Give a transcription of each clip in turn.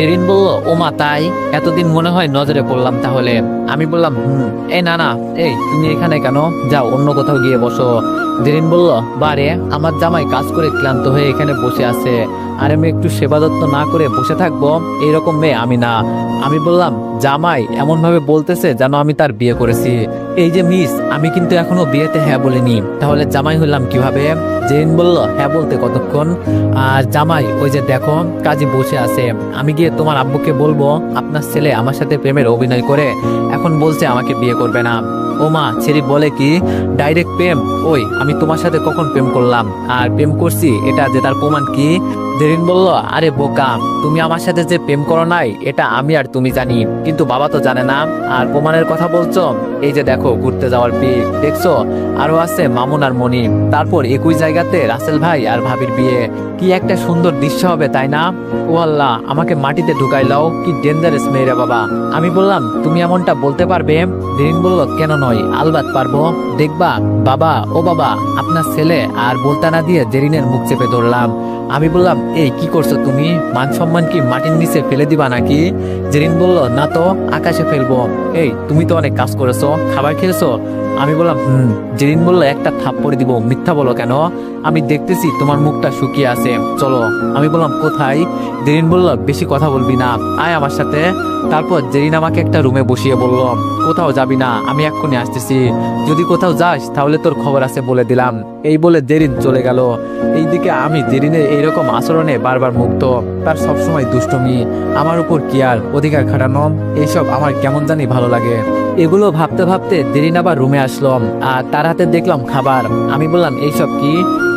জেরিন বলল, ও মা তাই? এতদিন মনে হয় নজরে পড়লাম তাহলে। আমি বললাম এই না না, এই তুমি এখানে কেন? যাও অন্য কোথাও গিয়ে বসো। জেরিন বলল, বারে আমার জামাই কাজ করে ক্লান্ত হয়ে এখানে বসে আছে, আর আমি একটু সেবা যত্ন না করে বসে থাকবো? এইরকম মেয়ে আমি না। আমি বললাম, জামাই এমন ভাবে বলতেছে যেন আমি তার বিয়ে করেছি। এই যে মিস, আমি কিন্তু এখনো বিয়েতে হ্যাঁ বলিনি, তাহলে জামাই হইলাম কিভাবে? জেরিন বলল, হ্যাঁ বলতে কতক্ষণ? আর জামাই ওই যে দেখো কাজী বসে আছে, আমি গিয়ে তোমার আব্বুকে বলবো আপনার ছেলে আমার সাথে প্রেমের অভিনয় করে এখন বলছে আমাকে বিয়ে করবে না। ও মা, ছেড়ি বলে কি ডাইরেক্ট প্রেম? ওই আমি তোমার সাথে কখন প্রেম করলাম? আর প্রেম করছি এটা যে তার প্রমাণ কি? জেরিন বলল, আরে বোকা, তুমি আমার সাথে যে প্রেম করো নাই এটা আমি আর তুমি জানি, কিন্তু বাবা তো জানে না। আর প্রমাণের কথা বলছো, এই যে দেখো ঘুরতে যাওয়ার পিক দেখছো, আরো আছে মামুন আর মনি, তারপর একই জায়গাতে রাসেল ভাই আর ভাবির বিয়ে। কি একটা সুন্দর দৃশ্য হবে তাই না? ও আল্লাহ, আমাকে মাটিতে ঢুকাইলাও, কি ডেঞ্জারাস মেয়েরা বাবা। আমি বললাম, তুমি এমনটা বলতে পারবে? জেরিন বলল, কেন নয়, আলবাত পারবো, দেখবা বাবা। ও বাবা, আপনার ছেলে। আর বলতে না দিয়ে জেরিনের মুখ চেপে ধরলাম। আমি বললাম, এই কি করছো তুমি? মান সম্মান কি মাটির নিচে ফেলে দিবা নাকি? জেরিন বলল, না তো, আকাশে ফেলবো। এই তুমি তো অনেক কাজ করেছো, খাবার খেয়েছো? আমি বললাম জেরিন বলল, একটা থাপ্পড় দিব, মিথ্যা বলো কেন? আমি দেখতেছি তোমার মুখটা শুকিয়ে আছে, চলো। আমি বললাম, কোথায়? জেরিন বলল, বেশি কথা বলবি না, আয় আমার সাথে। তারপর জেরিন আমাকে একটা রুমে বসিয়ে বলল, কোথাও যাবি না, আমি এক্ষুনি আসতেছি, যদি কোথাও যাস তাহলে তোর খবর আছে বলে দিলাম। এই বলে জেরিন চলে গেল। এইদিকে আমি জেরিনের এইরকম আচরণে বারবার মুগ্ধ। তার সবসময় দুষ্টুমি, আমার উপর কেয়ার, অধিকার খাটানো, এইসব আমার কেমন জানি ভালো লাগে। এগুলো ভাবতে ভাবতে জেরিন আবার রুমে আসলাম, আর তার হাতে দেখলাম খাবার। আমি বললাম, এইসব কি?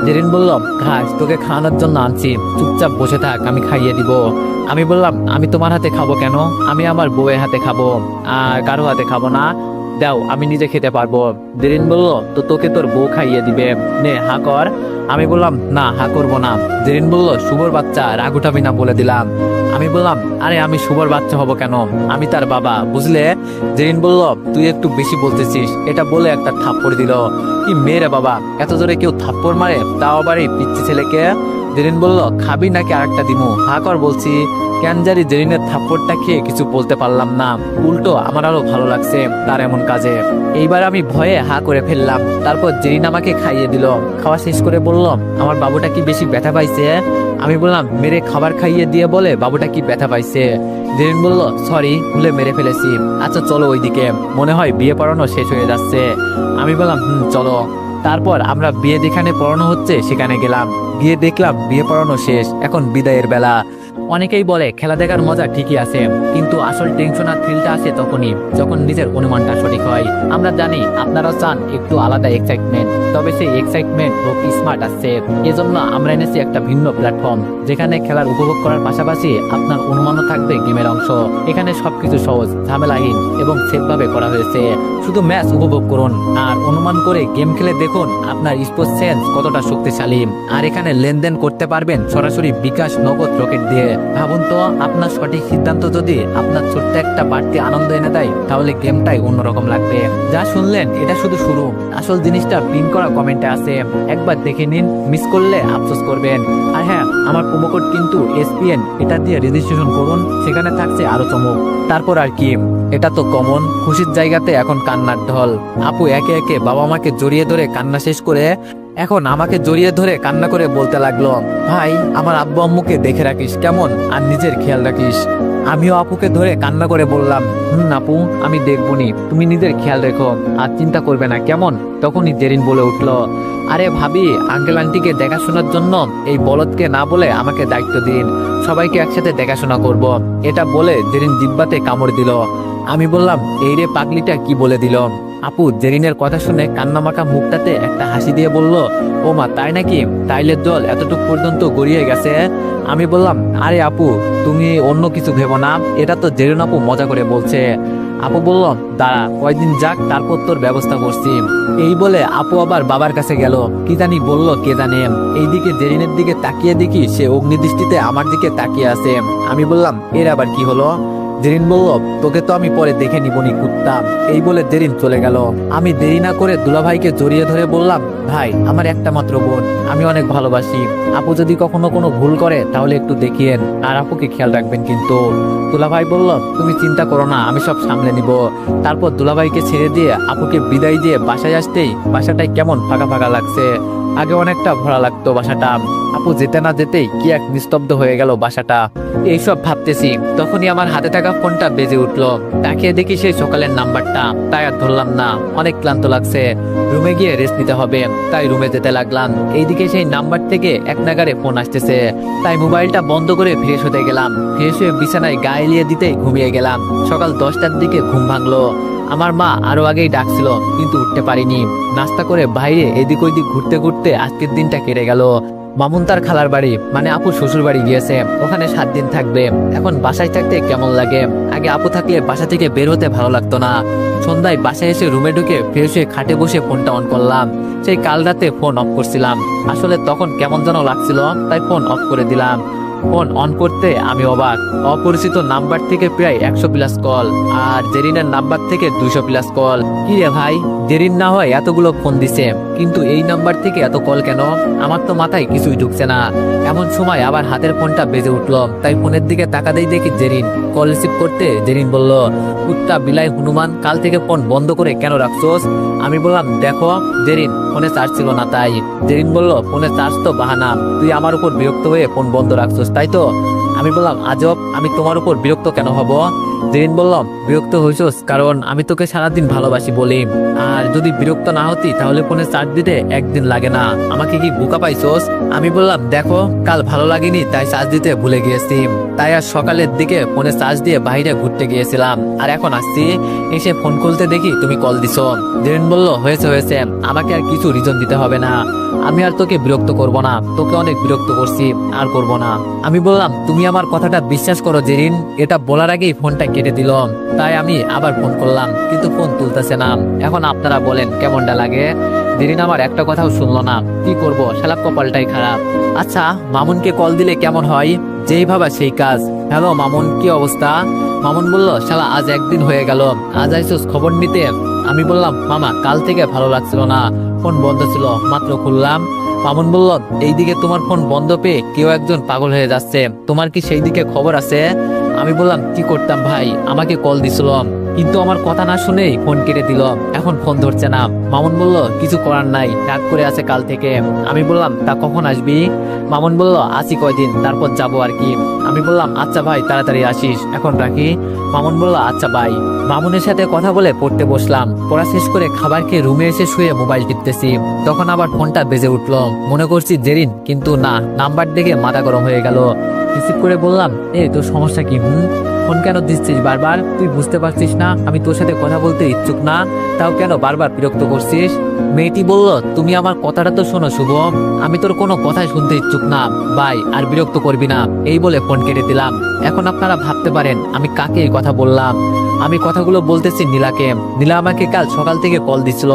জেরিন বলল, ঘাস তোকে খাওয়ানোর জন্য আনছি, চুপচাপ বসে থাক, আমি খাইয়ে দিব। আমি বললাম, আমি তোমার হাতে খাবো কেন? আমি আমার বউয়ের হাতে খাবো, আর কারো হাতে খাবো না। দাও, আমি নিজে খেতে পারবো। জেরিন বলল, তো তোকে তোর বউ খাইয়ে দিবে, নে হা কর। আমি বললাম, না হা করবো না। জেরিন বলল, শুভর বাচ্চা, রাগ উঠাবি না বলে দিলাম। আমি বললাম, আরে আমি শুভর বাচ্চা হব কেন? আমি তার বাবা, বুঝলে? জেরিন বলল, তুই একটু বেশি বলতেছিস। এটা বলে একটা থাপ্পড় দিল। কি মেয়েরে বাবা, এত জোরে কেউ থাপ্পড় মারে, তাও আবার এই পিচ্ছি ছেলেকে? জেরিন বলল, খাবি নাকি আরেকটা দিমু? হা কর বলছি। ক্যানজারি জেরিনের থাপ্পড়টা খেয়ে কিছু বলতে পারলাম না, উল্টো আমার আরো ভালো লাগছে তার এমন কাজে। এইবার আমি ভয়ে হা করে ফেললাম। তারপর জেরিন আমাকে খাইয়ে দিল। খাওয়া শেষ করে বলল, আমার বাবুটা কি বেশি ব্যথা পাইছে? আমি বললাম, মেরে খাবার খাইয়ে দিয়ে বলে বাবুটা কি ব্যথা পাইছে? জেরিন বলল, সরি, ভুলে মেরে ফেলেছি। আচ্ছা চলো ওইদিকে, মনে হয় বিয়ে পড়ানো শেষ হয়ে যাচ্ছে। আমি বললাম, চলো। তারপর আমরা বিয়ে যেখানে পড়ানো হচ্ছে সেখানে গেলাম। গিয়ে দেখলাম বিয়ে পড়ানো শেষ, এখন বিদায়ের বেলা। অনেকেই বলে খেলা দেখার মজা ঠিকই আছে, কিন্তু আসল টেনশন আর থ্রিলটা আসে তখনই যখন নিজের অনুমানটা সঠিক হয়। আমরা জানি আপনারা চান একটু আলাদা এক্সাইটমেন্ট, তবে সেই এক্সাইটমেন্ট হোক স্মার্ট আসছে। এজন্য আমরা এনেছি একটা ভিন্ন প্ল্যাটফর্ম, যেখানে খেলার উপভোগ করার পাশাপাশি আপনার অনুমানও থাকবে গেমের অংশ। এখানে সবকিছু সহজ, ঝামেলাহীন এবং সেফভাবে করা হয়েছে। শুধু ম্যাচ উপভোগ করুন আর অনুমান করে গেম খেলে দেখুন আপনার স্পোর্টস সেন্স কতটা শক্তিশালী। আর এখানে লেনদেন করতে পারবেন সরাসরি বিকাশ, নগদ, রকেট দিয়ে। ভাবুন তো, আপনার সঠিক সিদ্ধান্ত যদি আপনার ছোট্ট একটা বাড়তি আনন্দ এনে দেয়, তাহলে গেমটাই অন্যরকম লাগবে। যা শুনলেন এটা শুধু শুরু, আসল জিনিসটা পিন করা কমেন্টে আছে, একবার দেখে নিন, মিস করলে আফসোস করবেন। আর হ্যাঁ, আমার প্রোমো কোড কিন্তু এসপিএন, এটা দিয়ে রেজিস্ট্রেশন করুন, সেখানে থাকছে আরো চমক। তারপর আর কি, এটা তো কমন। খুশির জায়গাতে এখন কান্নার ঢল। আপু একে একে বাবা মাকে জড়িয়ে ধরে কান্না শেষ করে এখন আমাকে জড়িয়ে ধরে কান্না করে বলতে লাগলো, ভাই আমার আব্বু আম্মুকে দেখে রাখিস কেমন, আর নিজের খেয়াল রাখিস। আমিও আপুকে ধরে কান্না করে বললাম, আপু আমি দেখবনি, তুমি নিজের খেয়াল রেখো, আর চিন্তা করবে না কেমন। তখনই জেরিন বলে উঠলো, আরে ভাবি, আঙ্কেল আন্টিকে দেখাশোনার জন্য এই বলদকে না বলে আমাকে দায়িত্ব দিন, সবাইকে একসাথে দেখাশোনা করব। এটা বলে জেরিন জিব্বাতে কামড় দিল। আমি বললাম, এই রে পাগলিটা কি বলে দিল? আপু জেরিনের কথা শুনে কান্নামাখা মুখটাতে একটা হাসি দিয়ে বলল, ও মা তাই নাকি? তাইলের জল এতটুকু পর্যন্ত গড়িয়ে গেছে? আমি বললাম, আরে আপু তুমি অন্য কিছু ভেবো না, এটা তো জেরিন আপু মজা করে বলছে। আপু বলল, দাঁড়া কয়েকদিন যাক, তারপর তোর ব্যবস্থা করছি। এই বলে আপু আবার বাবার কাছে গেল, কি জানি বললো কে জানে। এইদিকে জেরিনের দিকে তাকিয়ে দেখি সে অগ্নিদৃষ্টিতে আমার দিকে তাকিয়ে আছে। আমি বললাম, এর আবার কি হলো? জেরিন বলল, তোকে তো আমি পরে দেখে নিবনি কুত্তা। এই বলে জেরিন চলে গেল। আমি দেরি না করে দুলাভাইকে জড়িয়ে ধরে বললাম, ভাই আমার একটা মাত্র বোন, আমি অনেক ভালোবাসি। আপু যদি কখনো কোনো ভুল করে তাহলে একটু দেখিয়েন, আর আপুকে খেয়াল রাখবেন কিন্তু। দুলাভাই বলল, তুমি চিন্তা করো না, আমি সব সামলে নিব। তারপর দুলাভাইকে ছেড়ে দিয়ে আপুকে বিদায় দিয়ে বাসায় আসতেই বাসাটায় কেমন ফাঁকা ফাঁকা লাগছে। আগে অনেকটা ভরা লাগতো বাসাটা, আপু যেতে না যেতেই কি এক নিস্তব্ধ হয়ে গেল বাসাটা। এইসব ভাবতেছি তখনই আমার হাতে থাকা ফোনটা বেজে উঠলো। তাকিয়ে দেখি সেই সকালের নাম্বারটা, তাই আর ধরলাম না, অনেক ক্লান্ত লাগছে, রুমে গিয়ে রেস্ট নিতে হবে, তাই রুমে যেতে লাগলাম। এইদিকে সেই নাম্বার থেকে এক নাগারে ফোন আসতেছে, তাই মোবাইলটা বন্ধ করে ফ্রেশ হতে গেলাম। ফ্রেশ হয়ে বিছানায় গায়ে লিয়ে দিতেই ঘুমিয়ে গেলাম। সকাল 10টার দিকে ঘুম ভাঙলো। আমার মা আরো আগেই ডাকছিল, কিন্তু উঠতে পারিনি। নাস্তা করে বাইরে এদিক ওইদিক ঘুরতে ঘুরতে আজকের দিনটা কেটে গেল। মামুন তার খালার বাড়ি মানে আপুর শ্বশুর বাড়ি গিয়েছে, ওখানে 7 দিন থাকবে। এখন বাসায় থাকতে কেমন লাগে, আগে আপু থাকলে বাসা থেকে বের হতে ভালো লাগতো না। সন্ধ্যায় বাসায় এসে রুমে ঢুকে ফ্রেশ হয়ে খাটে বসে ফোনটা অন করলাম। সেই কাল রাতে ফোন অফ করছিলাম, আসলে তখন কেমন যেন লাগছিল, তাই ফোন অফ করে দিলাম। ফোন অন করতে আমি অবাক, অপরিচিত নাম্বার থেকে প্রায় 100+ কল, আর জেরিনের নাম্বার থেকে 200+ কল। কি রে ভাই, জেরিন না হয় এতগুলো ফোন দিছে, কিন্তু এই নাম্বার থেকে এত কল কেন? আমার তো মাথায় কিছুই ঢুকছে না। এমন সময় আবার হাতের ফোনটা বেজে উঠলো, তাই ফোনের দিকে তাকাতেই দেখি জেরিন। কল রিসিভ করতে জেরিন বলল, কুত্তা বিলাই হনুমান, কাল থেকে ফোন বন্ধ করে কেন রাখছোস? আমি বললাম, দেখো জেরিন, ফোনে চার্জ ছিল না তাই। জেরিন বলল, ফোনে চার্জ তো বাহানা, তুই আমার উপর বিরক্ত হয়ে ফোন বন্ধ রাখছোস তাই তো? আমি বললাম, আজব, আমি তোমার উপর বিরক্ত কেন হব? জেরিন বলল, বিরক্ত হইছস কারণ আমি তোকে সারাদিন ভালোবাসি বলি, আর যদি বিরক্ত না হতি তাহলে ফোনে চার্জ দিতে একদিন লাগে না। আমাকে কি বোকা পাইছস? আমি বললাম, দেখো কাল ভালো লাগেনি তাই চার্জ দিতে ভুলে গিয়েছি, তাই আর সকালের দিকে ফোনে চার্জ দিয়ে বাইরে ঘুরতে গিয়েছিলাম, আর এখন আসছি, এসে ফোন খুলতে দেখি তুমি কল দিছো। জেরিন বলল, হয়েছে হয়েছে, আমাকে আর কিছু রিজন দিতে হবে না, আমি আর তোকে বিরক্ত করব না, তোকে অনেক বিরক্ত করছি, আর করব না। আমি বললাম, তুমি আমার কথাটা বিশ্বাস করো জেরিন। এটা বলার আগেই ফোনটা কেটে দিল, তাই আমি আবার ফোন করলাম, কিন্তু ফোন তুলতেছে না। এখন আপনারা বলেন কেমনটা লাগে? জেরিন আমার একটা কথাও শুনলো না, কি করব, শালা কপালটাই খারাপ। আচ্ছা, মামুনকে কল দিলে কেমন হয়? যেই ভাবা সেই কাজ। হ্যালো মামুন, কি অবস্থা? মামুন বলল, শালা আজ একদিন হয়ে গেল, আজ আইসোস খবর নিতে? আমি বললাম, মামা কাল থেকে ভালো লাগছিল না, ফোন বন্ধ ছিল, মাত্র খুললাম। মামুন বলল, এইদিকে তোমার ফোন বন্ধ পেয়ে কেউ একজন পাগল হয়ে যাচ্ছে, তোমার কি সেই দিকে খবর আছে? আমি বললাম, কি করতাম ভাই, আমাকে কল দিছিল, কিন্তু আমার কথা না শুনেই ফোন কেটে দিল, এখন ফোন ধরছে না। মামুন বলল, কিছু করার নাই, রাগ করে আছে কাল থেকে। আমি বললাম, তা কখন আসবি? মামুন বলল, আসি কয়দিন, তারপর যাবো আর কি। আমি বললাম, আচ্ছা ভাই, তাড়াতাড়ি আসিস, এখন রাখি। মামুন বলল, আচ্ছা ভাই। মামুনের সাথে কথা বলে পড়তে বসলাম। পড়া শেষ করে খাবার খেয়ে রুমে এসে শুয়ে মোবাইল টিপতেছি, তখন আবার ফোনটা বেজে উঠলো। মনে করছি জেরিন, কিন্তু না, নাম্বার দেখে মাথা গরম হয়ে গেল। রিসিভ করে বললাম, তোর সমস্যা কি? ফোন কেন দিচ্ছিস বারবার? তুই বুঝতে পারছিস না আমি তোর সাথে কথা বলতে ইচ্ছুক না, তাও কেন বারবার বিরক্ত করছিস? মেয়েটি বলল, তুমি আমার কথাটা তো শোনো শুভ, আমি তোর কোনো কথাই শুনতে ইচ্ছুক না ভাই, আর বিরক্ত করবি না। এই বলে ফোন কেটে দিলাম। এখন আপনারা ভাবতে পারেন আমি কাকে এই কথা বললাম। আমি কথাগুলো বলতেছি নীলাকে। নীলা আমাকে কাল সকাল থেকে কল দিছিল,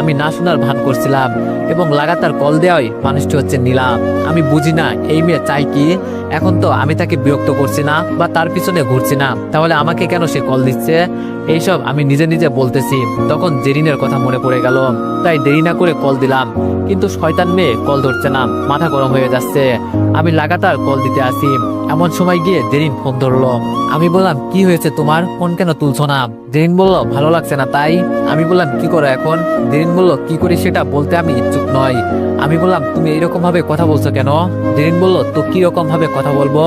আমি না শোনার ভান করছিলাম, এবং লাগাতার কল দেওয়াই মানুষটি হচ্ছে নীলা। আমি বুঝি না এই মেয়ে চাই কি। এখন তো আমি তাকে বিরক্ত করছি না বা তার পিছনে ঘুরছি না, তাহলে আমাকে কেন সে কল দিচ্ছে? এইসব আমি নিজে নিজে বলতেছি, তখন জেরিনের কথা মনে পড়ে গেল, তাই দেরি না করে কল দিলাম, কিন্তু শয়তান মেয়ে কল ধরছে না, মাথা গরম হয়ে যাচ্ছে। আমি লাগাতার কল দিতে আসি, এমন সময় গিয়ে জেরিন ফোন ধরলো। আমি বললাম, কি হয়েছে তোমার, ফোন কেন তুলছো না? জেরিন বলল, ভালো লাগছে না তাই। আমি বললাম, কি করো এখন? জেরিন বলল, কি করি সেটা বলতে আমি ইচ্ছুক নই। আমি বললাম, তুমি এইরকম ভাবে কথা বলছো কেন? জেরিন বলল, তো কি রকম ভাবে কথা বলবো?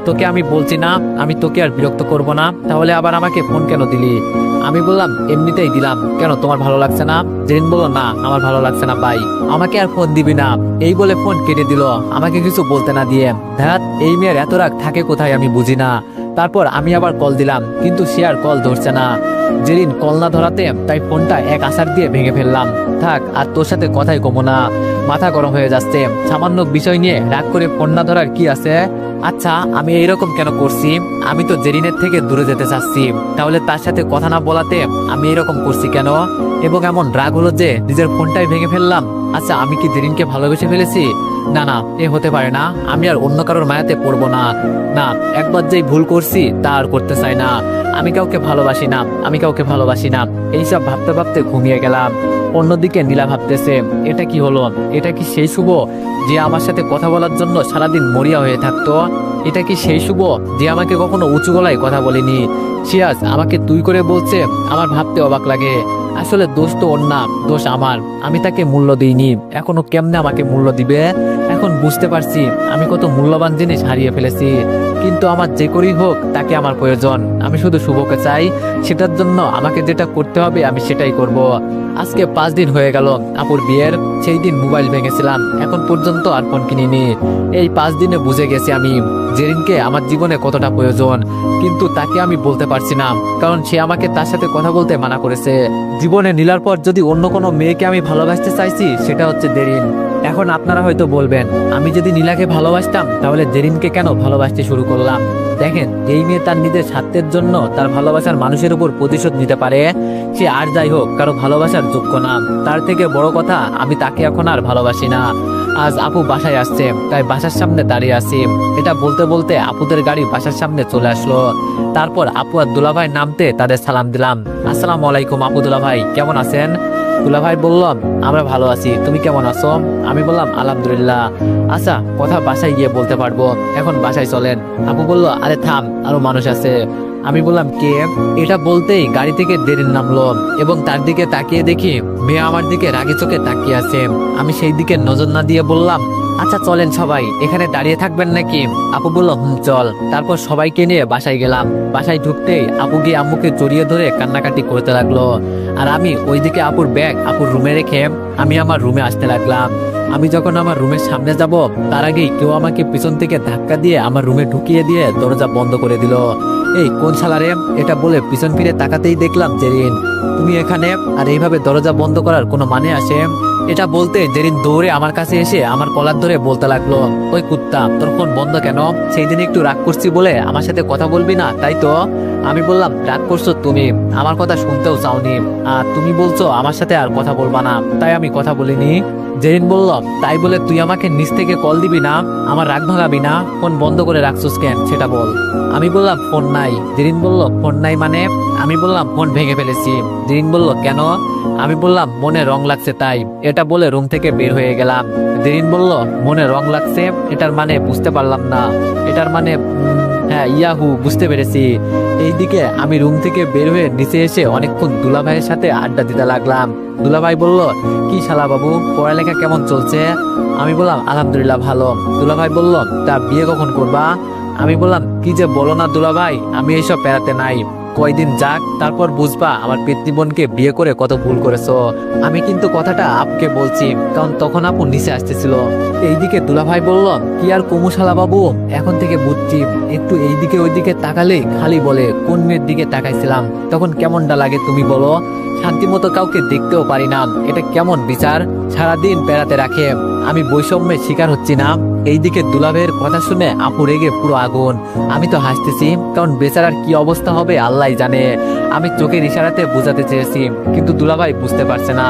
তোকে আমি বলছি না আমি তোকে আর বিরক্ত করব না, তাহলে আবার আমাকে ফোন কেন দিলি? আমি বললাম, এমনিতেই দিলাম, কেন তোমার ভালো লাগছে না? জেরিন বলল, না আমার ভালো লাগছে না ভাই, আমাকে আর ফোন দিবি না। এই বলে ফোন কেটে দিল, আমাকে কিছু বলতে না দিয়ে। ধ্যাত, এই মেয়ের এত রাগ থাকে কোথায় আমি বুঝি না। তারপর আমি আবার কল দিলাম, কিন্তু সে আর কল ধরছে না। জেরিন কল না ধরাতে তাই ফোনটা এক আছাড় দিয়ে ভেঙে ফেললাম। থাক, আর তোর সাথে কথাই কমো না, মাথা গরম হয়ে যাচ্ছে। সামান্য বিষয় নিয়ে রাগ করে ফোন না ধরার কি আছে? আচ্ছা, আমি এইরকম কেন করছি? আমি তো জেরিনের থেকে দূরে যেতে চাচ্ছি, তাহলে তার সাথে কথা না বলাতে আমি এরকম করছি কেন? এবং এমন রাগ হলো যে নিজের ফোনটাই ভেঙে ফেললাম। আচ্ছা, আমি কি জেরিনকে ভালোবেসে ফেলেছি? না না, এ হতে পারে না, আমি আর অন্য কারোর মায়াতে পড়বো না। না, একবার যেই ভুল করছি তা আর করতে চাই না। আমি কাউকে ভালোবাসি না, আমি কাউকে ভালোবাসি না। এইসব ভাবতে ভাবতে ঘুমিয়ে গেলাম। অন্যদিকে নীলা ভাবতেছে, এটা কি হলো? এটা কি সেই শুভ যে আমার সাথে কথা বলার জন্য সারাদিন মরিয়া হয়ে থাকতো? এটা কি সেই শুভ যে আমাকে কখনো উঁচু গলায় কথা বলেনি? সে আজ আমাকে তুই করে বলছে। আমার ভাবতে অবাক লাগে। আসলে দোষ তো ওর না, দোষ আমার। আমি তাকে মূল্য দিইনি, এখনো কেমনে আমাকে মূল্য দিবে? এখন বুঝতে পারছি আমি কত মূল্যবান জিনিস হারিয়ে ফেলেছি। কিন্তু আমার যে করেই হোক তাকে আমার প্রয়োজন। আমি শুধু শুভকে চাই, সেটার জন্য আমাকে যেটা করতে হবে আমি সেটাই করব। আজকে 5 দিন হয়ে গেল আপুর বিয়ের। সেই দিন মোবাইল ভেঙেছিলাম, এখন পর্যন্ত আর ফোন কিনিনি। এই 5 দিনে বুঝে গেছি আমি জেরিনকে আমার জীবনে কতটা প্রয়োজন। কিন্তু তাকে আমি বলতে পারছি না, কারণ সে আমাকে তার সাথে কথা বলতে মানা করেছে। জীবনে নীলার পর যদি অন্য কোনো মেয়েকে আমি ভালোবাসতে চাইছি সেটা হচ্ছে জেরিন। এখন আপনারা হয়তো বলবেন, আমি যদি নীলাকে ভালোবাসতাম তাহলে জেরিনকে কেন ভালোবাসতে শুরু করলাম? দেখেন, যেই মেয়ে তার নিজের স্বার্থের জন্য তার ভালোবাসার মানুষের উপর প্রতিশোধ নিতে পারে, সে আর যাই হোক কারো ভালোবাসার যোগ্য না। তার থেকে বড় কথা, আমি তাকে এখন আর ভালোবাসি না। আজ আপু বাসায় আসছে, তাই বাসার সামনে দাঁড়িয়ে আছি। এটা বলতে বলতে আপুদের গাড়ি বাসার সামনে চলে আসলো। তারপর আপু আর দুলাভাই নামতে তাদের সালাম দিলাম। আসসালামু আলাইকুম আপু, দুলাভাই কেমন আছেন? দুলাভাই বললাম, আমরা ভালো আছি, তুমি কেমন আছো? আমি বললাম আলহামদুলিল্লাহ। আচ্ছা, কথা বাসায় গিয়ে বলতে পারবো, এখন বাসায় চলেন। আপু বলল, আরে থাম, আরো মানুষ আছে। আমি বললাম, কে? এটা বলতেই গাড়ি থেকে জেরিন নামলো এবং তার দিকে তাকিয়ে দেখি মেয়ে আমার দিকে রাগি চোখে তাকিয়ে আছে। আমি সেই দিকে নজর না দিয়ে বললাম, আচ্ছা চলেন সবাই, এখানে দাঁড়িয়ে থাকবেন নাকি? আপু বলল, চল। তারপর সবাইকে নিয়ে বাসায় গেলাম। বাসায় ঢুকতেই আপু গিয়ে আম্মুকে জড়িয়ে ধরে কান্নাকাটি করতে লাগলো। আর আমি ওইদিকে আপুর ব্যাগ আপুর রুমে রেখে আমি আমার রুমে আসতে লাগলাম। আমি যখন আমার রুমের সামনে যাব, তার আগেই কেউ আমাকে পিছন থেকে ধাক্কা দিয়ে আমার রুমে ঢুকিয়ে দিয়ে দরজা বন্ধ করে দিল। এই কোন শালারে? এটা বলে পিছন ফিরে তাকাতেই দেখলাম জেরিন। তুমি এখানে? আর এইভাবে দরজা বন্ধ করার কোনো মানে আসে? এটা বলতে জেরিন দৌড়ে আমার কাছে এসে আমার কলার ধরে বলতে লাগলো, ওই কুত্তা, তোর ফোন বন্ধ কেন? সেই দিন একটু রাগ করছি বলে আমার সাথে কথা বলবি না, তাই তো? আমি বললাম, রাগ করছো তুমি, আমার কথা শুনতেও চাওনি, আর তুমি বলছো আমার সাথে আর কথা বলবা না, তাই আমি কথা বলিনি। জেরিন বলল, তাই বলে তুই আমাকে নিচ থেকে কল দিবি না, আমার রাগ ভাঙাবি না? ফোন বন্ধ করে রাখছোস কেন সেটা বল। আমি বললাম, ফোন নাই। জেরিন বলল, ফোন নাই মানে? আমি বললাম, ফোন ভেঙে ফেলেছি। জেরিন বলল, কেন? আমি বললাম, মনে রং লাগছে তাই। এটা বলে রুম থেকে বের হয়ে গেলাম। জেরিন বলল, মনে রং লাগছে, এটার মানে বুঝতে পারলাম না। এটার মানে হ্যাঁ, ইয়াহু, বুঝতে পেরেছি। এইদিকে আমি রুম থেকে বের হয়ে নিচে এসে অনেকক্ষণ দুলাভাইয়ের সাথে আড্ডা দিতে লাগলাম। দুলাভাই বলল, কি শালা বাবু, পড়ালেখা কেমন চলছে? আমি বললাম, আলহামদুলিল্লাহ ভালো। দুলাভাই বলল, তা বিয়ে কখন করবা? আমি বললাম, কি যে বলো না দুলাভাই, আমি এইসব পেরাতে নাই, কয়দিন যাক, তারপর বুঝবা আমার পেতনি বোনকে বিয়ে করে কত ভুল করেছো। আমি কিন্তু কথাটা আপকে বলছি, কারণ তখন আপু নিচে আসতেছিল। এইদিকে দুলাভাই বলল, কি আর কুমুশালা বাবু, এখন থেকে বুঝছি, একটু এইদিকে ওইদিকে তাকালে খালি বলে কোন মেয়ের দিকে তাকাইছিলাম। তখন কেমনটা লাগে তুমি বলো? শান্তি মতো কাউকে দেখতেও পারি না, এটা কেমন বিচার? সারাদিন বেড়াতে রাখে। আমি বৈষম্যের শিকার হচ্ছি না। এইদিকে দুলাভাইয়ের কথা শুনে আপু রেগে পুরো আগুন। আমি তো হাসতেছি, কারণ বেচারার কি অবস্থা হবে আল্লাহ জানে। আমি চোখের ইশারাতে বোঝাতে চেয়েছি, কিন্তু দুলাভাই বুঝতে পারছে না।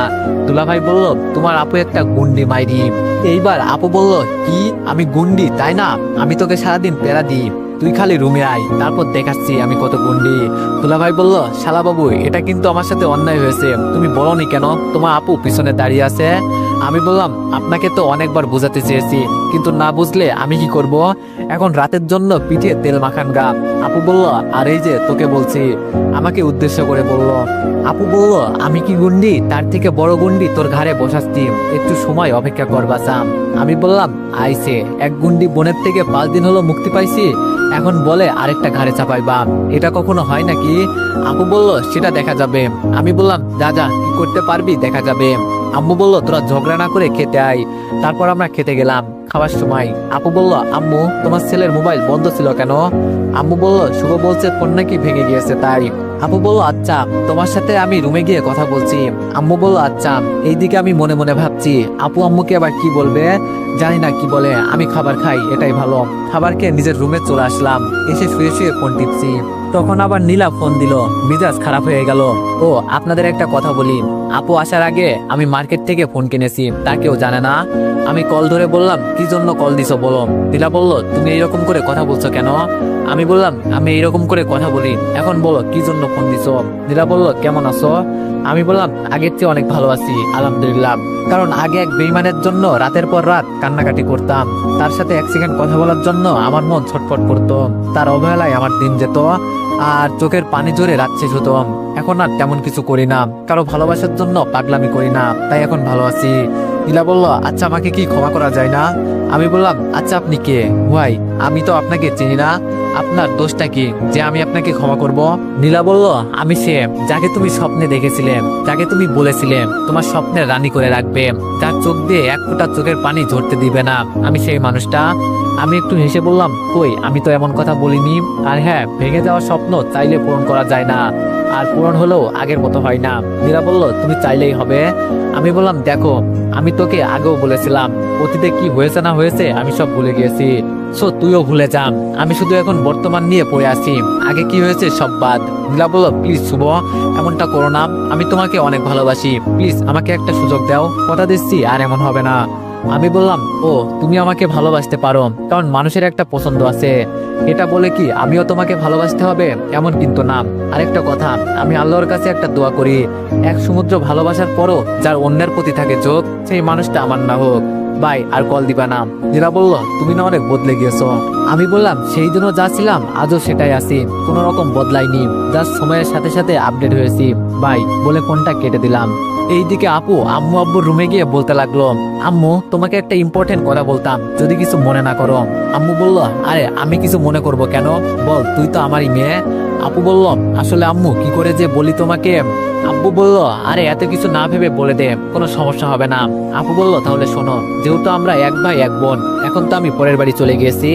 দুলাভাই বলল, তোমার আপু একটা গুন্ডি মাইরি। এইবার আপু বলল, কি আমি গুন্ডি তাই না? আমি তোকে সারাদিন পেড়া দিই, তুই খালি রুমে আয়, তারপর দেখাচ্ছি আমি কত গুন্ডি। দুলাভাই বলল, শালা বাবু, এটা কিন্তু আমার সাথে অন্যায় হয়েছে, তুমি বলনি কেন তোমার আপু পিছনে দাঁড়িয়ে আছে? আমি বললাম, আপনাকে তো অনেকবার বোঝাতে চেয়েছি, কিন্তু না বুঝলে আমি কি করব? এখন রাতের জন্য পিঠে তেল মাখান গা। আপু বলল, আর এই যে তোকে বলছি। আমাকে উদ্দেশ্য করে বলল। আপু বলল, আমি কি গুন্ডি? তার থেকে বড় গুন্ডি তোর ঘাড়ে বসাচ্ছি, একটু সময় অপেক্ষা করবা চাম। আমি বললাম, আইসে এক গুন্ডি বোনের থেকে 5 দিন হলো মুক্তি পাইছি, এখন বলে আরেকটা ঘাড়ে চাপাইবা, এটা কখনো হয় নাকি? আপু বলল, সেটা দেখা যাবে। আমি বললাম, যা যা, কি করতে পারবি দেখা যাবে। আম্মু বলল, তোরা ঝগড়া না করে খেতে আয়। তারপর আমরা খেতে গেলাম। খাওয়ার সময় আপু বলল, আম্মু, তোমার ছেলের মোবাইল বন্ধ ছিল কেন? আম্মু বলল, শুভ বলছে ফোন নাকি ভেঙে গিয়েছে তাই। আপু বলল, আচ্ছা, তোমার সাথে আমি রুমে গিয়ে কথা বলছি। আম্মু বলল, আচ্ছা। এইদিকে আমি মনে মনে ভাবছি, আপু আম্মুকে আবার কি বলবে, জানি না কি বলে। আমি খাবার খাই, এটাই ভালো। খাবার খেয়ে নিজের রুমে চলে আসলাম। এসে শুয়ে শুয়ে ফোন টিপছি। তখন আবার নীলা ফোন দিল। মিজাজ খারাপ হয়ে গেল। ও আপনাদের একটা কথা বলি, আপু আসার আগে আমি মার্কেট থেকে ফোন কিনেছি, তা কেউ জানে না। আমি কল ধরে বললাম কি জন্য কল দিছো বলো। দিলা বলল তুমি এইরকম করে কথা বলছো কেন। আমি বললাম আমি এইরকম করে কথা বলি, এখন বলো কি জন্য ফোন দিছো। দিলা বলল কেমন আছো। আমি বললাম আগের চেয়ে অনেক ভালো আছি আলহামদুলিল্লাহ। কারণ আগে এক বেইমানের জন্য রাতের পর রাত কান্নাকাটি করতাম, তার সাথে এক সেকেন্ড কথা বলার জন্য আমার মন ছটফট করতো, তার অবহেলায় আমার দিন যেত আর চোখের পানি জোরে রাত শেষ হতো। এখন আর তেমন কিছু করি না, কারো ভালোবাসার জন্য পাগলামি করি না, তাই এখন ভালো আছি। নীলা বলল আচ্ছা আমাকে কি ক্ষমা করা যায় না। আমি বললাম আচ্ছা আপনি কে ভাই, আমি তো আপনাকে চিনি না, আপনার দোষটা কি যে আমি আপনাকে ক্ষমা করব। নীলা বলল আমি সে যাকে তুমি স্বপ্নে দেখেছিলে, যাকে তুমি বলেছিলে তোমার স্বপ্নের রানী করে রাখবে, যার চোখ দিয়ে এক ফোঁটা চোখের পানি ঝরতে দিবে না, আমি সেই মানুষটা। আমি একটু হেসে বললাম কই আমি তো এমন কথা বলিনি। আর হ্যাঁ, ভেঙে যাওয়া স্বপ্ন চাইলে পূরণ করা যায় না, আর পূরণ হলেও আগের মতো হয় না। নীলা বলল তুমি চাইলেই হবে। আমি বললাম দেখো আমি তোকে আগেও বলেছিলাম অতীতে কি হয়েছে না হয়েছে আমি সব ভুলে গিয়েছি, সো তুইও ভুলে যাম, আমি শুধু এখন বর্তমান নিয়ে পড়ে আছি, আগে কি হয়েছে সব বাদ। নীলা বলল প্লিজ শুভ এমনটা করো না, আমি তোমাকে অনেক ভালোবাসি, প্লিজ আমাকে একটা সুযোগ দাও, কথা দিচ্ছি আর এমন হবে না। আমি বললাম ও তুমি আমাকে ভালোবাসতে পারো, কারণ মানুষের একটা পছন্দ আছে, এটা বলে কি আমিও তোমাকে ভালোবাসতে হবে এমন কিন্তু না। আরেকটা কথা, আমি আল্লাহর কাছে একটা দোয়া করি, এক সমুদ্র ভালোবাসার পরও যার অন্যের প্রতি থাকে চোখ, সেই মানুষটা আমার না হোক। বাই, আর কল দিবা না। নীলা বলল তুমি না অনেক বদলে গিয়েছো। আমি বললাম সেই দিনও যা ছিলাম আজও সেটাই আছি, কোনো রকম বদলাইনি, জাস্ট সময়ের সাথে সাথে আপডেট হয়েছি। বাই বলে ফোনটা কেটে দিলাম। এইদিকে আপু আম্মু আব্বুর রুমে গিয়ে বলতে লাগলো আম্মু তোমাকে একটা ইম্পর্টেন্ট কথা বলতাম, যদি কিছু মনে না করো। আম্মু বলল আরে আমি কিছু মনে করব কেন, বল তুই তো আমারই মেয়ে। আপু বলল আসলে আম্মু কি করে যে বলি তোমাকে। আব্বু বলল আরে এত কিছু না ভেবে বলে দে, কোনো সমস্যা হবে না। আপু বলল তাহলে শোনো, যেহেতু আমরা এক ভাই এক বোন, এখন তো আমি পরের বাড়ি চলে গেছি,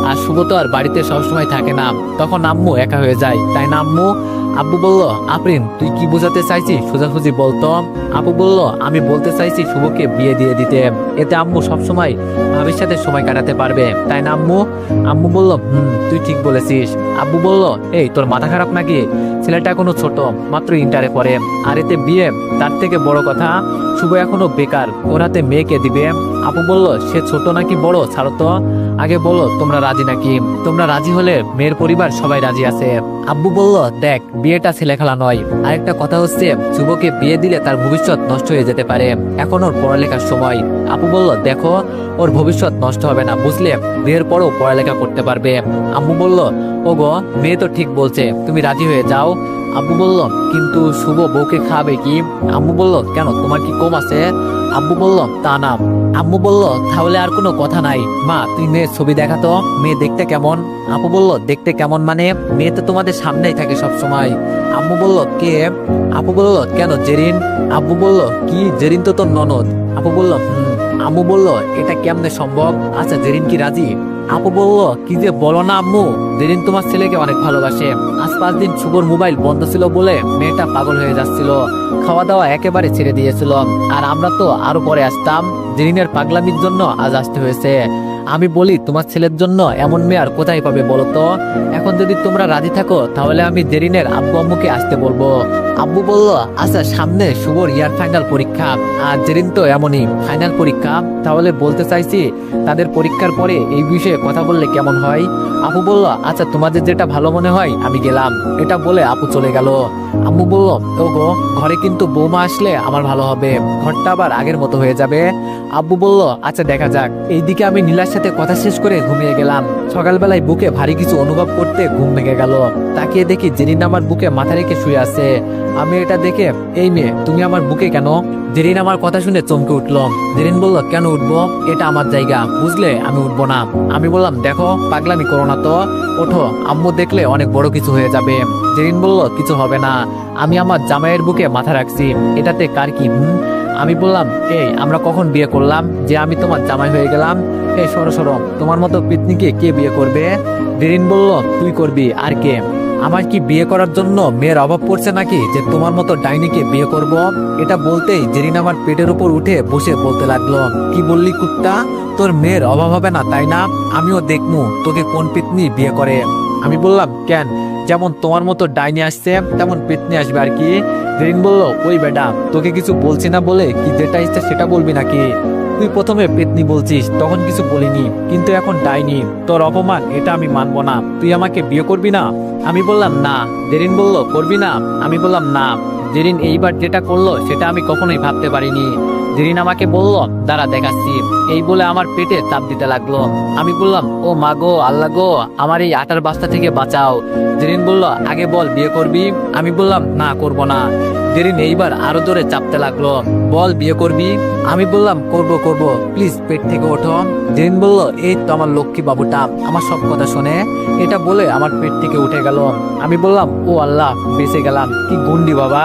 আর শুভ তো আর বাড়িতে সবসময় থাকে না, তখন আম্মু একা হয়ে যায়, তাই না আম্মু। আব্বু বলল আফরিন তুই কি বোঝাতে চাইছিস সোজাসুজি বলতো। আপু বলল আমি বলতে চাইছি শুভকে বিয়ে দিয়ে দিতে, এতে আম্মু সবসময় ভাবির সাথে সময় কাটাতে পারবে, তাই না আম্মু। আম্মু বলল তুই ঠিক বলেছিস। আব্বু বলল এই তোর মাথা খারাপ নাকি, ছেলেটা এখনো ছোট, মাত্র ইন্টারে পড়ে, আর এতে বিয়ে, তার থেকে বড় কথা শুভ এখনো বেকার, ওর হাতে মেয়েকে দিবে। আপু বলল সে ছোট নাকি বড় ছাড়ো তো, আগে বলো তোমরা রাজি নাকি, তোমরা রাজি হলে মেয়ের পরিবার সবাই রাজি আছে। আব্বু বলল দেখ বিয়েটা ছেলে খেলা নয়, আরেকটা কথা হচ্ছে শুভকে বিয়ে দিলে তার ভবিষ্যৎ নষ্ট হয়ে যেতে পারে, এখন ওর পড়ালেখার সময়। আপু বলল দেখো ওর ভবিষ্যৎ নষ্ট হবে না বুঝলে, বিয়ের পরও পড়ালেখা করতে পারবে। আম্মু বলল ওগো মেয়ে তো ঠিক বলছে, তুমি রাজি হয়ে যাও। আব্বু বলল কিন্তু শুভ বউকে খাবে কি। আম্মু বলল কেন তোমার কি কম আছে। আব্বু বলল তা না। আম্মু বলল তাহলে আর কোনো কথা নাই, মা তুই মেয়ের ছবি দেখাতো, মেয়ে দেখতে কেমন। আপু বলল দেখতে কেমন মানে, মেয়ে তো তোমাদের সামনেই থাকে সব সময়। আম্মু বলল কে। আপু বলল কেন জেরিন। আব্বু বলল কি জেরিন তো তোর ননদ। আপু বলল আম্মু বলল এটা কেমনে সম্ভব, আচ্ছা জেরিন কি রাজি। আপু বলল কি যে বলো না আম্মু, জেরিন তোমার ছেলেকে অনেক ভালোবাসে, আজ 5 দিন শুভর মোবাইল বন্ধ ছিল বলে মেয়েটা পাগল হয়ে যাচ্ছিল, খাওয়া দাওয়া একেবারে ছেড়ে দিয়েছিল, আর আমরা তো আরো পরে আসতাম, জেরিনের পাগলামির জন্য আজ আসতে হয়েছে। আমি বলি তোমার ছেলের জন্য এমন মেয়ে আর কোথায় পাবে বলো তো, এখন যদি তোমরা রাজি থাকো তাহলে আমি জেরিনের আব্বু আম্মুকে আসতে বলবো। আব্বু বলল আচ্ছা সামনে শুভর ইয়ার ফাইনাল পরীক্ষা, আর জেরিন তো এমনই ফাইনাল পরীক্ষা, তাহলে বলতে চাইছি তাদের পরীক্ষার পরে এই বিষয়ে কথা বললে কেমন হয়। আপু বলল আচ্ছা তোমাদের যেটা ভালো মনে হয় আমি গেলাম, এটা বলে আপু চলে গেল। আম্মু বলল ওগো ঘরে কিন্তু বৌমা আসলে আমার ভালো হবে, ঘরটা আবার আগের মতো হয়ে যাবে। আব্বু বলল আচ্ছা দেখা যাক। এইদিকে আমি নীলার সাথে কথা শেষ করে ঘুমিয়ে গেলাম। সকালবেলায় বুকে ভারী কিছু অনুভব করতে ঘুম ভেঙে গেল, তাকিয়ে দেখি জেরিন আমার বুকে মাথা রেখে শুয়ে আছে। আমি এটা দেখে এই মেয়ে তুমি আমার বুকে কেন। জেরিন আমার কথা শুনে চমকে উঠল। জেরিন বলল কেন উঠবো, এটা আমার জায়গা বুঝলে, আমি উঠবো না। আমি বললাম দেখো পাগলামি করো না তো, ওঠো, আম্মু দেখলে অনেক বড় কিছু হয়ে যাবে। জেরিন বলল কিছু হবে না, আমি আমার জামাইয়ের বুকে মাথা রাখছি, এটাতে কার কি। আমি বললাম এই আমরা কখন বিয়ে করলাম যে আমি তোমার জামাই হয়ে গেলাম, এই সরো সরো, তোমার মতো পিতনিকে কে বিয়ে করবে। জেরিন বলল তুই করবি আর কে, আমার কি বিয়ে করার জন্য মেয়ের অভাব পড়ছে নাকি যে তোমার মতো ডাইনিকে বিয়ে করব। এটা বলতেই জেরিন আমার পেটের উপর উঠে বসে বলতে লাগলো কি বললি কুত্তা, তোর মেয়ের অভাব হবে না তাই না, আমিও দেখমু তোকে কোন পিতনি বিয়ে করে। আমি বললাম কেন, যেমন তোমার মতো ডাইনি আসছে তেমন পেতনি আসবে আর কি। জেরিন বলল, ওই বেটা, তোকে কিছু বলছি না বলে কি যেটা ইচ্ছা সেটা বলবি নাকি? তুই প্রথমে পেতনি বলছিস তখন কিছু বলিনি, কিন্তু এখন ডাইনি, তোর অপমান এটা আমি মানবো না। তুই আমাকে বিয়ে করবি না? আমি বললাম না। জেরিন বলল, করবি না? আমি বললাম না। জেরিন এইবার যেটা করলো সেটা আমি কখনোই ভাবতে পারিনি। জেরিন আমাকে বলল, দাঁড়া দেখাচ্ছি, এই বলে আমার পেটে চাপ দিতে লাগলো। আমি বললাম, ও মা গো, আল্লাহ গো, আমার এই আটার বস্তা থেকে বাঁচাও। জেরিন বলল, আগে বল বিয়ে করবি? আমি বললাম, না করব না। জেরিন এইবার আরো জোরে চাপতে লাগলো, বল বিয়ে করবি? আমি বললাম, করব করব, প্লিজ পেট থেকে ওঠো। জেরিন বলল, এই তো আমার লক্ষ্মী বাবুটা, আমার সব কথা শোনে। এটা বলে আমার পেট থেকে উঠে গেল। আমি বললাম, ও আল্লাহ, বেঁচে গেলাম। কি গুন্ডি বাবা,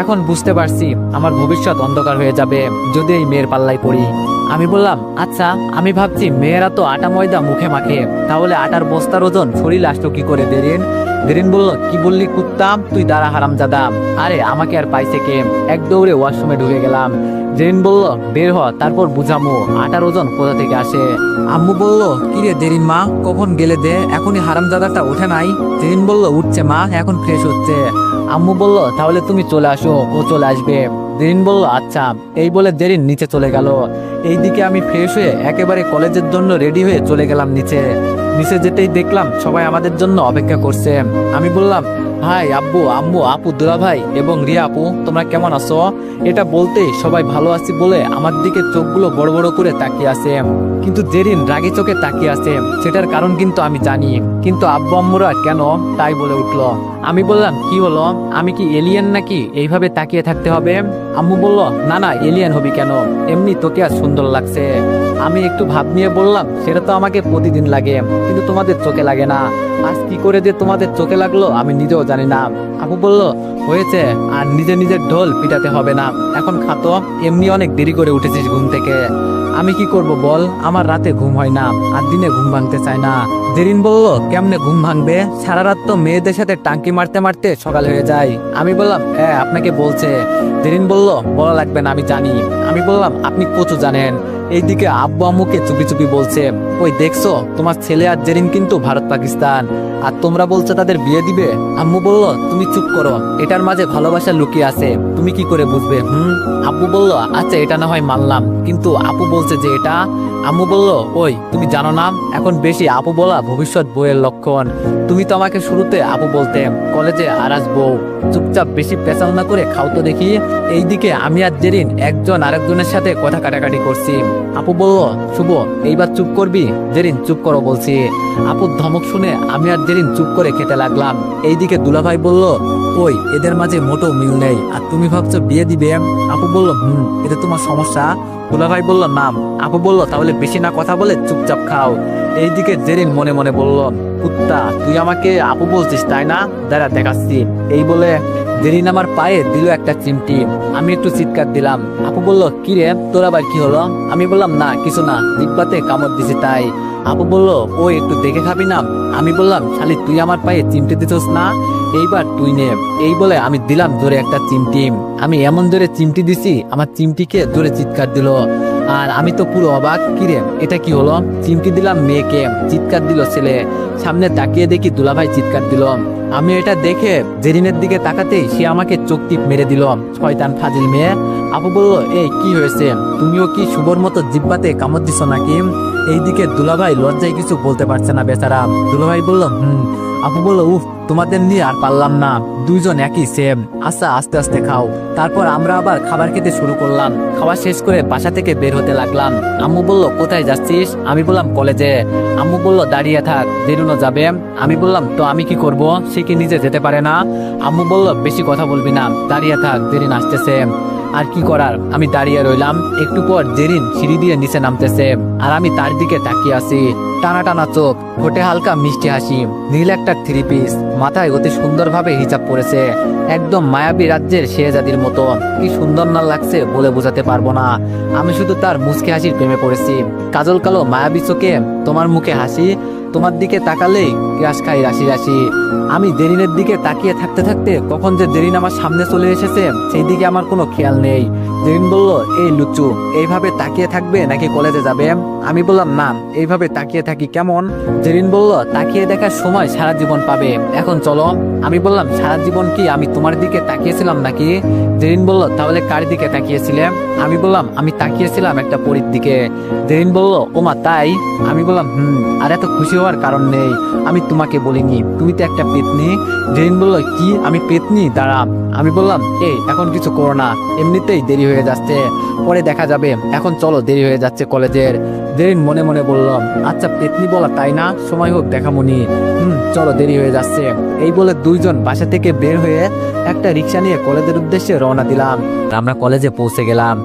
এখন বুঝতে পারছি আমার ভবিষ্যৎ অন্ধকার হয়ে যাবে যদি এই মেয়ের পাল্লায় পড়ি। আমি বললাম, আচ্ছা, আমি ভাবছি মেয়েরা তো আটা ময়দা মুখে মাখে, তাহলে আটার বস্তার ওজন শরীরে আসলো কি করে? জেরিন জেরিন বলল, কি বললি কুত্তা? তুই দাঁড়া হারামজাদা। আরে আমাকে আর পাইছে কে? এক দৌড়ে ওয়াশরুমে ঢুকে গেলাম। জেরিন বলল, বের হ, তারপর বুঝামো আটার ওজন কোথা থেকে আসে। আম্মু বলল, কিরে জেরিন মা, কখন গেলে দে, এখনই হারামজাদাটা ওঠে নাই? জেরিন বলল, উঠছে মা, এখন ফ্রেশ হচ্ছে। আম্মু বলল, তাহলে তুমি চলে আসো, ও চলে আসবে। জেরিন বলল, আচ্ছা। এই বলে জেরিন নিচে চলে গেল। এইদিকে আমি ফ্রেশ হয়ে একেবারে কলেজের জন্য রেডি হয়ে চলে গেলাম নিচে। নিচে যেতেই দেখলাম সবাই আমাদের জন্য অপেক্ষা করছে। আমি বললাম, হাই আব্বু, আম্মু, আপু, দুলা ভাই এবং রিয়া আপু, তোমরা কেমন আছো? এটা বলতেই সবাই ভালো আছি বলে আমার দিকে চোখগুলো বড় বড় করে তাকিয়ে আছে। কিন্তু জেরিন রাগী চোখে তাকিয়ে আছে, সেটার কারণ কিন্তু আমি জানি। কিন্তু আব্বু আম্মুরা কেন তাই বলে উঠলো। আমি বললাম, কি হলো, আমি কি এলিয়েন নাকি এইভাবে তাকিয়ে থাকতে হবে? আম্মু বলল, না না, এলিয়েন হবি কেন, এমনি তোকে আর সুন্দর লাগছে। আমি একটু ভাব নিয়ে বললাম, সেটা তো আমাকে প্রতিদিন লাগে, কিন্তু তোমাদের চোখে লাগে না। আজ কি করে যে তোমাদের চোখে লাগলো আমি নিজেও জানি না। আপু বলল, হয়েছে, আর নিজের ঢোল পিটাতে হবে না, এখন খাতো, এমনি অনেক দেরি করে উঠেছিস ঘুম থেকে। আমি কি করব বল, আমার রাতে ঘুম হয় না, আর দিনে ঘুম ভাঙতে চায় না। জেরিন বলল, কেমনে ঘুম ভাঙবে, সারা রাত তো মেয়েদের সাথে টাঙ্কি মারতে মারতে সকাল হয়ে যায়। আমি বললাম, হ্যাঁ আপনাকে বলছে। জেরিন বলল, বলা লাগবে না, আমি জানি। আমি বললাম, আপনি কচু জানেন। এইদিকে আব্বু আম্মুকে চুপি চুপি বলছে, ওই দেখছো, তোমার ছেলে আর জেরিন কিন্তু ভারত পাকিস্তান, আর তোমরা বলছো তাদের বিয়ে দিবে। আম্মু বলল, তুমি চুপ করো, এটার মাঝে ভালোবাসা লুকিয়ে আছে, তুমি কি করে বুঝবে? আব্বু বলল, আচ্ছা এটা না হয় মানলাম, কিন্তু আপু বলছে যে এটা। আম্মু বলল, ওই তুমি জানো না, এখন বেশি আপু বলা ভবিষ্যৎ বউয়ের লক্ষণ। তুমি তো আমাকে শুরুতে আপু বলতে, কলেজে আরাস বউ। চুপচাপ বেশি পেঁচাল না করে খাও তো দেখি। এইদিকে আমি আর জেরিন একজন আরেকজনের সাথে কথা কাটাকাটি করছি। আপু বলল, শুভ, এইবার চুপ করবি? জেরিন, চুপ করো বলছি। আপুর ধমক শুনে আমি আর জেরিন চুপ করে খেতে লাগলাম। এইদিকে দুলাভাই বলল, ওই এদের মাঝে মোটেও মিল নেই, আর তুমি ভাবছো বিয়ে দিবে? আপু বলল, এটা তোমার সমস্যা? দুলাভাই বলল, নাম। আপু বলল, তাহলে বেশি না কথা বলে চুপচাপ খাও। এইদিকে জেরিন মনে মনে বলল, কুত্তা, তুই আমাকে আপু বলছিস তাই না, দাঁড়া দেখাচ্ছি। এই বলে জেরিন আমার পায়ে দিল একটা চিমটি। আমি একটু চিৎকার দিলাম। আপু বলল, কি রে, তোর আবার কি হলো? আমি বললাম, না কিছু না, জিহ্বাতে কামড় দিছি তাই। আপু বলল, ও একটু দেখে খাবি না? আমি বললাম, শালি তুই আমার পায়ে চিমটি দিছস না, এইবার তুই নে। এই বলে আমি দিলাম জোরে একটা চিমটি। আমি এমন জোরে চিমটি দিছি, আমার চিমটিকে জোরে চিৎকার দিল। আর আমি তো পুরো অবাক, কিরে এটা কি হলো? চিমটি দিলাম মেয়েকে, চিৎকার দিল ছেলে। সামনে তাকিয়ে দেখি দুলাভাই চিৎকার দিল। আমি এটা দেখে জেরিনের দিকে তাকাতেই সে আমাকে চোখ টিপ মেরে দিল, শয়তান ফাজিল মেয়ে। আপু বলল, এই কি হয়েছে, তুমিও কি শুভর মতো জিব্বাতে কামড় দিছ নাকি? এইদিকে দুলাভাই লজ্জায় কিছু বলতে পারছে না বেচারা। দুলাভাই বলল, আপু বলল, উফ, তোমাদের নিয়ে আর পারলাম না, দুইজন একই সেম। আচ্ছা আস্তে আস্তে খাও। তারপর আমরা আবার খাবার খেতে শুরু করলাম। খাওয়া শেষ করে বাসা থেকে বের হতে লাগলাম। আম্মু বলল, কোথায় যাচ্ছিস? আমি বললাম, কলেজে। আম্মু বলল, দাঁড়িয়ে থাক, জেরিনও যাবে। আমি বললাম, তো আমি কি করব, সে কি নিজে যেতে পারে না? আম্মু বলল, বেশি কথা বলবি না, দাঁড়িয়ে থাক, জেরিন আসতেছে। আর কি করার, আমি দাঁড়িয়ে রইলাম। একটু পর জেরিন সিঁড়ি দিয়ে নিচে নামতেছে, আর আমি তার দিকে তাকিয়ে আছি। টানা টানা চোখ, ঠোঁটে হালকা মিষ্টি হাসি, নীল একটা থ্রি পিস, মাথায় অতি সুন্দরভাবে হিজাব পরেছে, একদম মায়াবী রাজ্যের শেহজাদির মতো। কি সুন্দর না লাগছে বলে বোঝাতে পারবো না। আমি শুধু তার মুচকি হাসির প্রেমে পড়েছি। কাজল কালো মায়াবী চোখে তোমার মুখে হাসি, তোমার দিকে তাকালেই ক্রাশ খাই রাশি রাশি। আমি জেরিনের দিকে তাকিয়ে থাকতে থাকতে কখন যে জেরিন আমার সামনে চলে এসেছে সেই দিকে আমার কোনো খেয়াল নেই। জেরিন বলল, এই লুচু, এইভাবে তাকিয়ে থাকবে নাকি কলেজে যাবে? আমি বললাম, না, এইভাবে তাকিয়ে থাকি কেমন? জেরিন বলল, তাকিয়ে দেখার সময় সারা জীবন পাবে, এখন চলো। আমি বললাম, সারা জীবন কি আমি তোমার দিকে তাকিয়েছিলাম নাকি? জেরিন বলল, তাহলে কার দিকে তাকিয়েছিলে? আমি বললাম, আমি তাকিয়েছিলাম একটা পরীর দিকে। জেরিন বলল, ওমা তাই? আমি বললাম, আর এত খুশি হওয়ার কারণ নেই, আমি তোমাকে বলিনি, তুমি তো একটা পেতনি। জেরিন বলল, কি আমি পেতনি? দাঁড়া। আমি বললাম, এই এখন কিছু করো না, এমনিতেই দেরি হয়ে যাচ্ছে, পরে দেখা যাবে, এখন চলো, দেরি হয়ে যাচ্ছে কলেজের। জেরিন মনে মনে বলল, আচ্ছা পেতনি বলা তাই না, সময় হোক দেখামুনি। চলো, দেরি হয়ে যাচ্ছে। এই বলে দুইজন বাসা থেকে বের হয়ে একটা রিক্সা নিয়ে কলেজের উদ্দেশ্যে রওনা দিলাম। আমরা কলেজে পৌঁছে গেলাম।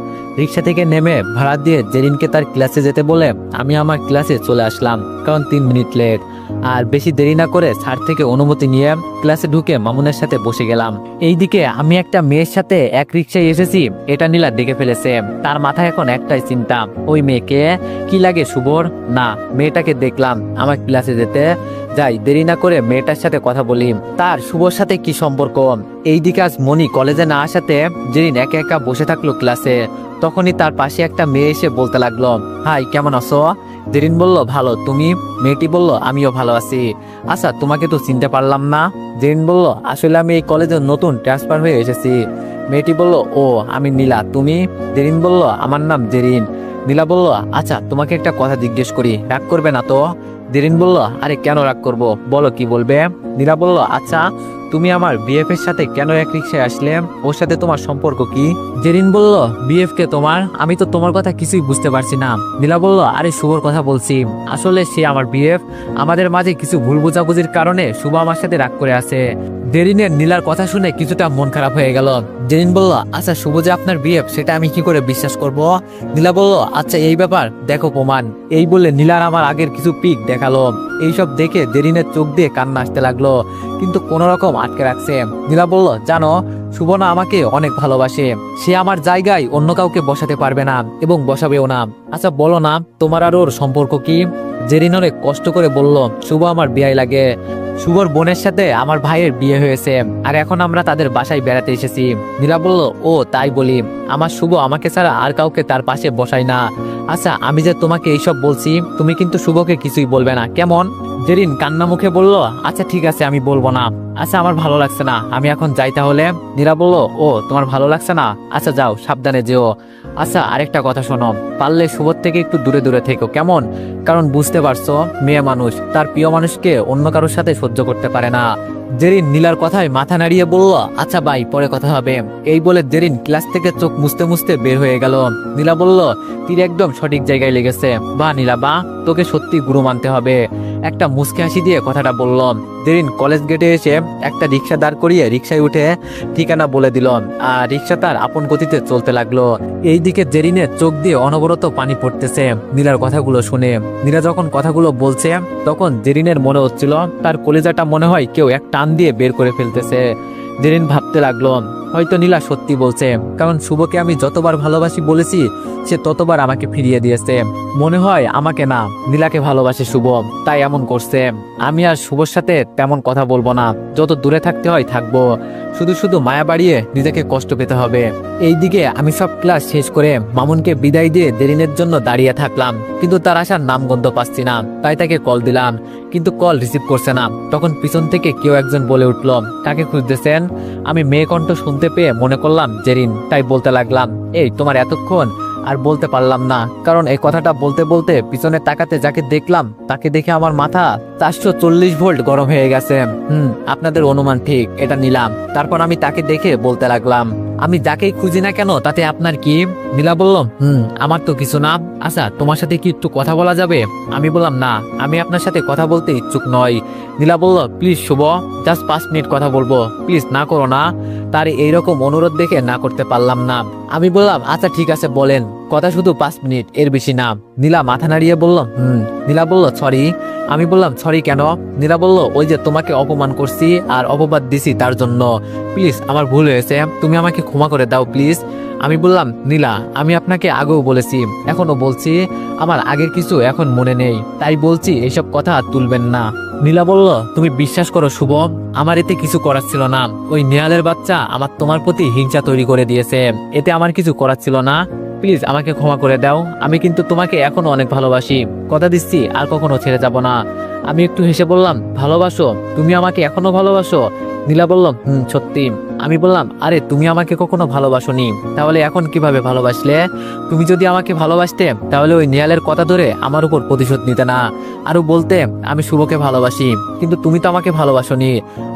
রিক্সা থেকে নেমে ভাড়া দিয়ে জেরিনকে তার ক্লাসে যেতে বলে আমি আমার ক্লাসে চলে আসলাম, কারণ 3 মিনিট লেট। আর বেশি দেরি না করে স্যার থেকে অনুমতি নিয়ে ক্লাসে ঢুকে মামুনের সাথে বসে গেলাম। এইদিকে আমি একটা মেয়ের সাথে এক রিক্সায় এসেছি, এটা নীলা দেখে ফেলেছে। তার মাথায় এখন একটাই চিন্তা, ওই মেয়েকে কি লাগে শুভর? না, মেয়েটাকে দেখলাম, আমার ক্লাসে যেতে যাই, দেরি না করে মেয়েটার সাথে কথা বলি, তার শুভর সাথে কি সম্পর্ক। এইদিকে আজ মনি কলেজে না আসাতে জেরিন একা একা বসে থাকলো ক্লাসে। তখনই তার পাশে একটা মেয়ে এসে বলতে লাগলো, হাই, কেমন আছো? জেরিন বলল, ভালো, তুমি? মেয়েটি বলল, আমিও ভালো আছি। আচ্ছা, তোমাকে তো চিনতে পারলাম না। জেরিন বলল, আসলে আমি এই কলেজে নতুন ট্রান্সফার হয়ে এসেছি। মেয়েটি বলল, ও, আমি নীলা, তুমি? জেরিন বলল, আমার নাম জেরিন। নীলা বলল, আচ্ছা, তোমাকে একটা কথা জিজ্ঞেস করি, রাগ করবে না তো? জেরিন বলল, আরে কেন রাগ করব, বলো কি বলবে। নীলা বলল, আচ্ছা, তুমি আমার বিএফ এর সাথে কেন এক রিক্সায় আসলে, ওর সাথে তোমার সম্পর্ক কি? জেরিন বলল, বিএফ কে তোমার? আমি তো তোমার কথা কিছুই বুঝতে পারছি না। নীলা বলল, আরে শুভর কথা বলছি, আসলে সে আমার বিএফ, আমাদের মাঝে কিছু ভুল বোঝাবুঝির কারণে শুভ আমার সাথে রাগ করে আছে। জেরিনের নীলার কথা শুনে কিছুটা মন খারাপ হয়ে গেল। জেরিন বলল, আচ্ছা, শুভ যে আপনার বিএফ সেটা আমি কি করে বিশ্বাস করব? নীলা বলল, আচ্ছা, এই ব্যাপার, দেখো প্রমাণ। এই বলে নীলার আমার আগের কিছু পিক দেখালো। এইসব দেখে জেরিনের চোখ দিয়ে কান্না আসতে লাগলো, কিন্তু কোন রকম আটকে রাখছে। নীলা বলল, জানো, শুভ না আমাকে অনেক ভালোবাসে, সে আমার জায়গায় অন্য কাউকে বসাতে পারবে না এবং বসাবেও না। আচ্ছা বলো না, তোমার আর ওর সম্পর্ক কি? জেরিন অনেক কষ্ট করে বলল, শুভ আমার বিয়ে লাগে, শুভর বোনের সাথে আমার ভাইয়ের বিয়ে হয়েছে, আর এখন আমরা তাদের বাসায় বেড়াতে এসেছি। নীলা বলল, ও তাই বলি, আমার শুভ আমাকে ছাড়া আর কাউকে তার পাশে বসায় না। আচ্ছা, আমি যে তোমাকে এইসব বলছি, তুমি কিন্তু শুভকে কিছুই বলবে না, কেমন? জেরিন কান্না মুখে বলল, আচ্ছা ঠিক আছে, আমি বলবো না। আচ্ছা, আমার ভালো লাগছে না, আমি এখন যাই তাহলে। নীলা বলল, ও, তোমার ভালো লাগছে না? আচ্ছা যাও, সাবধানে যেও। আচ্ছা, আরেকটা কথা শোনো, পারলে শুভর থেকে একটু দূরে দূরে থেকো, কেমন? কারণ বুঝতে পারছো, মেয়ে মানুষ তার প্রিয় মানুষকে অন্য কারোর সাথে সহ্য করতে পারে না। জেরিন নীলার কথায় মাথা নাড়িয়ে বলল, আচ্ছা ভাই, পরে কথা হবে। এই বলে জেরিন ক্লাস থেকে চোখ মুছতে মুছতে বের হয়ে গেল। নীলা বলল, তীর একদম সঠিক জায়গায় লেগেছে, বা নীলা বা, তোকে সত্যি গুরু মানতে হবে। একটা মুচকি হাসি দিয়ে কথাটা বলল। জেরিন কলেজ গেটে এসে একটা রিক্সা দাঁড় করিয়ে রিক্সায় উঠে ঠিকানা বলে দিল, আর রিক্সা তার আপন গতিতে চলতে লাগলো। এইদিকে জেরিনের চোখ দিয়ে অনবরত পানি পড়তেছে নীলার কথাগুলো শুনে। নীলা যখন কথাগুলো বলছে তখন জেরিনের মনে হচ্ছিল তার কলিজাটা মনে হয় কেউ এক টান দিয়ে বের করে ফেলতেছে। জেরিন ভাবতে লাগলো, হয়তো নীলা সত্যি বলছে, কারণ শুভকে আমি যতবার ভালোবাসি বলেছি সে ততবার আমাকে ফিরিয়ে দিয়েছে। মনে হয় আমাকে না, নীলাকে ভালোবাসে শুভ, তাই এমন করছে। আমি আর শুভর সাথে তেমন কথা বলবো না, যত দূরে থাকতে হয় থাকবো, শুধু শুধু মায়া বাড়িয়ে নিজেকে কষ্ট পেতে হবে। এইদিকে আমি সব ক্লাস শেষ করে মামুনকে বিদায় দিয়ে জেরিনের জন্য দাঁড়িয়ে থাকলাম, কিন্তু তার আসার নামগন্ধ পাচ্ছি না, তাই তাকে কল দিলাম, কিন্তু কল রিসিভ করছে না। তখন পিছন থেকে কেউ একজন বলে উঠল, কাকে খুঁজতেছেন? আমি মেয়ে কণ্ঠ শুনতে পেয়ে মনে করলাম জেরিন, তাই বলতে লাগলাম, এই তোমার এতক্ষণ? আর বলতে পারলাম না, কারণ এই কথাটা বলতে বলতে পিছনে তাকাতে যাকে দেখলাম তাকে দেখে আমার মাথা 440 ভোল্ট গরম হয়ে গেছে। আপনাদের অনুমান ঠিক, এটা নিলাম। তারপর আমি তাকে দেখে বলতে লাগলাম, আমি যাকেই খুঁজি না কেন তাতে আপনার কি? নীলা বলল, আমার তো কিছু না। আচ্ছা, তোমার সাথে কি একটু কথা বলা যাবে? আমি বললাম, না, আমি আপনার সাথে কথা বলতে ইচ্ছুক নই। নীলা বলল, প্লিজ শুভ, জাস্ট 5 মিনিট কথা বলবো, প্লিজ না করো না। তার এইরকম অনুরোধ দেখে না করতে পারলাম না। আমি বললাম, আচ্ছা ঠিক আছে, বলেন, কথা শুধু 5 মিনিট, এর বেশি না। নীলা মাথা নাড়িয়ে বলল, নীলা বলল, সরি। আমি বললাম, সরি কেন? নীলা বলল, ওই যে তোমাকে অপমান করছি আর অপবাদ দিছি তার জন্য, প্লিজ আমার ভুল হয়েছে, তুমি আমাকে ক্ষমা করে দাও প্লিজ। আমি বললাম, নীলা, আমি আপনাকে আগেও বলেছি, এখনো বলছি, আমার আগের কিছু এখন মনে নেই, তাই বলছি এইসব কথা আর তুলবেন না। নীলা বলল, তুমি বিশ্বাস করো শুভ, আমার এতে কিছু করার ছিল না। ওই নেহালের বাচ্চা আমার তোমার প্রতি হিংসা তৈরি করে দিয়েছে, এতে আমার কিছু করার ছিল না। প্লিজ আমাকে ক্ষমা করে দাও, আমি কিন্তু তোমাকে এখনো অনেক ভালোবাসি, কথা দিচ্ছি আর কখনো ছেড়ে যাব না। আমি একটু হেসে বললাম, ভালোবাসো? তুমি আমাকে এখনো ভালোবাসো? নীলা বলল, সত্যি। আমি বললাম, আরে তুমি আমাকে কখনো ভালোবাসোনি, তাহলে এখন কিভাবে ভালোবাসলে? তুমি যদি আমাকে ভালোবাসতে তাহলে ওই নেহালের কথা ধরে আমার উপর প্রতিশোধ নিতে না, আরো বলতে আমি শুভকে ভালোবাসি, কিন্তু তুমি তো আমাকে ভালোবাসোনি,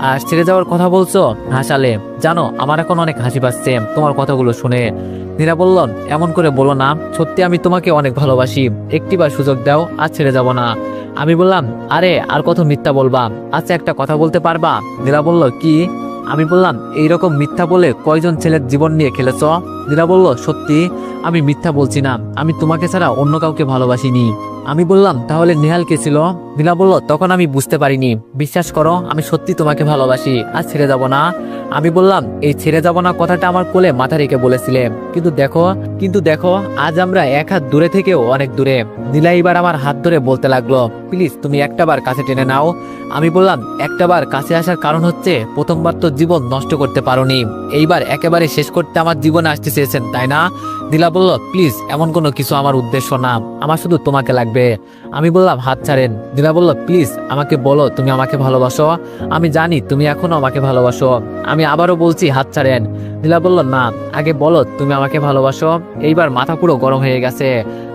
আর ছেড়ে যাওয়ার কথা বলছো, হাসালে। জানো, আমার এখন অনেক হাসি পাচ্ছে তোমার কথাগুলো শুনে। নীরা বলল, এমন করে বলো না, সত্যি আমি তোমাকে অনেক ভালোবাসি, একটিবার সুযোগ দাও, আর ছেড়ে যাব না। আমি বললাম, আরে আর কত মিথ্যা বলবা, আচ্ছা একটা কথা বলতে পারবা? নীরা বলল, কি? আমি বললাম, এইরকম মিথ্যা বলে কয়জন ছেলের জীবন নিয়ে খেলেছ? নীরা বলল, সত্যি আমি মিথ্যা বলছি না, আমি তোমাকে ছাড়া অন্য কাউকে ভালোবাসিনি। আমি বললাম, তাহলে নেহাল কে ছিল? নীলা বলল, তখন আমি বুঝতে পারিনি, বিশ্বাস করো আমি সত্যি তোমাকে ভালোবাসি, আর ছেড়ে যাব না। আমি বললাম, এই ছেড়ে যাব না কথাটা আমার কোলে মাথা রেখে বলেছিলে, কিন্তু দেখো আজ আমরা এক হাত দূরে থেকেও অনেক দূরে। নীলা এবার আমার হাত ধরে বলতে লাগলো, প্লিজ তুমি একটাবার কাছে টেনে নাও। আমি বললাম, একটাবার কাছে আসার কারণ হচ্ছে প্রথমবার তো জীবন নষ্ট করতে পারোনি, এইবার একেবারে শেষ করতে আমার জীবনে আসতে চেয়েছেন, তাই না? নীলা বলল, প্লিজ এমন কোনো কিছু আমার উদ্দেশ্য না, আমার শুধু তোমাকে লাগবে। আমি বললাম, হাত ছাড়েন। নীলা বলল, প্লিজ আমাকে বলো তুমি আমাকে ভালোবাসো, আমি জানি তুমি এখনো আমাকে ভালোবাসো, আমি আবারও বলছি হাত ছাড়েন। নীলা বলল, না, আগে বলো তুমি আমাকে ভালোবাসো। এইবার মাথা পুরো গরম হয়ে গেছে,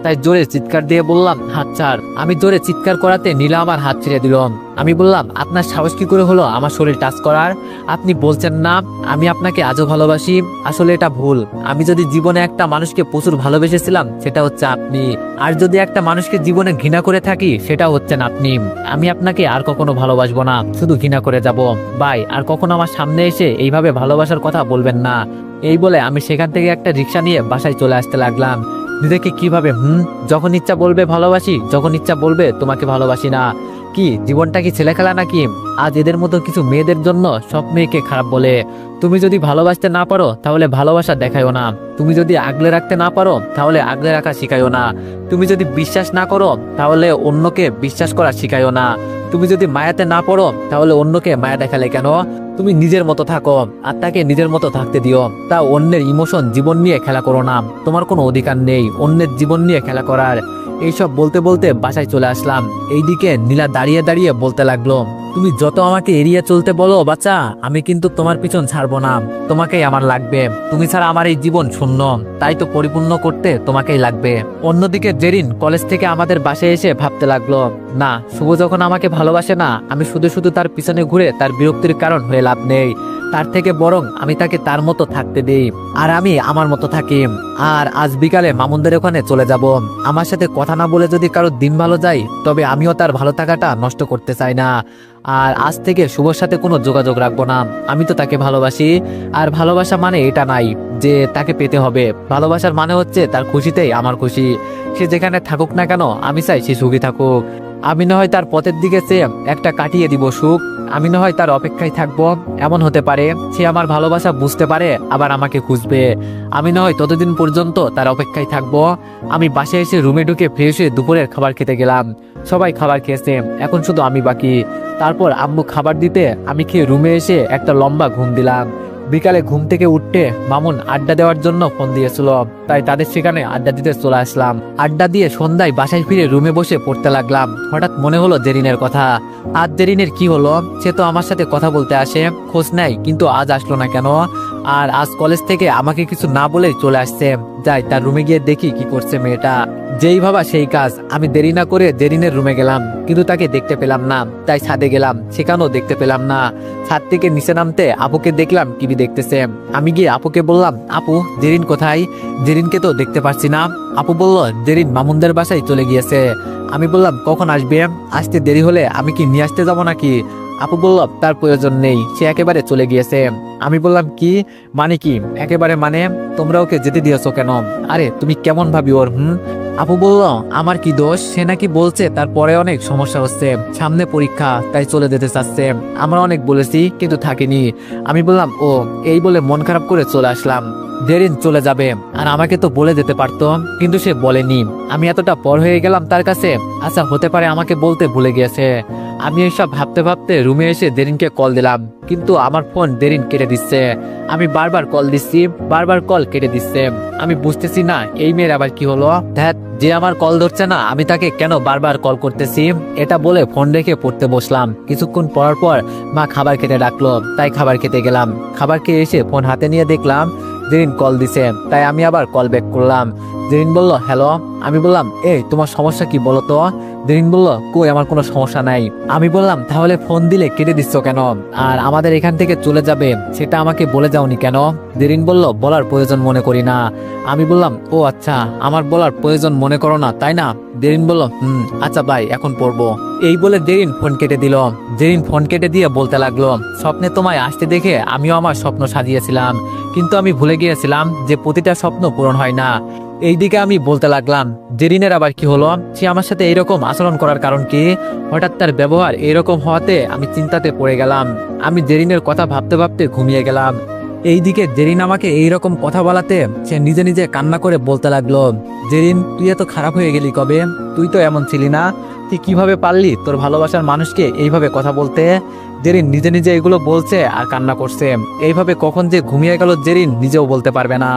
তাই জোরে চিৎকার দিয়ে বললাম, হাত ছাড়। আমি জোরে চিৎকার করাতে নীলা আমার হাত ছেড়ে দিল। আমি বললাম, আপনার সাহস কি করে হলো আমার শরীর টাচ করার? আপনি বলছেন না আমি আপনাকে আজও ভালোবাসি, আসলে এটা ভুল। আমি যদি জীবনে একটা মানুষকে প্রচুর ভালোবেসেছিলাম সেটা হচ্ছে আপনি, আর যদি একটা মানুষকে জীবনে ঘৃণা করে থাকি সেটা হচ্ছেন আপনি। আমি আপনাকে আর কখনো ভালোবাসবো না, শুধু ঘৃণা করে যাব। বাই, আর কখনো আমার সামনে এসে এইভাবে ভালোবাসার কথা বলবেন না। এই বলে আমি সেখান থেকে একটা রিক্সা নিয়ে বাসায় চলে আসতে লাগলাম। নিজেকে কিভাবে যখন ইচ্ছা বলবে ভালোবাসি, যখন ইচ্ছা বলবে তোমাকে ভালোবাসি না। কি জীবনটা কি ছেলে খেলা নাকি? আজ এদের মতো কিছু মেয়েদের জন্য সব মেয়েকে খারাপ বলে। তুমি যদি ভালোবাসতে না পারো তাহলে ভালোবাসা দেখায়ও না, তুমি যদি আগলে রাখতে না পারো তাহলে আগলে রাখা শিখায়ও না, তুমি যদি বিশ্বাস না করো তাহলে অন্যকে বিশ্বাস করা শিখায়ও না, তুমি যদি মায়াতে না পড়ো তাহলে অন্যকে মায়া দেখালে কেন? তুমি নিজের মতো থাকো আর তাকে নিজের মতো থাকতে দিও। তা অন্যের ইমোশন জীবন নিয়ে খেলা করো না, তোমার কোনো অধিকার নেই অন্যের জীবন নিয়ে খেলা করার। এইসব বলতে বলতে বাসায় চলে আসলাম। এইদিকে নীলা দাঁড়িয়ে দাঁড়িয়ে বলতে লাগলো, তুমি যত আমাকে এড়িয়ে চলতে বলো বাচ্চা, আমি কিন্তু তোমার পিছন ছাড়বো না, তোমাকেই আমার লাগবে। তুমি ছাড়া আমার এই জীবন শূন্য, তাই তো পরিপূর্ণ করতে তোমাকেই লাগবে। অন্যদিকে জেরিন কলেজ থেকে আমাদের বাসায় এসে ভাবতে লাগলো, না, শুভ যখন আমাকে ভালোবাসে না, আমি শুধু শুধু তার পিছনে ঘুরে তার বিরক্তির কারণ হয়ে লাভ নেই, তার থেকে বরং আমি তাকে তার মতো থাকতে দেই আর আমি আমার মতো থাকি। আর আজ বিকালে মামুনদের ওখানে চলে যাব। আমার সাথে কথা না বলে যদি কারো দিন ভালো যায় তবে আমিও তার ভালো থাকাটা নষ্ট করতে চাই না। আর আজ থেকে শুভর সাথে কোনো যোগাযোগ রাখবো না, আমি তো তাকে ভালোবাসি। আর ভালোবাসা মানে এটা নাই যে তাকে পেতে হবে, ভালোবাসার মানে হচ্ছে তার খুশিতেই আমার খুশি। সে যেখানে থাকুক না কেন আমি চাই সে সুখী থাকুক। আমি না হয় তার পথের দিকে চেয়ে একটা কাটিয়ে দিব সুখ, আমি না হয় তার অপেক্ষায় থাকবো। এমন হতে পারে সে আমার ভালোবাসা বুঝতে পারে আবার আমাকে খুঁজবে, আমি না হয় ততদিন পর্যন্ত তার অপেক্ষায় থাকবো। আমি বাসায় এসে রুমে ঢুকে ফ্রেশ হয়ে দুপুরের খাবার খেতে গেলাম। সবাই খাবার খেয়েছে, এখন শুধু আমি বাকি। তারপর আম্মু খাবার দিতে আমি খেয়ে রুমে এসে একটা লম্বা ঘুম দিলাম। বিকালে ঘুম থেকে উঠতে মামুন আড্ডা দেওয়ার জন্য ফোন দিয়েছিল, তাই তাদের সেখানে আড্ডা দিতে চলে আসলাম। আড্ডা দিয়ে সন্ধ্যায় বাসায় ফিরে রুমে বসে পড়তে লাগলাম। হঠাৎ মনে হলো জেরিনের কথা। আজ জেরিনের কি হলো? সে তো আমার সাথে কথা বলতে আসে, খোঁজ নেয়, কিন্তু আজ আসলো না কেন? আর আজ কলেজ থেকে আমাকে কিছু না বলেই চলে আসছে। যাই তার রুমে গিয়ে দেখি কি করছে মেয়েটা। যেই ভাবা সেই কাজ, আমি দেরি না করে জেরিনের রুমে গেলাম, কিন্তু তাকে দেখতে পেলাম না। তাই ছাদে গেলাম, সেখানেও দেখতে পেলাম না। ছাদ থেকে নিচে নামতে আপুকে দেখলাম টিভি দেখতেছে। আমি গিয়ে আপুকে বললাম, আপু জেরিন কোথায়? জেরিনকে তো দেখতে পাচ্ছি না। আপু বলল, জেরিন মামুনদের বাসায় চলে গিয়েছে। আমি বললাম, কখন আসবে? আসতে দেরি হলে আমি কি নিয়ে আসতে যাবো নাকি? আপু বলল, তার প্রয়োজন নেই, সে একেবারে চলে গিয়েছে। আমি বললাম, কি মানে? কি একেবারে মানে? তোমরা ওকে যেতে দিয়েছো কেন? আরে তুমি কেমন ভাবি ওর? আপু বলল আমার কি দোষ, সে নাকি বলছে তারপরে অনেক সমস্যা হচ্ছে, সামনে পরীক্ষা, তাই চলে যেতে চাচ্ছে। আমরা অনেক বলেছি কিন্তু থাকেনি। আমি বললাম ও, এই বলে মন খারাপ করে চলে আসলাম। জেরিন চলে যাবে আর আমাকে তো বলে যেতে পারতো, কিন্তু সে বলেনি। আমি এতটা পর হয়ে গেলাম তার কাছে। আচ্ছা, হতে পারে আমাকে বলতে ভুলে গিয়েছে। আমি এইসব ভাবতে ভাবতে রুমে এসে জেরিনকে কল দিলাম, কিন্তু আমার ফোন জেরিন কেটে দিচ্ছে। আমি বারবার কল দিচ্ছি, বারবার কল কেটে দিচ্ছে। আমি বুঝতেছি না এই মেয়ের আবার কি হলো। ধ্যাত, যে আমার কল ধরছে না আমি তাকে কেন বারবার কল করতেছি। এটা বলে ফোন রেখে পড়তে বসলাম। কিছুক্ষণ পর পর মা খাবার খেতে ডাকলো, তাই খাবার খেতে গেলাম। খাবার খেয়ে এসে ফোন হাতে নিয়ে দেখলাম জেরিন কল দিছে, তাই আমি আবার কল ব্যাক করলাম। জেরিন বলল হ্যালো। আমি বললাম এই তোমার সমস্যা কি বলো তো। জেরিন বলল কই, আমার কোনো সমস্যা নাই। আমি বললাম তাহলে ফোন দিলে কেটে দিচ্ছ কেন, আর আমাদের এখান থেকে চলে যাবে সেটা আমাকে বলে যাওনি কেন। জেরিন বলল বলার প্রয়োজন মনে করি না। আমি বললাম ও আচ্ছা, আমার বলার প্রয়োজন মনে করো না তাই না। জেরিন বলল আচ্ছা ভাই, এখন পড়বো। এই বলে জেরিন ফোন কেটে দিল। জেরিন ফোন কেটে দিয়ে বলতে লাগলো স্বপ্নে তোমায় আসতে দেখে আমিও আমার স্বপ্ন সাজিয়েছিলাম, কিন্তু আমি ভুলে গিয়েছিলাম যে প্রতিটা স্বপ্ন পূরণ হয় না। এইদিকে আমি বলতে লাগলাম জেরিনের আবার কি হলো, সে আমার সাথে এইরকম আচরণ করার কারণ কি। হঠাৎ তার ব্যবহার এইরকম হওয়াতে আমি চিন্তাতে পড়ে গেলাম। আমি জেরিনের কথা ভাবতে ভাবতে ঘুমিয়ে গেলাম। এইদিকে জেরিন আমাকে এইরকম কথা বলাতে সে নিজে নিজে কান্না করে বলতে লাগলো জেরিন, তুই এত খারাপ হয়ে গেলি কবে? তুই তো এমন ছিলি না। তুই কিভাবে পারলি তোর ভালোবাসার মানুষকে এইভাবে কথা বলতে? জেরিন নিজে নিজে এগুলো বলছে আর কান্না করছে। এইভাবে কখন যে ঘুমিয়ে গেল জেরিন নিজেও বলতে পারবে না।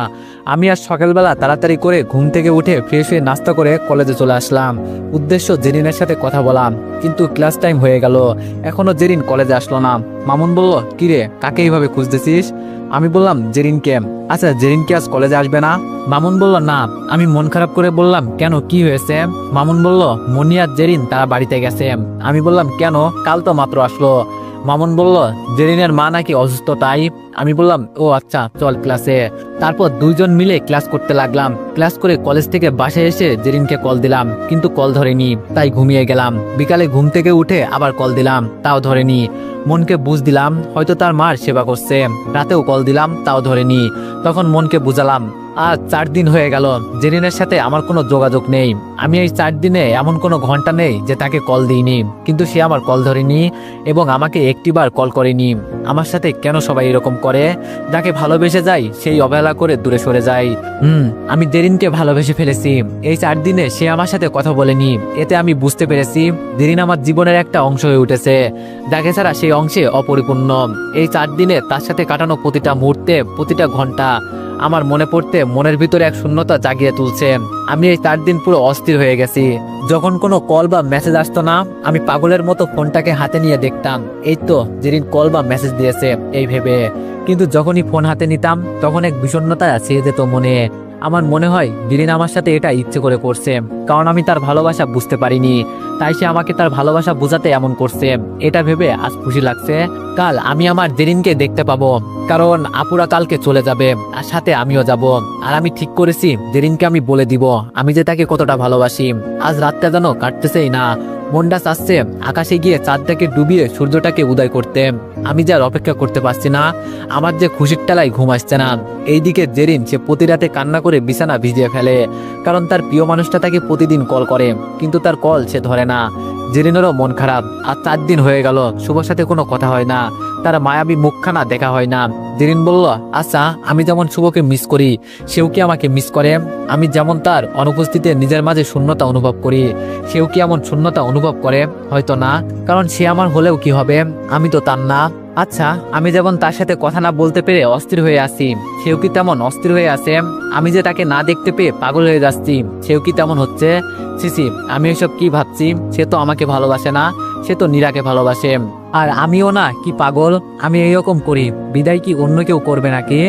আমি আজ সকালবেলা তাড়াতাড়ি করে ঘুম থেকে উঠে ফ্রেশ হয়ে নাস্তা করে কলেজে চলে আসলাম। উদ্দেশ্য জেরিনের সাথে কথা বলাম, কিন্তু ক্লাস টাইম হয়ে গেল, এখনো জেরিন কলেজে আসলো না। মামুন বলল কিরে, কাকে এইভাবে খুঁজতেছিস? আমি বললাম জেরিনকে। আচ্ছা, জেরিন কি আজ কলেজে আসবে না? মামুন বলল না। আমি মন খারাপ করে বললাম কেন, কি হয়েছে? মামুন বলল মনি আর জেরিন তারা বাড়িতে গেছে। আমি বললাম কেন, কাল তো মাত্র আসলো। মামুন বলল জেরিনের মা নাকি অসুস্থ তাই। আমি বললাম ও আচ্ছা, চল ক্লাসে। তারপর দুইজন মিলে ক্লাস করতে লাগলাম। ক্লাস করে কলেজ থেকে বাসায় এসে জেরিনকে কল দিলাম, কিন্তু কল ধরেনি, তাই ঘুমিয়ে গেলাম। বিকালে ঘুম থেকে উঠে আবার কল দিলাম, তাও ধরেনি। মনকে বুঝ দিলাম হয়তো তার মার সেবা করছে। রাতেও কল দিলাম, তাও ধরেনি। তখন মনকে বুঝালাম আজ 4 দিন হয়ে গেল জেরিনের সাথে আমার কোনো যোগাযোগ নেই। আমি এই 4 দিনে এমন কোনো ঘন্টা নেই যে তাকে কল দিইনি, কিন্তু সে আমার কল ধরেনি এবং আমাকে একটিবার কল করেনি। আমার সাথে কেন সবাই এরকম করে? যাকে ভালোবেসে যাই সেই অবহেলা করে দূরে সরে যায়। আমি জেরিনকে ভালোবেসে ফেলেছি। এই 4 দিনে সে আমার সাথে কথা বলেনি। এতে আমি বুঝতে পেরেছি জেরিন আমার জীবনের একটা অংশ হয়ে উঠেছে, যাকে ছাড়া সেই অংশে অপরিপূর্ণ। এই 4 দিনে তার সাথে কাটানো প্রতিটা মুহূর্তে, প্রতিটা ঘন্টা আমার মনে পড়তে মনের ভিতরে এক শূন্যতা জাগিয়ে তুলছে। আমি এই 4 দিন পুরো অস্থির হয়ে গেছি। যখন কোনো কল বা মেসেজ আসতো না, আমি পাগলের মতো ফোনটাকে হাতে নিয়ে দেখতাম এই তো জেরিন কল বা মেসেজ দিয়েছে এই ভেবে। কিন্তু যখনই ফোন হাতে নিতাম তখন এক বিষণ্ণতা ছেয়ে যেত মনে। আমার মনে হয় জেরিন আমার সাথে এটা ইচ্ছে করে করছে, কারণ আমি তার ভালোবাসা বুঝতে পারিনি, তাই সে আমাকে তার ভালোবাসা বোঝাতে এমন করছে। এটা ভেবে আজ খুশি লাগছে, কাল আমি আমার জেরিনকে দেখতে পাবো, কারণ আপুরা কালকে চলে যাবে আর সাথে আমিও যাব। আর আমি ঠিক করেছি জেরিনকে আমি বলে দিব আমি যে তাকে কতটা ভালোবাসি। আজ রাতটা যেন কাটতেছেই না, মনটা চাচ্ছে আকাশে গিয়ে চাঁদটাকে ডুবিয়ে সূর্যটাকে উদয় করতে। আমি যার অপেক্ষা করতে পারছি না, আমার যে খুশির টালায় ঘুম আসছে না। এইদিকে জেরিন সে প্রতি রাতে কান্না করে বিছানা ভিজিয়ে ফেলে, কারণ তার প্রিয় মানুষটা তাকে প্রতিদিন কল করে, কিন্তু তার কল সে ধরে না। জেরিনেরও মন খারাপ। আর 4 দিন হয়ে গেল শুভর সাথে কোনো কথা হয় না, তার মায়াবী মুখখানা দেখা হয় না। জেরিন বলল আচ্ছা, আমি যেমন শুভকে মিস করি সেও কি আমাকে মিস করে? আমি যেমন তার অনুপস্থিতিতে নিজের মাঝে শূন্যতা অনুভব করি, সেও কি এমন শূন্যতা অনুভব করে? হয়তো না, কারণ সে আমার হলেও কি হবে, আমি তো তার না। আচ্ছা, আমি যেমন তার সাথে কথা না বলতে পেরে অস্থির হয়ে আছি, সেও কি তেমন অস্থির হয়ে আছে? আমি যে তাকে না দেখতে পেয়ে পাগল হয়ে যাচ্ছি, সেও কি তেমন হচ্ছে? সিসি, আমি এসব কি ভাবছি? সে তো আমাকে ভালোবাসে না, সে তো নীরাকে ভালোবাসে। আর আমিও না কি পাগল? আমি এইরকম করি বিদায় কি অন্য কেউ করবে নাকি?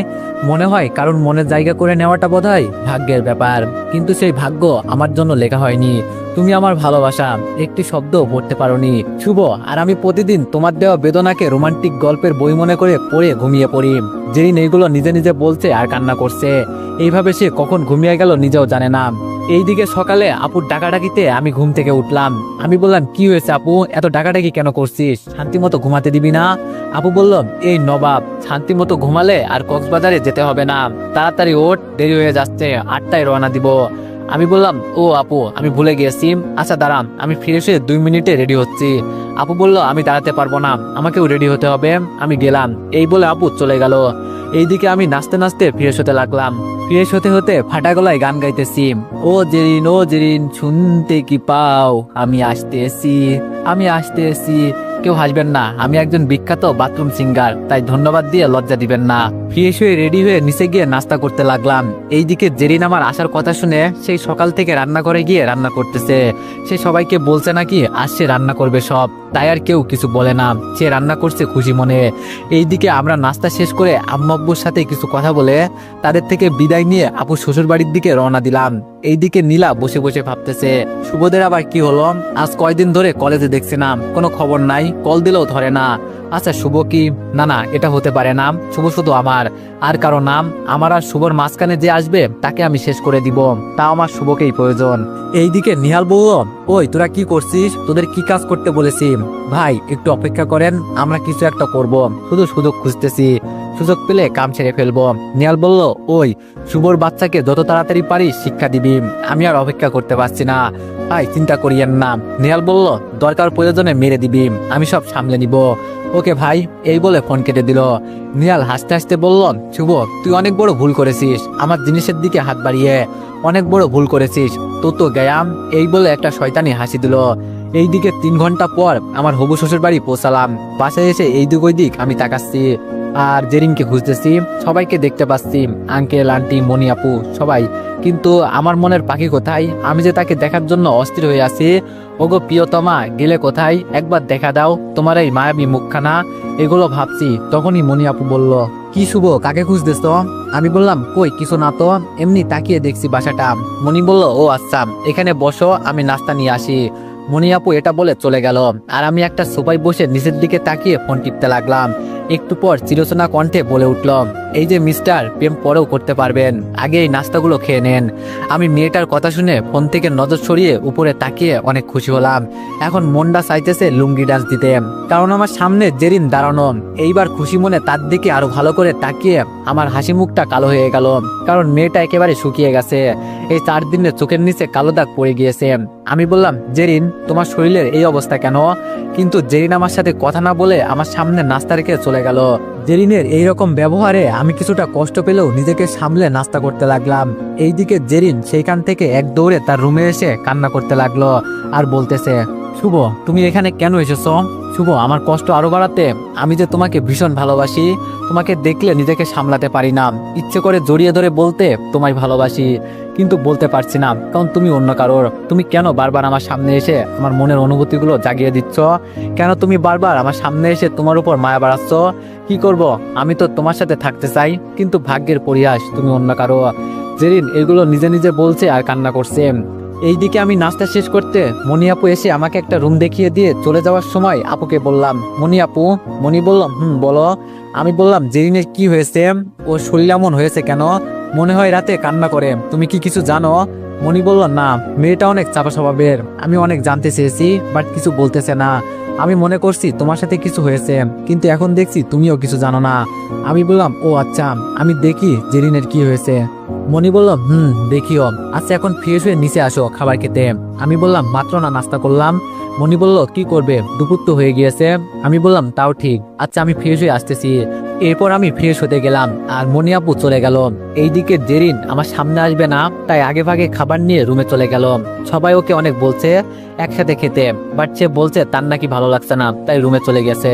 মনে হয় কারণ মনের জায়গা করে নেওয়াটা বোধহয় ভাগ্যের ব্যাপার, কিন্তু সেই ভাগ্য আমার জন্য লেখা হয়নি। তুমি আমার ভালোবাসা একটি শব্দ পড়তে পারোনি শুভ, আর আমি প্রতিদিন তোমার দেওয়া বেদনাকে রোমান্টিক গল্পের বই মনে করে পড়ে ঘুমিয়ে পড়ি। জেরিন এইগুলো নিজে নিজে বলছে আর কান্না করছে। এইভাবে সে কখন ঘুমিয়ে গেল নিজেও জানে না। এইদিকে সকালে আপুর ডাকাডাকিতে আমি ঘুম থেকে উঠলাম। আমি বললাম কি হয়েছে আপু, এত ডাকাডাকি কেন করছিস? শান্তি মতো ঘুমাতে দিবি না? আপু বলল এই নবাব, শান্তি মতো ঘুমালে আর কক্সবাজারে যেতে হবে না, তাড়াতাড়ি ওঠ, দেরি হয়ে যাচ্ছে, 8টায় রওনা দিব। আমি বললাম, ও আপু আমি ভুলে গিয়েছি, আচ্ছা দাঁড়ান আমি ফিরে এসে 2 মিনিটে রেডি হচ্ছি। আপু বলল, আমি দাঁড়াতে পারবো না, আমাকেও রেডি হতে হবে। আমি গেলাম, এই বলে আপু চলে গেল। এইদিকে আমি নাচতে নাচতে ফ্রেশ হতে লাগলাম। ফ্রেশ হতে হতে ফাটা গলায় গান গাইতেছি, ও জেরিন শুনতে কি পাও, আমি আসতেছি, আমি আসতেছি। কেউ হাসবেন না, আমি একজন বিখ্যাত বাথরুম সিঙ্গার, তাই ধন্যবাদ দিয়ে লজ্জা দিবেন না। ফ্রেশ হয়ে রেডি হয়ে নিচে গিয়ে নাস্তা করতে লাগলাম। এইদিকে জেরিন আমার আসার কথা শুনে সেই সকাল থেকে রান্না করে গিয়ে রান্না করতেছে। সে সবাইকে বলছে নাকি আসছে রান্না করবে সব, তাই আর কেউ কিছু বলে না, সে রান্না করছে খুশি মনে। এইদিকে আমরা নাস্তা শেষ করে আম্মু আব্বুর সাথে কিছু কথা বলে তাদের থেকে বিদায় নিয়ে আপু শ্বশুর বাড়ির দিকে রওনা দিলাম। এইদিকে নীলা বসে বসে ভাবতেছে, শুভদের আবার কি হলো, আজ কয়দিন ধরে কলেজে দেখছি না, কোনো খবর নাই, কল দিলেও ধরে না। আচ্ছা শুভ কি, না না এটা হতে পারে না, শুভ শুধু আমার, আর কারো নাম, আমার আর শুভর মাঝখানে যে আসবে তাকে আমি শেষ করে দিব, তা আমার শুভকেই প্রয়োজন। এইদিকে নিহাল বলল, ওই তোরা কি করছিস, তোদের কি কাজ করতে বলেছি? ভাই একটু অপেক্ষা করেন, আমরা কিছু একটা করব, শুধু সুযোগ খুঁজতেছি, সুযোগ পেলে কাম ছেড়ে ফেলবো। নিহাল বলল, ওই শুভর বাচ্চাকে যত তাড়াতাড়ি পারিস শিক্ষা দিবি, আমি আর অপেক্ষা করতে পারছি না, ভাই চিন্তা করিয়েন না। নিহাল বলল, দরকার প্রয়োজনে মেরে দিবি, আমি সব সামলে নিব। ওকে ভাই, এই বলে ফোন কেটে দিল। নিহাল হাসতে হাসতে বলল, শুভ তুই অনেক বড় ভুল করেছিস, আমার জিনিসের দিকে হাত বাড়িয়ে অনেক বড় ভুল করেছিস, তো গ্যায়াম, এই বলে একটা শয়তানি হাসি দিল। এইদিকে 3 ঘন্টা পর আমার হবু শ্বশুর বাড়ি পৌঁছালাম। বাসায় এসে এই দিক ওই দিক আমি তাকাচ্ছি আর জেরিনকে খুঁজতেছি, সবাইকে দেখতে পাচ্ছি, আঙ্কেল আন্টি মনি আপু সবাই, কিন্তু আমার মনের পাখি কোথায়, আমি যে তাকে দেখার জন্য অস্থির হয়ে আছি। ওগো প্রিয়তমা গেলে কোথায়, একবার দেখা দাও তোমার এই মায়াবী মুখখানা, এগুলো ভাবছি। তখনই মনি আপু বলল, কি শুভ কাকে খুঁজতেছ? আমি বললাম, কই কিছু না তো, এমনি তাকিয়ে দেখছি বাসাটা। মনি বলল, ও আচ্ছা এখানে বসো, আমি নাস্তা নিয়ে আসি। মনি আপু এটা বলে চলে গেল আর আমি একটা সোফায় বসে নিচের দিকে তাকিয়ে ফোন টিপতে লাগলাম। একটু পর চিরচেনা কণ্ঠে বলে উঠল, এই যে মিস্টার, প্রেম পরেও করতে পারবেন, আগে এই নাস্তাগুলো খেয়ে নেন। আমি মেয়েটার কথা শুনে ফোন থেকে নজর সরিয়ে উপরে তাকিয়ে অনেক খুশি হলাম। এখন মনটা চাইতেছে লুঙ্গি ডান্স দিতে, কারণ আমার সামনে জেরিন দাঁড়ানো। এইবার খুশি মনে তার দিকে আরো ভালো করে তাকিয়ে আমার হাসি মুখটা কালো হয়ে গেল, কারণ মেয়েটা একেবারে শুকিয়ে গেছে, এই 4 দিনে চোখের নিচে কালো দাগ পড়ে গিয়েছে। আমি বললাম, জেরিন তোমার শরীরের এই অবস্থা কেন? কিন্তু জেরিন আমার সাথে কথা না বলে আমার সামনে নাস্তা রেখে চলে গেল। জেরিনের এইরকম ব্যবহারে আমি কিছুটা কষ্ট পেলেও নিজেকে সামলে নাস্তা করতে লাগলাম। এইদিকে জেরিন সেইখান থেকে এক দৌড়ে তার রুমে এসে কান্না করতে লাগলো আর বলতেছে, শুভ তুমি এখানে কেন এসেছো? শুভ আমার কষ্ট আরো বাড়াতে, আমি যে তোমাকে ভীষণ ভালোবাসি, তোমাকে দেখলে নিজেকে সামলাতে পারি না, ইচ্ছে করে জড়িয়ে ধরে বলতে তোমায় ভালোবাসি, কিন্তু বলতে পারছি না, কারণ তুমি অন্য কারোর। তুমি কেন বারবার আমার সামনে এসে আমার মনের অনুভূতিগুলো জাগিয়ে দিচ্ছ? কেন তুমি বারবার আমার সামনে এসে তোমার উপর মায়া বাড়াচ্ছ? কি করব, আমি তো তোমার সাথে থাকতে চাই, কিন্তু ভাগ্যের পরিহাস তুমি অন্য কারো। জেরিন এগুলো নিজে নিজে বলছে আর কান্না করছে। এইদিকে আমি নাস্তা শেষ করতে মনি আপু এসে আমাকে একটা রুম দেখিয়ে দিয়ে চলে যাওয়ার সময় আপুকে বললাম, মনি আপু। মনি বলল, বলো। আমি বললাম, জেরিনের কি হয়েছে, ও শরীর এমন হয়েছে কেন, মনে হয় রাতে কান্না করে, তুমি কি কিছু জানো? মনি বলল, না, মেয়েটা অনেক চাপা স্বভাবের, আমি অনেক জানতে চেয়েছি বাট কিছু বলতেছে না, আমি মনে করছি তোমার সাথে কিছু হয়েছে, কিন্তু এখন দেখছি তুমিও কিছু জানো না। আমি বললাম, ও আচ্ছা, আমি দেখি জেরিনের কি হয়েছে। মনি বলল, দেখিও। আচ্ছা এখন ফ্রেশ হয়ে নিচে আসো খাবার খেতে। আমি বললাম, মাত্র না নাস্তা করলাম। মনি বলল, কি করবে, দুপুর তো হয়ে গিয়েছে। আমি বললাম, তাও ঠিক, আচ্ছা আমি ফ্রেশ হয়ে আসতেছি। এরপর আমি ফ্রেশ হতে গেলাম আর মনি আপু চলে গেল। এইদিকে জেরিন আমার সামনে আসবে না, তাই আগে ভাগে খাবার নিয়ে রুমে চলে গেল। সবাই ওকে অনেক বলছে একসাথে খেতে, বাট সে বলছে তার নাকি ভালো লাগছে না, তাই রুমে চলে গেছে।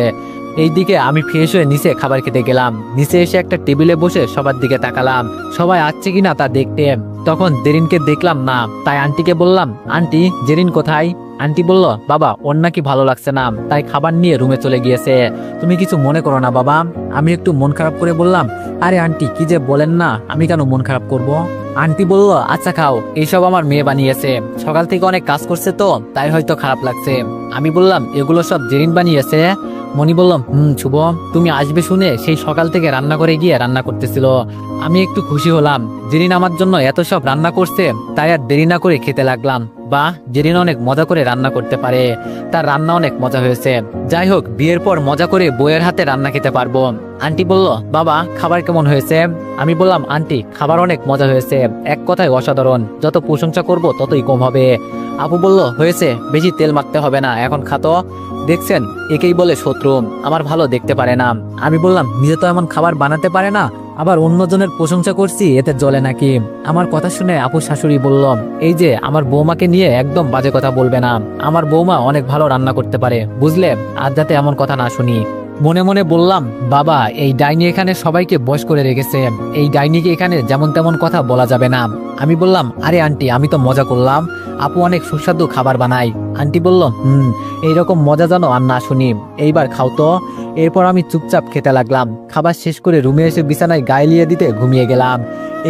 এইদিকে আমি ফ্রেশ হয়ে নিচে খাবার খেতে গেলাম। নিচে এসে একটা টেবিলে বসে সবার দিকে তাকালাম, সবাই আসছে কিনা তা দেখতে। তখন জেরিনকে দেখলাম না, তাই আন্টিকে বললাম, আন্টি জেরিন কোথায়? আন্টি বলল, বাবা ওর নাকি ভালো লাগছে না, তাই খাবার নিয়ে রুমে চলে গিয়েছে, তুমি কিছু মনে করো না বাবা। আমি একটু মন খারাপ করে বললাম, আরে আন্টি কি যে বলেন না, আমি কেন মন খারাপ করব? আন্টি বলল, আচ্ছা খাও, এইসব আমার মেয়ে বানিয়েছে, সকাল থেকে অনেক কাজ করছে তো তাই হয়তো খারাপ লাগছে। আমি বললাম, এগুলো সব জেরিন বানিয়েছে? মনি বলল, শুভ তুমি আসবে শুনে সেই সকাল থেকে রান্না করে গিয়ে রান্না করতেছিল। আমি একটু খুশি হলাম, জেরিন আমার জন্য এত সব রান্না করছে, তাই আর দেরি না করে খেতে লাগলাম। বাহ, জেরিন অনেক মজা করে রান্না করতে পারে, তার রান্না অনেক মজা হয়েছে। যাই হোক, বিয়ের পর মজা করে বউয়ের হাতে রান্না খেতে পারবো। আন্টি বলল, বাবা খাবার কেমন হয়েছে? আমি বললাম, আন্টি খাবার অনেক মজা হয়েছে, এক কথায় অসাধারণ, যত প্রশংসা করব ততই কম হবে। আপু বলল, হয়েছে, বেশি তেল মাখতে হবে না, এখন খাতো। দেখছেন, একেই বলে শত্রু, আমার ভালো দেখতে পারে না। আমি বললাম, নিজে তো এমন খাবার বানাতে পারে না, আবার অন্যজনের প্রশংসা করছি, এতে জ্বলে নাকি? আমার কথা শুনে আপু শাশুড়ি বলল, এই যে আমার বৌমাকে নিয়ে একদম বাজে কথা বলবে না, আমার বৌমা অনেক ভালো রান্না করতে পারে, বুঝলে, আর যাতে এমন কথা না শুনি। মনে মনে বললাম, বাবা এই ডাইনি এখানে সবাইকে বশ করে রেখেছে, এই ডাইনিকে এখানে যেমন তেমন কথা বলা যাবে না। আমি বললাম, আরে আন্টি আমি তো মজা করলাম, আপু অনেক সুস্বাদু খাবার বানায়। আন্টি বলল, এইরকম মজা জানো আর না শুনি, এইবার খাও তো। এরপর আমি চুপচাপ খেতে লাগলাম। খাবার শেষ করে রুমে এসে বিছানায় গায়ে লিয়ে দিতে ঘুমিয়ে গেলাম।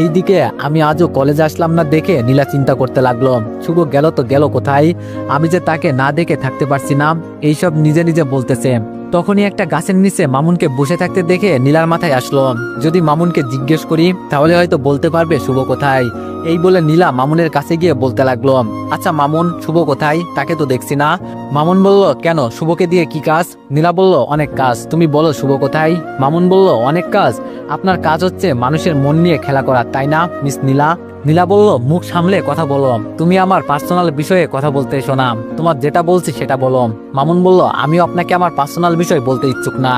এইদিকে আমি আজও কলেজে আসলাম না দেখে নীলা চিন্তা করতে লাগলো, শুভ গেল তো গেল কোথায়, আমি যে তাকে না দেখে থাকতে পারছি না, এইসব নিজে নিজে বলতেছে। তখনই একটা গাছের নিচে মামুনকে বসে থাকতে দেখে নীলার মাথায় আসলো, যদি মামুনকে জিজ্ঞেস করি তাহলে হয়তো বলতে পারবে শুভ কোথায়। এই বলে নীলা মামুনের কাছে গিয়ে বলতে লাগলো, আচ্ছা মামুন, শুভ কোথায়? তাকে তো দেখছি না। মামুন বলল, কেন, শুভকে দিয়ে কি কাজ? নীলা বলল, অনেক কাজ, তুমি বলো শুভ কোথায়? মামুন বলল, অনেক কাজ? আপনার কাজ হচ্ছে মানুষের মন নিয়ে খেলা করা, তাই না মিস নীলা? নীলা বলল, মুখ সামলে কথা বলো, তুমি আমার পার্সোনাল বিষয়ে কথা বলতে এসো না, তোমার যেটা বলছি সেটা বলো। মামুন বলল, আমিও আপনাকে আমার পার্সোনাল বিষয় বলতে ইচ্ছুক না,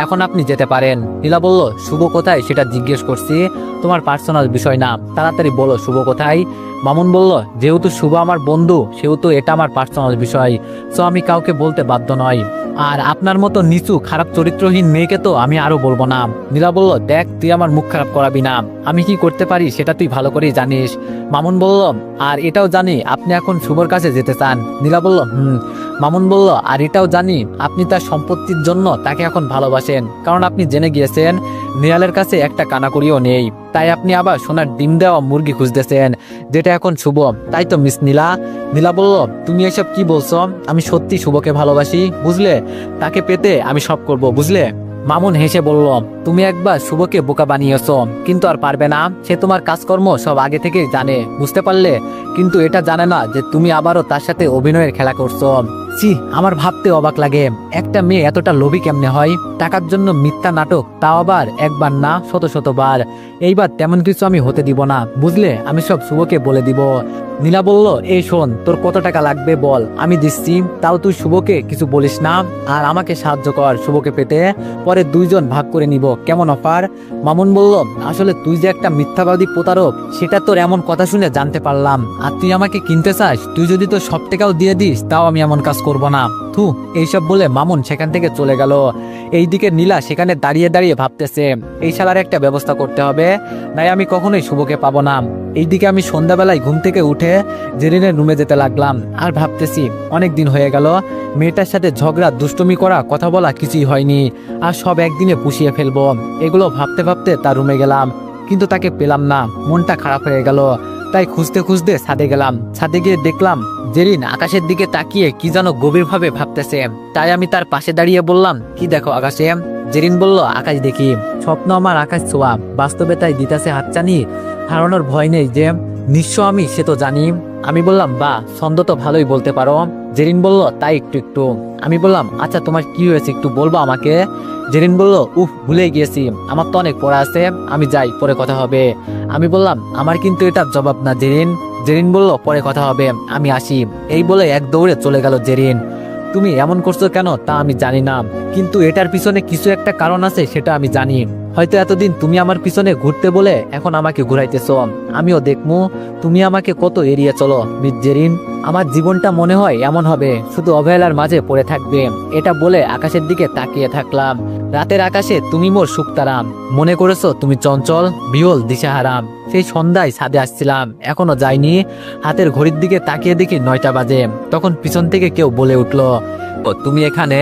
এখন আপনি যেতে পারেন। নীলা বলল, শুভ কোথায় সেটা জিজ্ঞেস করছি, তোমার পার্সোনাল বিষয় না, তাড়াতাড়ি বলো শুভ কোথায়। মামুন বলল, যেহেতু শুভ আমার বন্ধু সেহেতু এটা আমার পার্সোনাল বিষয়, সো আমি কাউকে বলতে বাধ্য নই, আর আপনার মতো নিচু খারাপ চরিত্রহীন মেয়েকে তো আমি আরো বলবো না। নীলা বলল, দেখ তুই আমার মুখ খারাপ করাবি না, আমি কি করতে পারি সেটা তুই ভালো করেই জানিস। মামুন বলল, আর এটাও জানি আপনি এখন শুভর কাছে যেতে চান। নীলা বলল, মামুন বলল, আর এটাও জানি আপনি তার সম্পত্তির জন্য তাকে এখন ভালোবাসেন, কারণ আপনি জেনে গিয়েছেন নেয়ালের কাছে একটা কানাকড়িও নেই, তাই আপনি আবার সোনার ডিম দেওয়া মুরগি খুঁজতেছেন, যেটা এখন শুভ, তাই তো মিস নীলা? নীলা বলল, তুমি এসব কি বলছো? আমি সত্যি শুভকে ভালোবাসি, বুঝলে, তাকে পেতে আমি সব করব, বুঝলে। মামুন হেসে বলল, তুমি একবার শুভকে বোকা বানিয়েছো, কিন্তু আর পারবে না, সে তোমার কাজকর্ম সব আগে থেকেই জানে, বুঝতে পারলে, কিন্তু এটা জানে না যে তুমি আবারও তার সাথে অভিনয়ের খেলা করছো। ছি, আমার ভাবতে অবাক লাগে, একটা মেয়ে এতটা লোভী কেমনে হয়, টাকার জন্য মিথ্যা নাটক, তাও আবার একবার না শত শতবার। এইবার তেমন কিছু আমি হতে দিব না, বুঝলে, আমি সব শুভকে বলে দিব। নীলা বলল, এই শোন, তোর কত টাকা লাগবে বল, আমি দিচ্ছি, তাও তুই শুভকে কিছু বলিস না, আর আমাকে সাহায্য কর শুভকে পেতে, পরে দুইজন ভাগ করে নিব, কেমন অফার? মামুন বলল, আসলে তুই যে একটা মিথ্যাবাদী প্রতারক সেটা তোর এমন কথা শুনে জানতে পারলাম, আর তুই আমাকে কিনতে চাস, তুই যদি তোর সব টাকাও দিয়ে দিস তাও আমি এমন কাজ করব না। থু, এইসব বলে মামুন সেখান থেকে চলে গেল। এইদিকে নীলা সেখানে দাঁড়িয়ে দাঁড়িয়ে ভাবতেছে, এই শালার একটা ব্যবস্থা করতে হবে, নাই আমি কখনোই শুভকে পাবো না। এইদিকে আমি সন্ধ্যাবেলায় ঘুম থেকে উঠে জেরিনের রুমে যেতে লাগলাম, আর ভাবতেছি অনেক দিন হয়ে গেল, মেয়েটার সাথে ঝগড়া দুষ্টুমি করা কথা বলা কিছুই হয়নি, আর সব একদিনে পুষিয়ে ফেলবো। এগুলো ভাবতে ভাবতে তার রুমে গেলাম, কিন্তু তাকে পেলাম না, মনটা খারাপ হয়ে গেল। তাই খুঁজতে খুঁজতে ছাদে গেলাম। ছাদে গিয়ে দেখলাম জেরিন আকাশের দিকে তাকিয়ে কি যেন গভীরভাবে ভাবতেছে। তাই আমি তার পাশে দাঁড়িয়ে বললাম, কি দেখো আকাশে? জেরিন বলল, আকাশ দেখি। স্বপ্ন আমার আকাশ ছোঁয়া, বাস্তবে তাই দিতাছে হাতছানি, হারানোর ভয় নেই যে নিঃস্ব আমি সে তো জানি। আমি বললাম, বা ছন্দ তো ভালোই বলতে পারো। জেরিন বলল, তাই একটু একটু। আমি বললাম, আচ্ছা তোমার কি হয়েছে একটু বলবো আমাকে? জেরিন বলল, ভুলে গিয়েছি, আমার তো অনেক পড়া আছে, আমি যাই, পরে কথা হবে। আমি বললাম, আমার কিন্তু এটা জবাব না জেরিন। জেরিন বলল, পরে কথা হবে, আমি আসি। এই বলে এক দৌড়ে চলে গেল জেরিন। তুমি এমন করছো কেন তা আমি জানি না, কিন্তু এটার পিছনে কিছু একটা কারণ আছে সেটা আমি জানি। হয়তো এতদিন তুমি আমার পিছনে ঘুরতে বলে এখন আমাকে ঘুরাইতেছো, আমিও দেখবো তুমি আমাকে কত এড়িয়ে চলো মিস জেরিন। আমার জীবনটা মনে হয় এমন হবে, শুধু অবহেলার মাঝে পড়ে থাকবে। এটা বলে আকাশের দিকে তাকিয়ে থাকলাম। রাতের আকাশে তুমি মোর সুক্তারাম, মনে করেছো তুমি চঞ্চল বিহল দিশাহারাম। সেই সন্ধ্যায় ছাদে আসছিলাম, এখনো যাইনি। হাতের ঘড়ির দিকে তাকিয়ে দেখি 9টা বাজে। তখন পিছন থেকে কেউ বলে উঠলো, ও তুমি এখানে?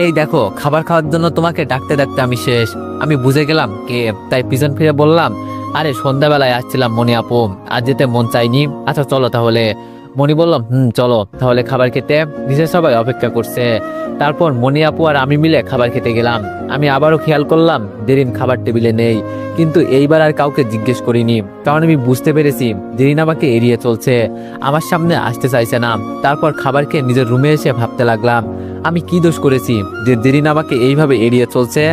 এই দেখো খাবার খাওয়ার জন্য তোমাকে ডাকতে ডাকতে আমি শেষ। আমি বুঝে গেলাম কে, তাই পিছন ফিরে বললাম, আরে সন্ধ্যাবেলায় আসছিলাম মনি আপু, আজ যেতে মন চাইনি, আচ্ছা চলো তাহলে। মনি বললাম, চলো তাহলে। খাবার খেতে নিচে সবাই অপেক্ষা করছে। তারপর মনি আপু আর আমি মিলে খাবার খেতে গেলাম। আমি আবারও খেয়াল করলাম জেরিন খাবার টেবিলে নেই, কিন্তু এইবার আর কাউকে জিজ্ঞেস করিনি, কারণ আমি বুঝতে পেরেছি জেরিন আমাকে এড়িয়ে চলছে, আমার সামনে আসতে চাইছে না। তারপর খাবার খেয়ে নিজের রুমে এসে ভাবতে লাগলাম, আমি কি দোষ করেছি যে জেরিন আমাকে এইভাবে এড়িয়ে চলছে?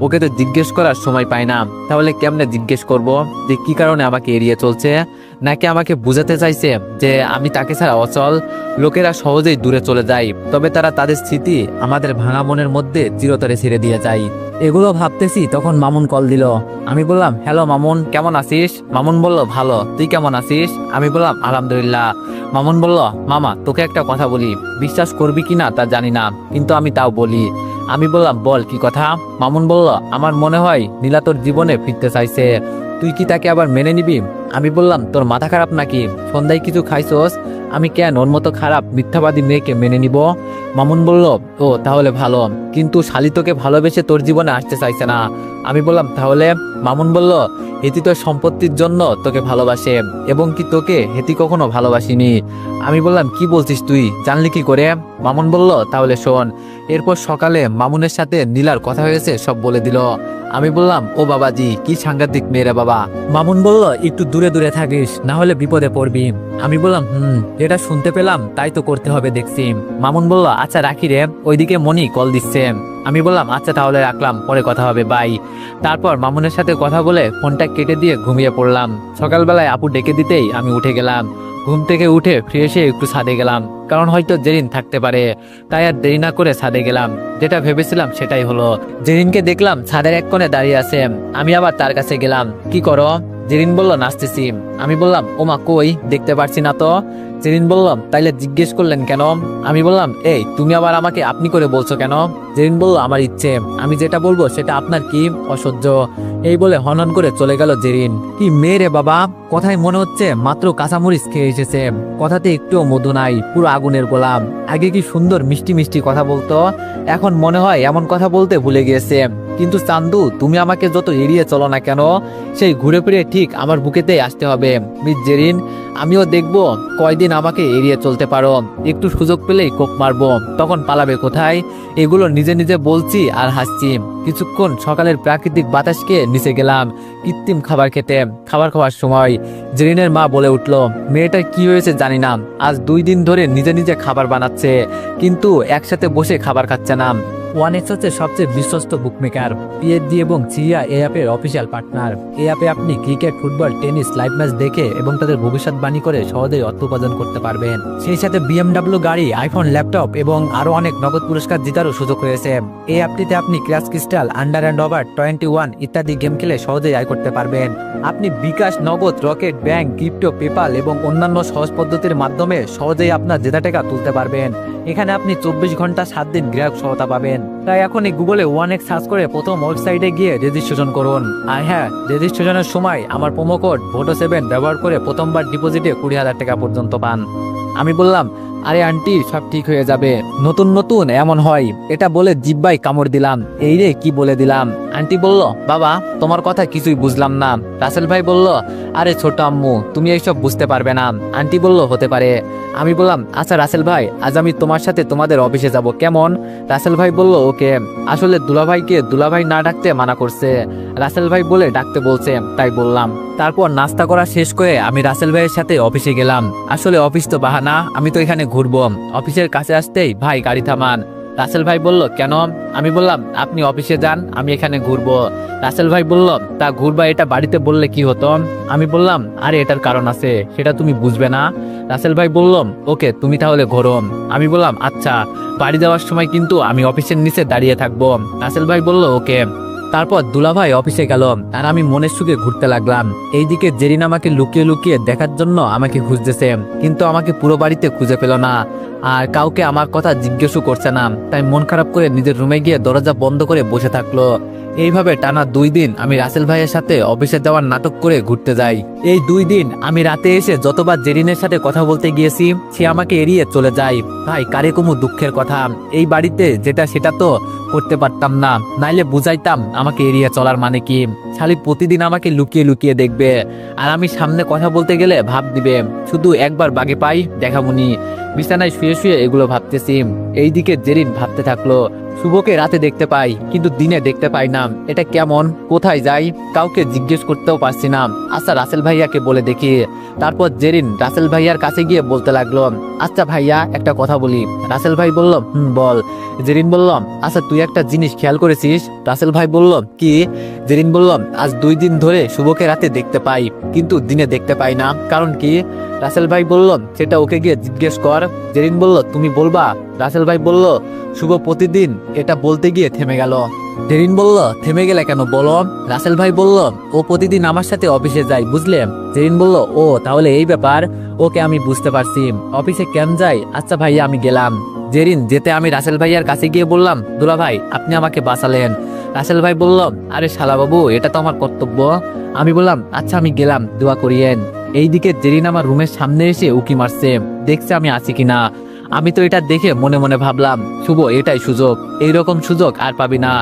ওকে তো জিজ্ঞেস করার সময় পাই না, তাহলে কেমনে জিজ্ঞেস করব যে কি কারণে আমাকে এড়িয়ে চলছে? নাকি আমাকে বুঝাতে চাইছে যে আমি তাকে ছাড়া অচল? লোকেরা সহজেই দূরে চলে যায়, তবে তারা তাদের স্মৃতি আমাদের ভাঙা মনের মধ্যে চিরতরে ছেড়ে দিয়ে যায়। এগুলো ভাবতেছি তখন মামুন কল দিল। আমি বললাম, হ্যালো মামুন, কেমন আছিস? মামুন বলল, ভালো, তুই কেমন আছিস? আমি বললাম, আলহামদুলিল্লাহ। মামুন বলল, মামা তোকে একটা কথা বলি, বিশ্বাস করবি কিনা তা জানি না, কিন্তু আমি তাও বলি। আমি বললাম, বল, কি কথা? মামুন বলল, আমার মনে হয় নীলা তোর জীবনে ফিরতে চাইছে, তুই কি তাকে আবার মেনে নিবি? আমি বললাম, তোর মাথা খারাপ নাকি? সন্ধ্যায় কিছু খাইছোস? আমি কেন ওর মতো খারাপ মিথ্যাবাদী মেয়েকে মেনে নিব? মামুন বলল, ও তাহলে ভালো, কিন্তু শালি তোকে ভালোবেসে তোর জীবনে আসতে চাইছে না। আমি বললাম, তাহলে? মামুন বলল, হেতি তোর সম্পত্তির জন্য তোকে ভালোবাসে, এবং কি তোকে হেতি কখনো ভালোবাসিনি। আমি বললাম, কি বলছিস তুই, জানলি কি করে? মামুন বলল, তাহলে শোন। এরপর সকালে মামুনের সাথে নীলার কথা হয়েছে সব বলে দিল। আমি বললাম, ও বাবাজি, কি সাংঘাতিক মেয়েরা বাবা। মামুন বলল, একটু দূরে দূরে থাকিস, না হলে বিপদে পড়বি। আমি বললাম, যেটা শুনতে পেলাম তাই তো করতে হবে দেখছি। মামুন বলল, আচ্ছা রাখি রে, ওইদিকে মনি কল দিচ্ছে। আমি বললাম, আচ্ছা তাহলে রাখলাম, পরে কথা হবে, বাই। তারপর মামুনের সাথে কথা বলে ফোনটা কেটে দিয়ে ঘুমিয়ে পড়লাম। সকালবেলায় আপু ডেকে দিতেই আমি উঠে গেলাম। ঘুম থেকে উঠে ফ্রেশ হয়ে একটু ছাদে গেলাম, কারণ হয়তো জেরিন থাকতে পারে, তাই আর দেরি না করে ছাদে গেলাম। যেটা ভেবেছিলাম সেটাই হলো। জেরিনকে দেখলাম ছাদের এক কোণে দাঁড়িয়ে আছে। আমি আবার তার কাছে গেলাম। কি করো? জেরিন বলল, নাচতেছি। আমি বললাম, ওমা কই, দেখতে পারছি না তো। জেরিন বলল, তাইলে জিজ্ঞেস করলেন কেন? আমি বললাম, এই তুমি আবার আমাকে আপনি করে বলছো কেন? জেরিন বলল, আমার ইচ্ছে, আমি যেটা বলবো সেটা আপনার কি অসহ্য? এই বলে হনন করে চলে গেল জেরিন। কি মেয়ে রে বাবা, কথায় মনে হচ্ছে মাত্র কাঁচামরিচ খেয়ে এসেছে, কথাতে একটুও মধু নাই, পুরো আগুনের গোলাম। আগে কি সুন্দর মিষ্টি মিষ্টি কথা বলতো, এখন মনে হয় এমন কথা বলতে ভুলে গিয়েছে। কিন্তু চান্দু, তুমি আমাকে যত এড়িয়ে চলো না কেন, সেই ঘুরে ফিরে ঠিক আমার বুকেতেই আসতে হবে। মিস জেরিন, আমিও দেখবো কয়দিন আমাকে এড়িয়ে চলতে পারো। একটু সুযোগ পেলেই কোপ মারবো, তখন পালাবে কোথায়? এগুলো নিজে নিজে বলছি আর হাসছি। কিছুক্ষণ সকালের প্রাকৃতিক বাতাসকে নিচে গেলাম কৃত্রিম খাবার খেতে। খাবার খাওয়ার সময় জেরিনের মা বলে উঠলো, মেয়েটার কি হয়েছে জানি না, আজ 2 দিন ধরে নিজে নিজে খাবার বানাচ্ছে, কিন্তু একসাথে বসে খাবার খাচ্ছে না। ওয়ানেক্স হচ্ছে সবচেয়ে বিশ্বস্ত বুকমেকার, পিএসজি এবং চিয়া এই অ্যাপের অফিসিয়াল পার্টনার। এই অ্যাপে আপনি cricket, football, tennis live match দেখে এবং তাদের ভবিষ্যৎবাণী করে সহজেই অর্থ উপার্জন করতে পারবেন। সেই সাথে বিএমডব্লিউ গাড়ি, আইফোন, ল্যাপটপ এবং আরো অনেক নগদ পুরস্কার জেতারও সুযোগ রয়েছে। এই অ্যাপটিতে আপনি crash crystal, under and over 21 ইত্যাদি গেম খেলে সহজেই আয় করতে পারবেন। আপনি বিকাশ, নগদ, রকেট, ব্যাংক, ক্রিপ্টো, পেপাল এবং অন্যান্য সহজ পদ্ধতির মাধ্যমে সহজেই আপনার জেতা টাকা তুলতে পারবেন। এখানে আপনি 24 ঘন্টা 7 দিন গ্রাহক সহায়তা পাবেন। তাই এখনই গুগলে ওয়ানেক্স সার্চ করে প্রথম ওয়েবসাইটে গিয়ে রেজিস্ট্রেশন করুন। আর হ্যাঁ, রেজিস্ট্রেশনের সময় আমার প্রোমো কোড VOTO7 ব্যবহার করে প্রথমবার ডিপোজিটে 20,000 টাকা পর্যন্ত পান। আমি বললাম, আরে আন্টি, সব ঠিক হয়ে যাবে, নতুন নতুন এমন হয়। এটা বলে জিব্বাই কামড় দিলাম। এই রে, কি বলে দিলাম। আন্টি বলল, বাবা তোমার কথা কিছুই বুঝলাম না। রাসেল ভাই বলল, আরে ছোট আম্মু, তুমি এইসব বুঝতে পারবে না। আন্টি বলল, হতে পারে। আমি বললাম, আচ্ছা রাসেল ভাই, আজ আমি তোমার সাথে তোমাদের অফিসে যাব, কেমন? রাসেল ভাই বলল, ওকে। আসলে দুলাভাইকে দুলাভাই না ডাকতে মানা করছে, রাসেল ভাই বলে ডাকতে বলছে, তাই বললাম। তারপর নাস্তা করা শেষ করে আমি রাসেল ভাইয়ের সাথে অফিসে গেলাম। আসলে অফিস তো বাহানা, আমি তো এখানে ঘুরবো। অফিসের কাছে আসতেই ভাই গাড়ি থামান। রাসেল ভাই বলল, কেন? আমি বললাম, আপনি অফিসে যান, আমি এখানে ঘুরবো। রাসেল ভাই বলল, তা ঘুরবা, এটা বাড়িতে বললে কি হতো? আমি বললাম, আরে এটার কারণ আছে, সেটা তুমি বুঝবে না। রাসেল ভাই বলল, ওকে, তুমি তাহলে ঘোরো। আমি বললাম, আচ্ছা, বাড়ি যাওয়ার সময় কিন্তু আমি অফিসের নিচে দাঁড়িয়ে থাকবো। রাসেল ভাই বলল, ওকে। তারপর দুলাভাই অফিসে গেল আর আমি মনের সুখে ঘুরতে লাগলাম। এইদিকে জেরিন আমাকে লুকিয়ে লুকিয়ে দেখার জন্য আমাকে খুঁজতেছে, কিন্তু আমাকে পুরো বাড়িতে খুঁজে পেল না, আর কাউকে আমার কথা জিজ্ঞেসও করছে না। তাই মন খারাপ করে নিজের রুমে গিয়ে দরজা বন্ধ করে বসে থাকলো। এইভাবে টানা 2 দিন আমি রাসেল ভাইয়ের সাথে অফিসে যাওয়ার নাটক করে ঘুরতে যাই। এই 2 দিন আমি রাতে এসে যতবার জেরিনের সাথে কথা বলতে গিয়েছি, সে আমাকে এড়িয়ে চলে যায়। ভাই, কারে কমু দুঃখের কথা, এই বাড়িতে যেটা সেটা তো করতে পারতাম না, নাইলে বুঝাইতাম আমাকে এড়িয়ে চলার মানে কি। শালি প্রতিদিন আমাকে লুকিয়ে লুকিয়ে দেখবে, আর আমি সামনে কথা বলতে গেলে ভাব দিবে, শুধু একবার বাগে পাই দেখামুনি। বিছানায় শুয়ে শুয়ে এগুলো ভাবতেছি। এইদিকে জেরিন ভাবতে থাকলো, শুভকে রাতে দেখতে পাই কিন্তু দিনে দেখতে পাই না, এটা কেমন? কোথায় যাই কাউকে জিজ্ঞেস করতেও পারছি না। আচ্ছা রাসেল ভাইয়াকে বলে দেখি। তারপর জেরিন রাসেল ভাইয়ার কাছে গিয়ে বলতে লাগলো, আচ্ছা ভাইয়া একটা কথা বলি। রাসেল ভাই বলল, বল। জেরিন বলল, আচ্ছা তুই একটা জিনিস খেয়াল করেছিস? রাসেল ভাই বলল, কি? জেরিন বলল, আজ 2 দিন ধরে শুভকে রাতে দেখতে পাই কিন্তু দিনে দেখতে পাই না, কারণ কি? রাসেল ভাই বলল, সেটা ওকে গিয়ে জিজ্ঞেস কর। জেরিন বলল, তুমি বলবা? রাসেল ভাই বলল, শুভ প্রতিদিন এটা বলতে গিয়ে থেমে গেল। জেরিন বলল, থেমে গেলে কেন বলো? রাসেল ভাই বলল, ও প্রতিদিন আমার সাথে অফিসে যায়, বুঝলে? জেরিন বলল, ও তাহলে এই ব্যাপার, ওকে আমি বুঝতে পারছি। অফিসে কেন যাই? আচ্ছা ভাইয়া আমি গেলাম। জেরিন যেতে আমি রাসেল ভাইয়ার কাছে গিয়ে বললাম, দুলা ভাই আপনি আমাকে বাঁচালেন। রাসেল ভাই বলল, আরে শালা বাবু এটা তো আমার কর্তব্য। আমি বললাম, আচ্ছা আমি গেলাম, দোয়া করিয়েন। এইদিকে জেরিন আমার রুমের সামনে এসে উকি মারছে, দেখছে আমি আছি কিনা। আমি তো এটা দেখে মনে মনে ভাবলাম, শুভ এটাই সুযোগ, এইরকম সুযোগ আর পাবি না।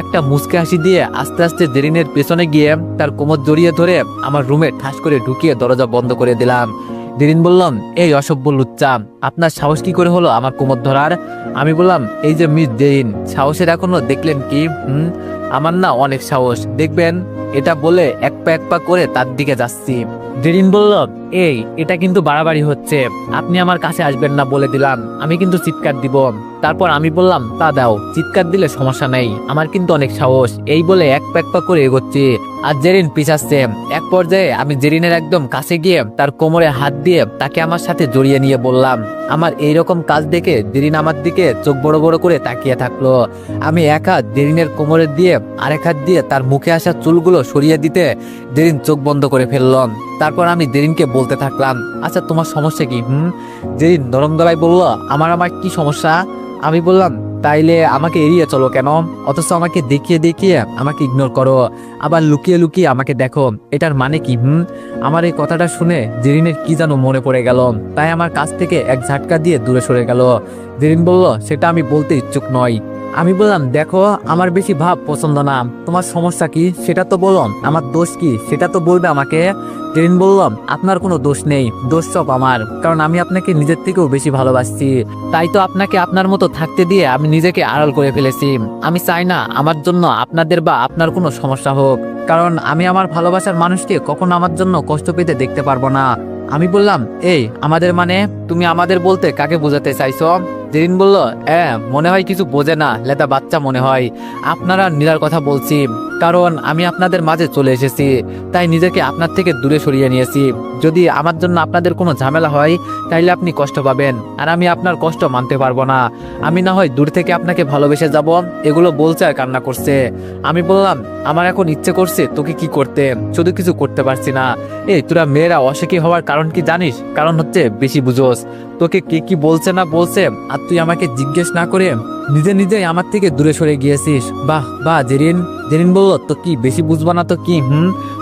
একটা মুচকে হাসি দিয়ে আস্তে আস্তে জেরিনের পেছনে গিয়ে তার কোমর জড়িয়ে ধরে আমার রুমে ঠাস করে ঢুকিয়ে দরজা বন্ধ করে দিলাম। জেরিন বললাম, এই অসভ্য লুচ্চা, আপনার সাহস কি করে হলো আমার কোমর ধরার? আমি বললাম, এই যে মিস জেরিন, সাহসের এখনো দেখলেন কি? আমার না অনেক সাহস, দেখবেন। এটা বলে এক পা করে তার দিকে যাচ্ছি। জেরিন বলল, এই এটা কিন্তু বাড়াবাড়ি হচ্ছে, আপনি আমার কাছে আসবেন না বলে দিলাম, আমি কিন্তু চিৎকার দিব। তারপর আমি বললাম, তা দাও, চিৎকার দিলে সমস্যা নেই, আমার কিন্তু অনেক সাহস। এই বলে এক পা করে এগোচ্ছি আর জেরিন পিছাচ্ছে। এক পর্যায়ে আমি জেরিনের একদম কাছে গিয়ে তার কোমরে হাত দিয়ে তাকে আমার সাথে জড়িয়ে নিয়ে বললাম। আমার এইরকম কাজ দেখে জেরিন আমার দিকে চোখ বড় বড় করে তাকিয়ে থাকলো। আমি এক হাত জেরিনের কোমরে দিয়ে আরেক হাত দিয়ে তার মুখে আসা চুলগুলো সরিয়ে দিতে জেরিন চোখ বন্ধ করে ফেললাম। তারপর আমি জেরিনকে বলতে থাকলাম, আচ্ছা তোমার সমস্যা কি? জেরিন নরম গলায় বলল, আমার কি সমস্যা? আমি বললাম, তাইলে আমাকে এড়িয়ে চলো কেন? অথচ আমাকে দেখিয়ে দেখিয়ে আমাকে ইগনোর করো, আবার লুকিয়ে লুকিয়ে আমাকে দেখো, এটার মানে কি? আমার এই কথাটা শুনে জেরিনের কি যেন মনে পড়ে গেল, তাই আমার কাছ থেকে এক ঝাটকা দিয়ে দূরে সরে গেল। জেরিন বলল, সেটা আমি বলতে ইচ্ছুক নই। আমি বললাম, দেখো আমার বেশি ভাব পছন্দ না, তোমার সমস্যা কি সেটা তো বলো, আমার দোষ কি সেটা তো বলবে আমাকে। জেরিন বলল, আপনার কোনো দোষ নেই, দোষ সব আমার, কারণ আমি আপনাকে নিজের থেকেও বেশি ভালোবাসছি, তাই তো আপনাকে আপনার মতো থাকতে দিয়ে আমি নিজেকে আড়াল করে ফেলেছি। আমি চাই না আমার জন্য আপনাদের বা আপনার কোনো সমস্যা হোক, কারণ আমি আমার ভালোবাসার মানুষকে কখনো আমার জন্য কষ্ট পেতে দেখতে পারবো না। আমি বললাম, এই আমাদের মানে? তুমি আমাদের বলতে কাকে বোঝাতে চাইছো? জেরিন বলল, মনে হয় কিছু বোঝে না, লেদা বাচ্চা মনে হয়। আপনারা নীলার কথা বলছি, কারণ আমি আপনাদের মাঝে চলে এসেছি, তাই নিজেকে আপনার থেকে দূরে সরিয়ে নিয়েছি। যদি আমার জন্য আপনাদের কোনো ঝামেলা হয় তাইলে আপনি কষ্ট পাবেন, আর আমি আপনার কষ্ট মানতে পারবো না। আমি না হয় দূর থেকে আপনাকে ভালোবেসে যাব। এগুলো বলছে আর কান্না করছে। আমি বললাম, আমার এখন ইচ্ছে করছে তোকে কি করতে, শুধু কিছু করতে পারছি না। এই তোরা মেয়েরা অসুখী হওয়ার কারণ কি জানিস? কারণ হচ্ছে বেশি বুঝোস। তোকে কে কি বলছে না বলছে আর তুই আমাকে জিজ্ঞেস না করে নিজে নিজেই আমার থেকে দূরে সরে গিয়েছিস। বাহ বাহ জেরিন। জেরিন বলল, তো কি বেশি বুঝবা না তো কি?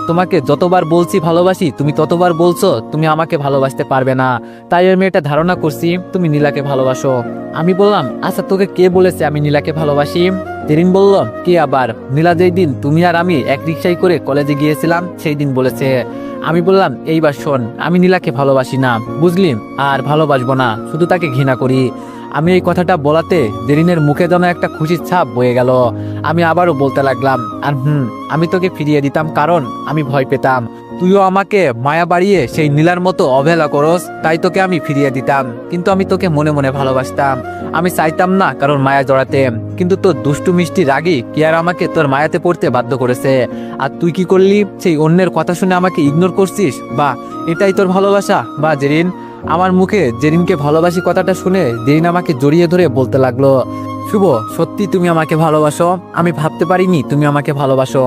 তোমাকে যতবার বলছি ভালোবাসি, তুমি ততবার বলছো তুমি আমাকে ভালোবাসতে পারবে না, তাই আমি এটা ধারণা করছি তুমি নীলাকে ভালোবাসো। আমি বললাম, আচ্ছা তোকে কে বলেছে আমি নীলাকে ভালোবাসি? জেরিন বলল, কে আবার? নীলা যেই দিন তুমি আর আমি এক রিক্সায় করে কলেজে গিয়েছিলাম সেই দিন বলেছে। আমি বললাম, এইবার শোন, আমি নীলাকে ভালোবাসি না, বুঝলি, আর ভালোবাসবো না, শুধু তাকে ঘৃণা করি। আমি এই কথাটা বলাতে জেরিনের মুখে যেন একটা খুশির ছাপ বয়ে গেল। আমি আবারও বলতে লাগলাম, আর আমি তোকে ফিরিয়ে দিতাম কারণ আমি ভয় পেতাম তুইও আমাকে মায়া বাড়িয়ে সেই নীলার মতো অবহেলা করস, তাই তোকে আমি ফিরিয়ে দিতাম। কিন্তু আমি তোকে মনে মনে ভালোবাসতাম, আমি চাইতাম না কারণ মায়া জড়াতে। কিন্তু তোর দুষ্টু মিষ্টি রাগী কি আর আমাকে তোর মায়াতে পড়তে বাধ্য করেছে। আর তুই কি করলি? সেই অন্যের কথা শুনে আমাকে ইগনোর করছিস। বা এটাই তোর ভালোবাসা? বা জেরিন। আমার মুখে জেরিনকে ভালোবাসি কথাটা শুনে জেরিন আমাকে জড়িয়ে ধরে বলতে লাগলো, শুভ সত্যি তুমি আমাকে ভালোবাসো? আমি ভাবতে পারিনি তুমি আমাকে ভালোবাসো।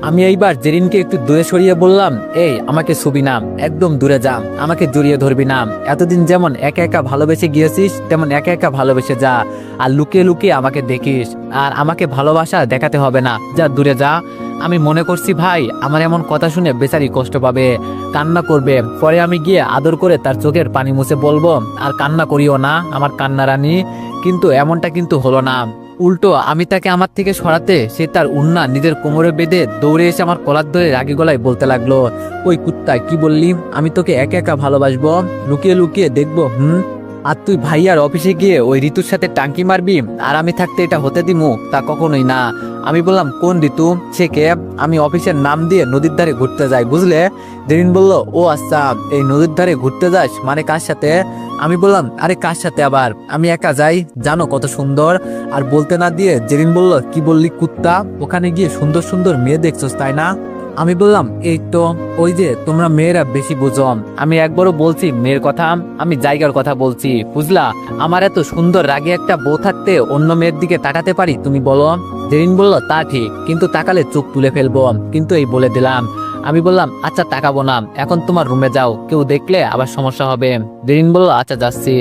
আমি এইবার জেরিনকে একটু দূরে সরিয়ে বললাম, এই আমাকে ছুবি না, একদম দূরে যা, আমাকে জড়িয়ে ধরবি না। এতদিন যেমন একা একা ভালোবেসে গিয়েছিস তেমন একা একা ভালোবেসে যা, আর লুকিয়ে লুকিয়ে আমাকে দেখিস। আর আমাকে ভালোবাসা দেখাতে হবে না, যা দূরে যা। আমি মনে করছি ভাই আমার এমন কথা শুনে বেচারি কষ্ট পাবে, কান্না করবে, পরে আমি গিয়ে আদর করে তার চোখের পানি মুছে বলবো, আর কান্না করিও না আমার কান্না রানী। কিন্তু এমনটা কিন্তু হলো না। উল্টো আমি তাকে আমার থেকে সরাতে সে তার উন্না নিজের কোমরে বেঁধে দৌড়ে এসে আমার কলার ধরে রাগী গলায় বলতে লাগলো, ওই কুত্তা কি বললি? আমি তোকে একা একা ভালোবাসবো, লুকিয়ে লুকিয়ে দেখবো? আর তুই ভাইয়ার অফিসে গিয়ে ওই ঋতুর সাথে টাঙ্কি মারবি আর আমি থাকতে এটা হতে দিমু? তা কখনোই না। আমি বললাম কোন ঋতু? সে কে? আমি অফিসের নাম দিয়ে নদীর ধারে ঘুরতে যাই, বুঝলে? জেরিন বলল, ও আচ্ছা, এই নদীর ধারে ঘুরতে যাস মানে কার সাথে? আমি বললাম, আরে কার সাথে আবার, আমি একা যাই, জানো কত সুন্দর। আর বলতে না দিয়ে জেরিন বলল, কি বললি কুত্তা? ওখানে গিয়ে সুন্দর সুন্দর মেয়ে দেখছস তাই না? আমি বললাম, এই তো, ওই যে তোমরা মেয়েরা বেশি বুঝো। আমি একবারও বলছি মেয়ের কথা? আমি জায়গার কথা বলছি, বুঝলা? আমার এত সুন্দর রাগে একটা বউ থাকতে অন্য মেয়ের দিকে তাকাতে পারি, তুমি বলো? জেরিন বলল, তা ঠিক, কিন্তু তাকালে চোখ তুলে ফেলবো, কিন্তু এই বলে দিলাম। আমি বললাম, আচ্ছা তাকাবো না, এখন তোমার রুমে যাও, কেউ দেখলে আবার সমস্যা হবে। জেরিন বলল, আচ্ছা যাচ্ছি।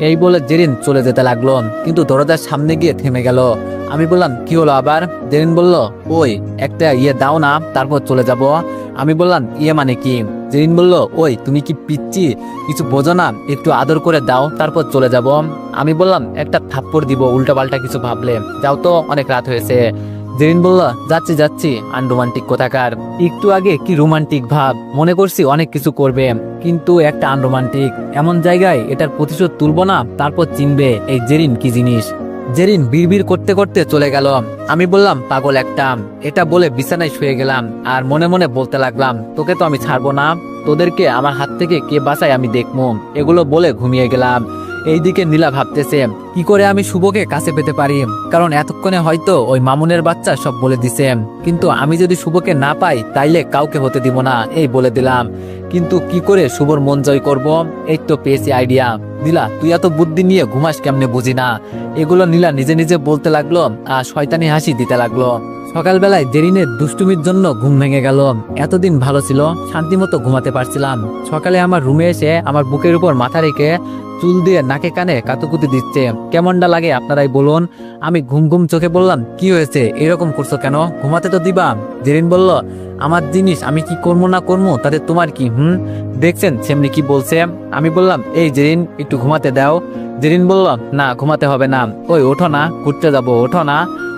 এই বলে জেরিন চলে যেতে লাগলো, কিন্তু দরজার সামনে গিয়ে থেমে গেল। আমি বললাম, কি হলো আবার? জেরিন বলল, ওই একটা ইয়ে দাও না, তারপর চলে যাব। আমি বললাম, ইয়ে মানে কি? জেরিন বলল, ওই তুমি কি পিচ্ছি, কিছু বোঝো না? একটু আদর করে দাও, তারপর চলে যাব। আমি বললাম, একটা থাপ্পড় দিব উল্টা পাল্টা কিছু ভাবলে, যাও তো, অনেক রাত হয়েছে। জেরিন বলল, যাচ্ছি যাচ্ছি, আনরোমান্টিক কোথাকার। একটু আগে কি রোমান্টিক ভাব, মনে করছি অনেক কিছু করবে, কিন্তু একটা আনরোমান্টিক। এমন জায়গায় এটার প্রতিশোধ তুলবো না, তারপর চিনবে এই জেরিন কি জিনিস। জেরিন বিড়বিড় করতে করতে চলে গেল। আমি বললাম, পাগল একটা। এটা বলে বিছানায় শুয়ে গেলাম আর মনে মনে বলতে লাগলাম, তোকে তো আমি ছাড়বো না, তোদেরকে আমার হাত থেকে কে বাঁচায় আমি দেখবো। এগুলো বলে ঘুমিয়ে গেলাম। এইদিকে নীলা ভাবতেছে কি করে আমি শুভকে কাছে পেতে পারি, কারণ এতক্ষণে হয়তো ওই মামুনের বাচ্চা সব বলে দিছে, কিন্তু আমি যদি শুভকে না পাই তাইলে কাউকে হতে দিব না, এই বলে দিলাম। কিন্তু কি করে শুভর মন জয় করব? এই তো পেয়েছি আইডিয়া। নীলা, তুই এত বুদ্ধি নিয়ে ঘুমাস কেমনে বুঝি না। এগুলো নীলা নিজে নিজে বলতে লাগলো আর শয়তানি হাসি দিতে লাগলো। সকালবেলায় জেরিনের দুষ্টুমির জন্য ঘুম ভেঙে গেল। এতদিন ভালো ছিল, শান্তি মতো ঘুমাতে পারছিলাম। সকালে আমার রুমে এসে আমার বুকের উপর মাথা রেখে চুল দিয়ে নাকে কানে কাতুকুতি দিচ্ছে। কেমনটা লাগে আপনারাই বলুন। আমি ঘুম ঘুম চোখে বললাম, কি হয়েছে, এরকম করছো কেন? ঘুমাতে তো দিবা। জেরিন বলল, আমার জিনিস আমি কি করবো না করবো তাতে তোমার কি? দেখছেন সেমনি কি বলছে। আমি বললাম, এই জেরিন, একটু ঘুমাতে দাও। জেরিন বলল, না ঘুমাতে হবে না, ওই ওঠো না, ঘুরতে যাবো, ওঠো না।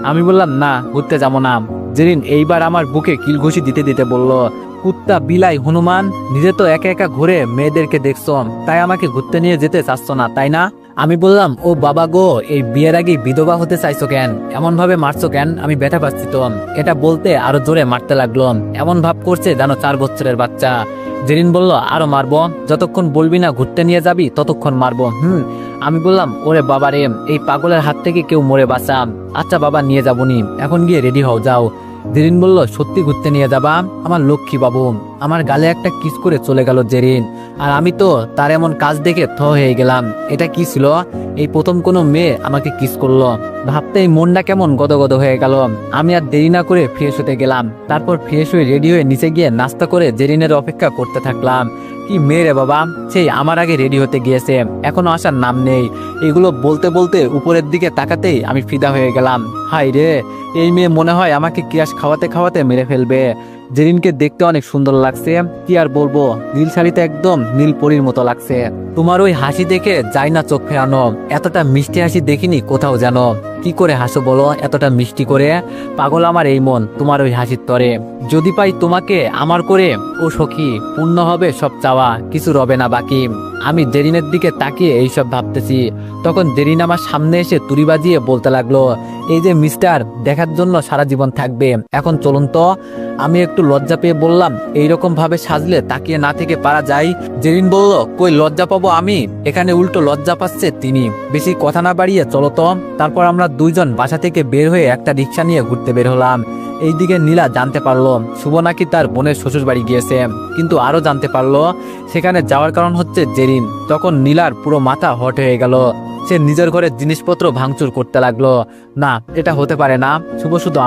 আমি বললাম, না ঘুরতে যাবো না। জেরিন এইবার আমার বুকে কিলঘুষি দিতে দিতে বলল, কুত্তা, বিলাই, হনুমান, নিজে তো একা একা ঘুরে মেয়েদেরকে দেখছো, তাই আমাকে ঘুরতে নিয়ে যেতে চাচ্ছ না তাই না? আমি বললাম, ও বাবা গো, এই বিয়ের আগে বিধবা হতে চাইছো কেন? এমন ভাবে মারছো কেন? আমি ব্যথা পাচ্ছি তো। এটা বলতে আরো জোরে মারতে লাগলো। এমন ভাব করছে জানো 4 বছরের বাচ্চা। জেরিন বলল, আরো মারবো, যতক্ষণ বলবি না ঘুরতে নিয়ে যাবি ততক্ষণ মারবো। আমি বললাম, ওরে বাবা রে, এই পাগলের হাত থেকে কেউ মরে বাঁচা। আচ্ছা বাবা, নিয়ে যাবনি, এখন গিয়ে রেডি হও, যাও। জেরিন বলল, সত্যি ঘুরতে নিয়ে যাবা? আমার লক্ষ্মী বাবু। আমার গালে একটা কিস করে চলে গেল জেরিন। আর আমি তো তার এমন কাজ দেখে থ হয়ে গেলাম। এটা কি ছিল? এই প্রথম কোনো মেয়ে আমাকে কিস করলো। ভাবতেই মনটা কেমন গদগদ হয়ে গেল। আমি আর দেরি না করে ফ্রেশ হতে গেলাম। তারপর ফ্রেশ হয়ে রেডি হয়ে নিচে গিয়ে নাস্তা করে জেরিনের অপেক্ষা করতে থাকলাম। কি মেয়ে রে বাবা, সেই আমার আগে রেডি হতে গিয়েছে, এখনো আসার নাম নেই। এগুলো বলতে বলতে উপরের দিকে তাকাতেই আমি ফিদা হয়ে গেলাম। হাই রে, এই মেয়ে মনে হয় আমাকে কিয়াস খাওয়াতে খাওয়াতে মেরে ফেলবে। জেরিনকে দেখতে অনেক সুন্দর লাগছে, কি আর বলবো, নীল শাড়িতে একদম নীল পরীর মতো লাগছে। তোমার ওই হাসি দেখে যাই না চোখ ফেরানো, এতটা মিষ্টি হাসি দেখিনি কোথাও জানো। কি করে হাসো বলো এতটা মিষ্টি করে? পাগল আমার এই মন তোমার ওই হাসির তরে। যদি পাই তোমাকে আমার করে, ও সখী, পূর্ণ হবে সব চাওয়া, কিছু রবে না বাকি। আমি জেরিনের দিকে তাকিয়ে এইসব ভাবতেছি, তখন জেরিন আমার সামনে এসে তুড়ি বাজিয়ে বলতে লাগলো, এই যে মিস্টার, দেখার জন্য সারা জীবন থাকবে, এখন চলুন তো। আমি একটু লজ্জা পেয়ে বললাম, এইরকম ভাবে সাজলে তাকিয়ে না থেকে পারা যায়? জেরিন বলল, কই লজ্জা পাবো আমি, এখানে উল্টো লজ্জা পাচ্ছে তিনি। বেশি কথা না বাড়িয়ে চলো তো। তারপর আমরা দুইজন বাসা থেকে বের হয়ে একটা রিক্সা নিয়ে ঘুরতে বের হলাম। এইদিকে নীলা জানতে পারলো শুভ নাকি তার বোনের শ্বশুর বাড়ি গিয়েছে, কিন্তু আরো জানতে পারলো সেখানে যাওয়ার কারণ হচ্ছে জেরিন। তখন নীলার পুরো মাথা হট হয়ে গেল। সে নিজের ঘরের জিনিসপত্র ভাঙচুর করতে লাগলো। না, এটা হতে পারে না, শুভ শুধু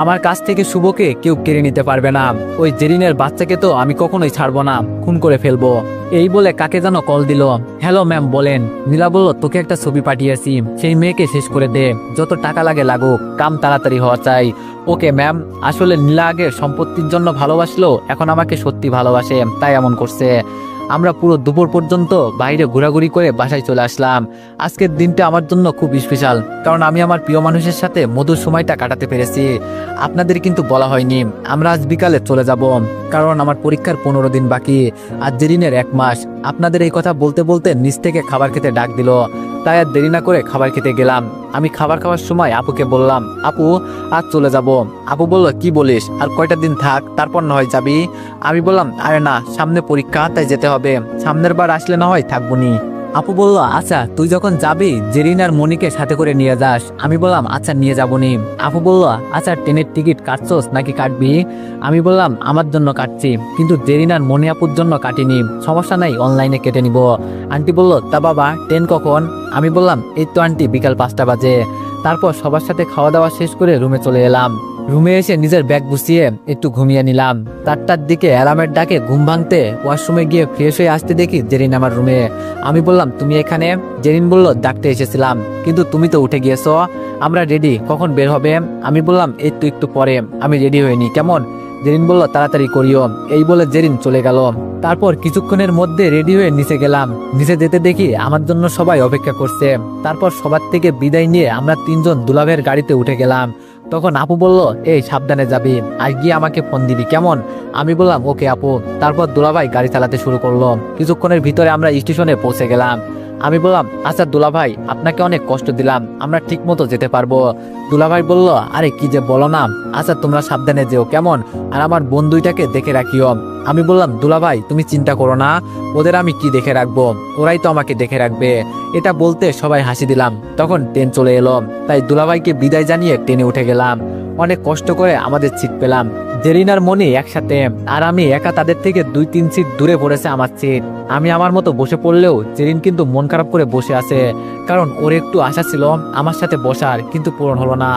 আমার কাছ থেকে শুভকে কেউ কেড়ে নিতে পারবে না। ওই জেরিনের বাচ্চাকে তো আমি কখনোই ছাড়বো না, খুন করে ফেলবো। এই বলে কাকে যেন কল দিল। হ্যালো ম্যাম, বলেন। নীলা বলল, তোকে একটা ছবি পাঠিয়েছি, সেই মেয়েকে শেষ করে দে, যত টাকা লাগে লাগুক, কাম তাড়াতাড়ি হওয়া চাই। Okay ma'am. আসলে নীলা আগে সম্পত্তির জন্য ভালোবাসলো, এখন আমাকে সত্যি ভালোবাসে, তাই এমন করছে। আমরা পুরো দুপুর পর্যন্ত বাইরে ঘোরাঘুরি করে বাসায় চলে আসলাম। আজকের দিনটা আমার জন্য খুব স্পেশাল, কারণ আমি আমার প্রিয় মানুষের সাথে মধুর সময়টা কাটাতে পেরেছি। আপনাদের কিন্তু বলা হয়নি, আমরা আজ বিকালে চলে যাব, কারণ আমার পরীক্ষার 15 দিন বাকি, আর জেরিনের 1 মাস। আপনাদের এই কথা বলতে বলতে নিচ থেকে খাবার খেতে ডাক দিল, তাই আর দেরি না করে খাবার খেতে গেলাম। আমি খাবার খাওয়ার সময় আপুকে বললাম, আপু আজ চলে যাব। আপু বলল, কি বলিস, আর কয়টা দিন থাক, তারপর না হয় যাবি। আমি বললাম, আরে না, সামনে পরীক্ষা, তাই যেতে হবে, সামনের বার আসলে না হয় থাকবনি। আপু বলল, আচ্ছা তুই যখন যাবি জেরিন আর মনিকে সাথে করে নিয়ে যাস। আমি বললাম, আচ্ছা নিয়ে যাবনি। আপু বলল, আচ্ছা ট্রেনের টিকিট কাটছোস নাকি কাটবি? আমি বললাম, আমার জন্য কাটছি, কিন্তু জেরিন আর মনি আপুর জন্য কাটিনি, সমস্যা নাই, অনলাইনে কেটে নিব। আন্টি বলল, তা বাবা ট্রেন কখন? আমি বললাম, এই তো আন্টি বিকাল 5টা বাজে। তারপর সবার সাথে খাওয়া দাওয়া শেষ করে রুমে চলে এলাম। রুমে এসে নিজের ব্যাগ গুছিয়ে একটু ঘুমিয়ে নিলাম। 4টার দিকে অ্যালার্মের ডাকে ঘুম ভাঙতে ওয়াশরুমে গিয়ে ফ্রেশ হয়ে আসতে দেখি জেরিন আমার রুমে। আমি বললাম, তুমি এখানে? জেরিন বলল, ডাকতে এসেছিলাম, কিন্তু তুমি তো উঠে গিয়েছো, আমরা রেডি, কখন বের হবে? আমি বললাম, এই তো একটু পরে, আমি রেডি হইনি, কেমন? জেরিন বলল, তাড়াতাড়ি করিও। এই বলে জেরিন চলে গেল। তারপর কিছুক্ষণের মধ্যে রেডি হয়ে নিচে গেলাম। নিচে যেতে দেখি আমার জন্য সবাই অপেক্ষা করছে। তারপর সবার থেকে বিদায় নিয়ে আমরা 3জন দুলাভের গাড়িতে উঠে গেলাম। তখন আপু বলল, এই সাবধানে যাবি, আর গিয়ে আমাকে ফোন দিবি, কেমন? আমি বললাম, ওকে আপু। তারপর দুলাভাই গাড়ি চালাতে শুরু করলো। কিছুক্ষণের ভিতরে আমরা স্টেশনে পৌঁছে গেলাম। আমি বললাম, আচ্ছা দুলাভাই, আপনাকে অনেক কষ্ট দিলাম, আমরা ঠিক মতো যেতে পারবো? দুলাভাই বলল, আরে কি যে বলো না, আচ্ছা তোমরা সাবধানে যেও, কেমন? আর আমার বোন দুইটাকে দেখে রাখিও। আমি বললাম, দুলাভাই তুমি চিন্তা করো না, ওদের আমি কি দেখে রাখবো, ওরাই তো আমাকে দেখে রাখবে। এটা বলতে সবাই হাসি দিলাম। তখন ট্রেন চলে এলো, তাই দুলাভাইকে বিদায় জানিয়ে ট্রেনে উঠে গেলাম। অনেক কষ্ট করে আমাদের সিট পেলাম। জেরিন আর মনি একসাথে, আর আমি একা তাদের থেকে 2-3 সিট দূরে পড়েছে আমার সিট। আমি আমার মতো বসে পড়লেও জেরিন কিন্তু মন খারাপ করে বসে আছে, কারণ ওর একটু আশা ছিল আমার সাথে বসার, কিন্তু পূরণ হলো না।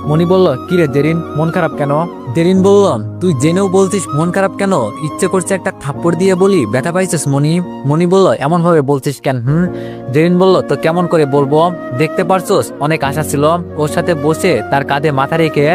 মনি বলল, কিরে জেরিন, মন খারাপ কেন? জেরিন বলল, তুই জেনেও বলছিস মন খারাপ কেন? ইচ্ছে করছে একটা থাপ্পড় দিয়ে বলি, ব্যথা পাইছিস মনি? মনি বলল, এমন ভাবে বলছিস কেন? জেরিন বলল, তো কেমন করে বলবো, দেখতে পারছোস অনেক আশা ছিল ওর সাথে বসে তার কাঁধে মাথা রেখে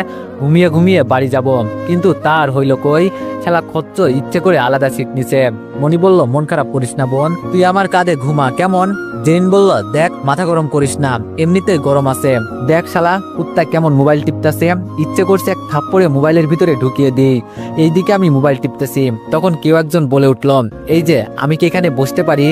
ঘুমিয়ে ঘুমিয়ে বাড়ি যাব, কিন্তু তার হইল কই, খেলা খচ্চ ইচ্ছে করে আলাদা সিট নিছে। মনি বলল, মন খারাপ করিস না বোন, তুই আমার কাঁধে ঘুমা, কেমন? জেরিন বলল, দেখ মাথা গরম করিস না, এমনিতে গরম আছে, দেখ শালা কুত্তা কেমন মোবাইল টিপতেছে, ইচ্ছে করছে এক থাপ্পড়ে মোবাইলের ভিতরে ঢুকিয়ে দিই। এইদিকে আমি মোবাইল টিপতেছি, তখন কেউ একজন বলে উঠল, এই যে আমি কি এখানে বসতে পারি?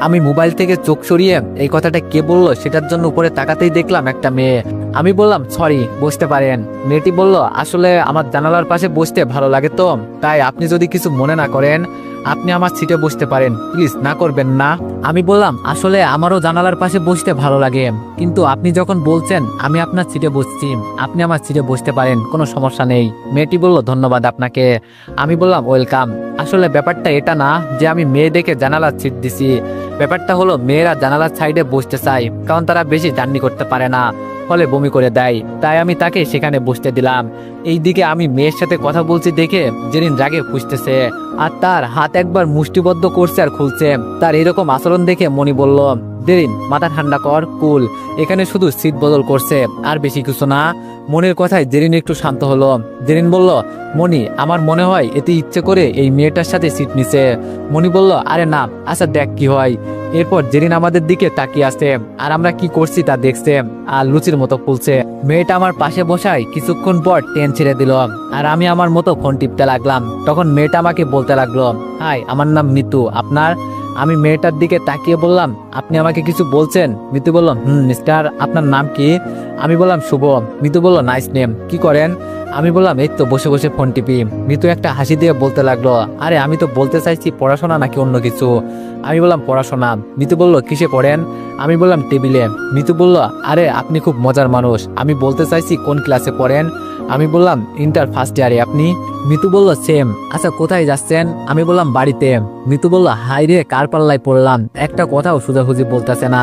আমি মোবাইল থেকে চোখ সরিয়ে এই কথাটা কে বললো সেটার জন্য উপরে তাকাতেই দেখলাম একটা মেয়ে। আমি বললাম, সরি, বসতে পারেন। মেয়েটি বলল, আসলে আমার জানালার পাশে বসতে ভালো লাগে তো, তাই আপনি যদি কিছু মনে না করেন আপনি আমার সিটে বসতে পারেন, প্লিজ না করবেন না। আমি বললাম, আসলে আমারও জানালার পাশে বসতে ভালো লাগে, কিন্তু আপনি যখন বলছেন আমি আপনার সিটে বসছি, আপনি আমার সিটে বসতে পারেন, কোনো সমস্যা নেই। মেয়েটি বলল, ধন্যবাদ আপনাকে। আমি বললাম, ওয়েলকাম। আসলে ব্যাপারটা এটা না যে আমি মেয়ে দেখে জানালার সিট দিছি, ব্যাপারটা হলো মেয়েরা জানালার সাইডে বসতে চায়, কারণ তারা বেশি জার্নি করতে পারে না, ফলে বমি করে দেয়, তাই আমি তাকে সেখানে বসতে দিলাম। এইদিকে আমি মেয়ের সাথে কথা বলছি দেখে জেরিন রাগে ফুসতেছে, আর তার হাত একবার মুষ্টিবদ্ধ করছে আর খুলছে। তার এরকম আচরণ দেখে মনি বলল, জেরিন মাথা ঠান্ডা কর, কুল, এখানে শুধু সিট বদল করছে, আর বেশি কিছু না। মনির কথায় জেরিন একটু শান্ত হলো। জেরিন বলল, মনি, আমার মনে হয় এতে ইচ্ছে করে এই মেয়েটার সাথে সিট নিছে। মনি বলল, আরে না, আচ্ছা দেখ কি হয়। এরপর জেরিন আমাদের দিকে তাকিয়ে আসে, আর আমরা কি করছি তা দেখছে, আর লুচির মতো ফুলছে। মেয়েটা আমার পাশে বসায় কিছুক্ষণ পর ট্রেন ছেড়ে দিল, আর আমি আমার মতো ফোন টিপতে লাগলাম। তখন মেয়েটা আমাকে বলতে লাগলো, হাই, আমার নাম মিতু, আপনার? আমি মেয়েটার দিকে তাকিয়ে বললাম, আপনি আমাকে কিছু বলছেন? মিতু বলল, মিস্টার, আপনার নাম কি? আমি বললাম, শুভ। মিতু বলল, নাইস নেম, কি করেন? আমি বললাম, এই তো বসে বসে ফোন টিপি। মিতু একটা হাসি দিয়ে বলতে লাগলো, আরে আমি তো বলতে চাইছি পড়াশোনা নাকি অন্য কিছু। আমি বললাম, পড়াশোনা। মিতু বলল, কিসে পড়েন? আমি বললাম, টেবিলে। মিতু বলল, আরে আপনি খুব মজার মানুষ, আমি বলতে চাইছি কোন ক্লাসে পড়েন? আমি বললাম, ইন্টার ফার্স্ট ইয়ারে। আপনি? মিতু বলল, সেম। আচ্ছা কোথায় যাচ্ছেন? আমি বললাম, বাড়িতে। মিতু বলল, হাই রে, কার পাল্লায় পড়লাম, একটা কথাও সোজাসুজি বলতেছে না।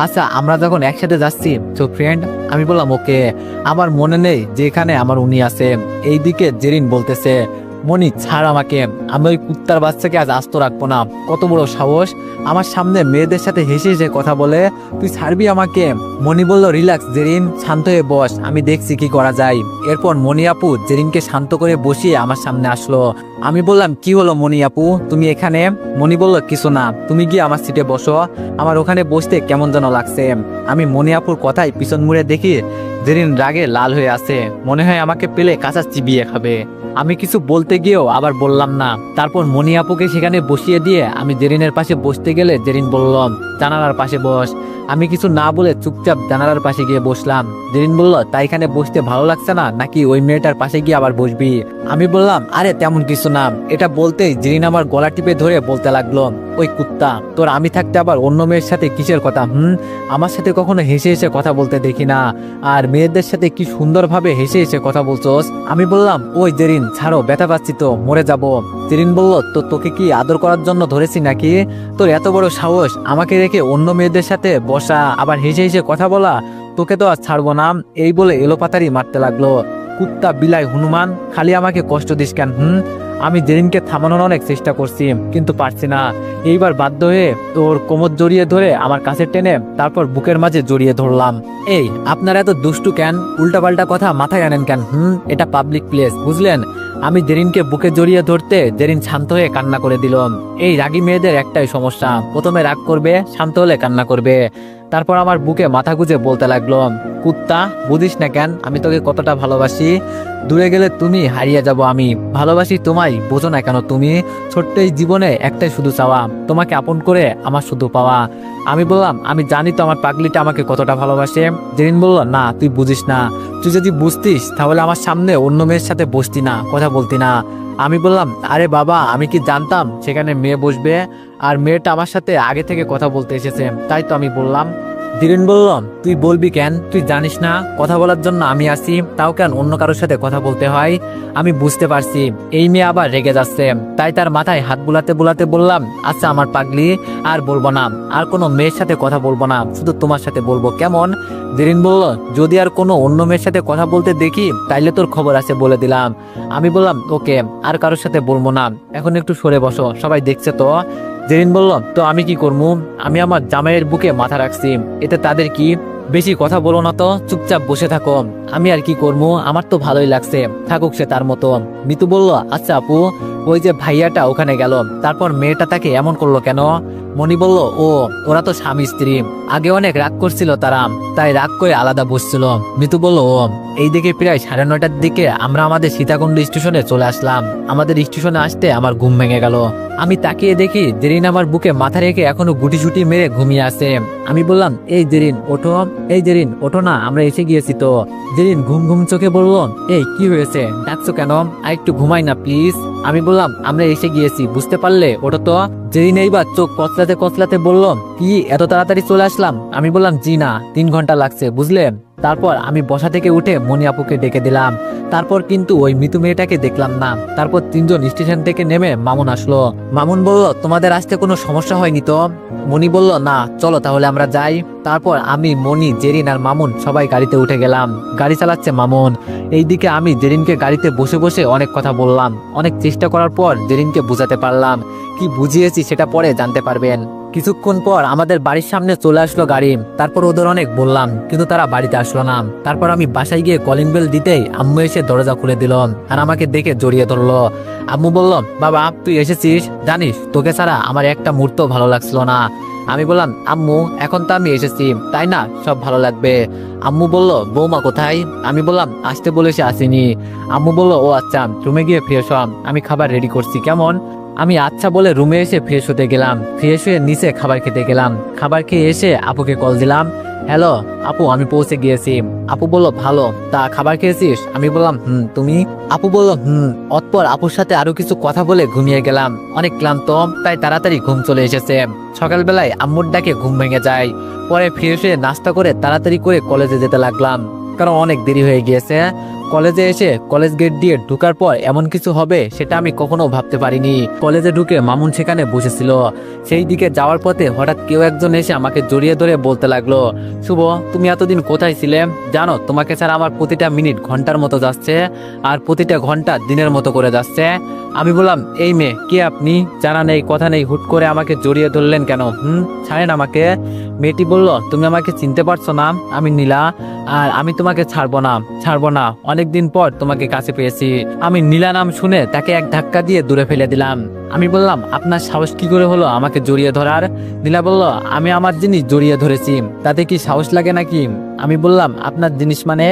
আচ্ছা আমরা যখন একসাথে যাচ্ছি তো ফ্রেন্ড? আমি বললাম, ওকে। আমার মনে নেই যে এখানে আমার উনি আছে। এইদিকে জেরিন বলতেছে, মনি ছাড় আমাকে, আমি ওই কুত্তার বাচ্চাকে আজ আস্ত রাখবো না, কত বড় সাহস আমার সামনে মেয়েদের সাথে হেসে হেসে কথা বলে, তুই ছাড়বি আমাকে? মনি বলল, রিল্যাক্স জেরিন, শান্ত হয়ে বস, আমি দেখছি কি করা যায়। এরপর মনি আপু জেরিনকে শান্ত করে বসিয়ে আমার সামনে আসলো। আমি বললাম, কি হলো মনি আপু, তুমি এখানে? মনি বলল, কিছু না, তুমি গিয়ে আমার সিটে বসো, আমার ওখানে বসতে কেমন যেন লাগছে। আমি মনি আপুর কথায় পিছন মুড়ে দেখি জেরিন রাগে লাল হয়ে আছে, মনে হয় আমাকে পেলে কাঁচা চিবিয়ে খাবে। আমি কিছু বলতে গিয়েও আবার বললাম না। তারপর মনি আপুকে সেখানে বসিয়ে দিয়ে আমি জেরিনের পাশে বসতে গেলে জেরিন বলল, জানালার পাশে বস। আমি কিছু না বলে চুপচাপ জানালার পাশে গিয়ে বসলাম। জেরিন বলল, তাই এখানে বসতে ভালো লাগছে না নাকি ওই মেয়েটার পাশে গিয়ে আবার বসবি? আমি বললাম, আরে তেমন কিছু না। এটা বলতেই জেরিন আমার গলা টিপে ধরে বলতে লাগলো, ওই কুত্তা, তোর আমি থাকতে আবার অন্য মেয়ের সাথে কিসের কথা? আমার সাথে কখনো হেসে হেসে কথা বলতে দেখি না, আর মেয়েদের সাথে কি সুন্দরভাবে হেসে হেসে কথা বলছোস। আমি বললাম, ওই জেরিন ছাড়ো, ব্যথা পাচ্ছি তো, মরে যাব। জেরিন বলল, তো তোকে কি আদর করার জন্য ধরেছি নাকি? তোর এত বড় সাহস আমাকে রেখে অন্য মেয়েদের সাথে বসা, আবার হেসে হেসে কথা বলা? তোকে তো আর ছাড়বো না। এই বলে এলোপাতারি মারতে লাগলো। কুত্তা, বিলাই, হনুমান, খালি আমাকে কষ্ট দিস কেন? আমি জেরিনকে থামানোর অনেক চেষ্টা করছি, কিন্তু পারছি না। এইবার বাধ্য হয়ে ওর কোমর জড়িয়ে ধরে আমার কাছে টেনে তারপর বুকের মাঝে জড়িয়ে ধরলাম। এই, আপনারা এত দুষ্টু কেন? উল্টাপাল্টা কথা মাথায় আনেন কেন? এটা পাবলিক প্লেস, বুঝলেন? আমি জেরিনকে বুকে জড়িয়ে ধরতে জেরিন শান্ত হয়ে কান্না করে দিল। এই রাগী মেয়েদের একটাই সমস্যা, প্রথমে রাগ করবে, শান্ত হলে কান্না করবে। তারপর আমার বুকে মাথা গুজে বলতে লাগলো, কুত্তা, বুঝিস না কেন আমি তোকে কতটা ভালোবাসি? দূরে গেলে তুমি, হারিয়ে যাব আমি। ভালোবাসি তোমায়, বোঝো না কেন তুমি? ছোট্ট এই জীবনে একটাই শুধু চাওয়া, তোমাকে আপন করে আমার শুধু পাওয়া। আমি বললাম, আমি জানি তো আমার পাগলিটা আমাকে কতটা ভালোবাসে। জেরিন বলল, না, তুই বুঝিস না। তুই যদি বুঝতিস তাহলে আমার সামনে অন্য মেয়ের সাথে বসতি না, কথা বলতি না। আমি বললাম, আরে বাবা, আমি কি জানতাম সেখানে মেয়ে বসবে? আর মেয়েটা আমার সাথে আগে থেকে কথা বলতে এসেছে, তাই তো আমি বললাম। ধীরেন বলল, তুই বলবি কেন? তুই জানিস না কথা বলার জন্য আমি আসি, তাও কেন অন্য কারোর সাথে কথা বলতে হয়? আমি বুঝতে পারছি এই মেয়ে আবার রেগে যাচ্ছে, তাই তার মাথায় হাত বুলাতে বুলাতে বললাম, আচ্ছা আমার পাগলি, আর বলবো না, আর কোনো মেয়ের সাথে কথা বলবো না, শুধু তোমার সাথে বলবো, কেমন? ধীরেন বলল, যদি আর কোনো অন্য মেয়ের সাথে কথা বলতে দেখি তাইলে তোর খবর আছে বলে দিলাম। আমি বললাম, ওকে, আর কারোর সাথে বলবো না, এখন একটু সরে বসো, সবাই দেখছে তো। জেরিন বলল, তো আমি কি করবো? আমি আমার জামাইয়ের বুকে মাথা রাখছি, এতে তাদের কি? বেশি কথা বলো না তো, চুপচাপ বসে থাকো। আমি আর কি করবো, আমার তো ভালোই লাগছে, থাকুক সে তার মতো। মিতু বলল, আচ্ছা আপু, ওই যে ভাইয়াটা ওখানে গেল, তারপর মেয়েটা তাকে এমন করলো কেন? মনি বলল, ওরা তো স্বামী স্ত্রী, আগে অনেক রাগ করছিল তারা, তাই রাগ করে আলাদা বসছিল। মিতু বলল, এই দিকে প্রায় 9:30টার দিকে আমরা আমাদের সীতাকুণ্ড স্টেশনে চলে আসলাম। আমাদের স্টেশনে আসতে আমার ঘুম ভেঙে গেল। আমি তাকিয়ে দেখি জেরিন আমার বুকে মাথা রেখে এখনো গুটি ছুটি মেরে ঘুমিয়ে আছে। আমি বললাম, এই জেরিন ওঠো, এই জেরিন ওঠো না, আমরা এসে গিয়েছি তো। জেরিন ঘুম ঘুম চোখে বলল, এই কি হয়েছে, ডাকছো কেন? আর একটু ঘুমাই না প্লিজ। আমি বললাম, আমরা এসে গিয়েছি, বুঝতে পারলে, ওঠো তো। জেরিন এইবার চোখ কচলাতে কচলাতে বলল, কি এত তাড়াতাড়ি চলে আসলাম? আমি বললাম, জি না, 3 ঘন্টা লাগছে, বুঝলেন? তারপর আমি বসা থেকে উঠে মনি আপুকে ডেকে দিলাম। তারপর কিন্তু ওই মৃত্যু মেয়েটাকে দেখলাম না। তারপর 3জন স্টেশন থেকে নেমে মামুন আসলো। মামুন বলল, তোমাদের আসতে কোনো সমস্যা হয়নি তো? মনি বলল, না, চলো তাহলে আমরা যাই। তারপর আমি, মনি, জেরিন আর মামুন সবাই গাড়িতে উঠে গেলাম। গাড়ি চালাচ্ছে মামুন। এইদিকে আমি জেরিনকে গাড়িতে বসে বসে অনেক কথা বললাম। অনেক চেষ্টা করার পর জেরিনকে বুঝাতে পারলাম। কি বুঝিয়েছি সেটা পরে জানতে পারবেন। কিছুক্ষণ পর আমাদের বাড়ির সামনে চলে আসলো গাড়ি। তারপর ওদের অনেক বললাম, কিন্তু তারা বাড়িতে আসলো না। তারপর আমি বাসায় গিয়ে কলিং বেল দিতেই আম্মু এসে দরজা খুলে দিল আর আমাকে দেখে জড়িয়ে ধরলো। আম্মু বলল, বাবা তুই এসেছিস, জানিস তোকে ছাড়া আমার একটা মুহূর্ত ভালো লাগছিল না। আমি বললাম, আম্মু এখন তো আমি এসেছি, তাই না, সব ভালো লাগবে। আম্মু বলল, বৌমা কোথায়? আমি বললাম, আসতে বলেছে আসেনি। আম্মু বলল, ও আচ্ছা, রুমে গিয়ে ফ্রেশ হ, আমি খাবার রেডি করছি, কেমন? আমি আচ্ছা বলে রুমে এসে ফ্রেশ হতে গেলাম। ফ্রেশ হয়ে নিচে খাবার খেতে গেলাম। খাবার খেয়ে এসে আপুকে কল দিলাম, হ্যালো আপু, আমি পৌঁছে গিয়েছি। আপু বলল, ভালো, তা খাবার খেয়েছিস? আমি বললাম, তুমি? আপু বলল, অতপর আপুর সাথে আরো কিছু কথা বলে ঘুমিয়ে গেলাম। অনেক ক্লান্ত, তাই তাড়াতাড়ি ঘুম চলে এসেছে। সকালবেলায় আম্মুর ডাকে ঘুম ভেঙে যায়। পরে ফ্রেশ হয়ে নাস্তা করে তাড়াতাড়ি করে কলেজে যেতে লাগলাম, কারণ অনেক দেরি হয়ে গিয়েছে। কলেজে এসে কলেজ গেট দিয়ে ঢুকার পর এমন কিছু হবে সেটা আমি কখনো ভাবতে পারিনি। কলেজে ঢুকে মামুন সেখানে বসেছিল। সেই দিকে যাওয়ার পথে হঠাৎ কেউ একজন এসে আমাকে জড়িয়ে ধরে বলতে লাগলো, শুভ, তুমি এতদিন কোথায় ছিলে? জানো তোমাকে ছাড়া আমার প্রতিটা মিনিট ঘন্টার মতো যাচ্ছে, আর প্রতিটা ঘন্টা দিনের মতো করে যাচ্ছে। আমি বললাম, এই মেয়ে কে আপনি? জানা নেই কথা নেই, হুট করে আমাকে জড়িয়ে ধরলেন কেন? ছাড়েন আমাকে। মেয়েটি বলল, তুমি আমাকে চিনতে পারছো না? আমি নীলা, আর আমি তোমাকে ছাড়বো না, ছাড়বো না। অনেকদিন পর তোমাকে কাছে পেয়েছি। আমি নীলা নাম শুনে তাকে এক ধাক্কা দিয়ে দূরে ফেলে দিলাম। আমি বললাম, আপনার সাহস কি করে হলো আমাকে জড়িয়ে ধরার? নীলা বলল, আমি আমার জিনিস জড়িয়ে ধরেছি, তাতে কি সাহস লাগে নাকি? আমি বললাম, আপনার জিনিস মানে?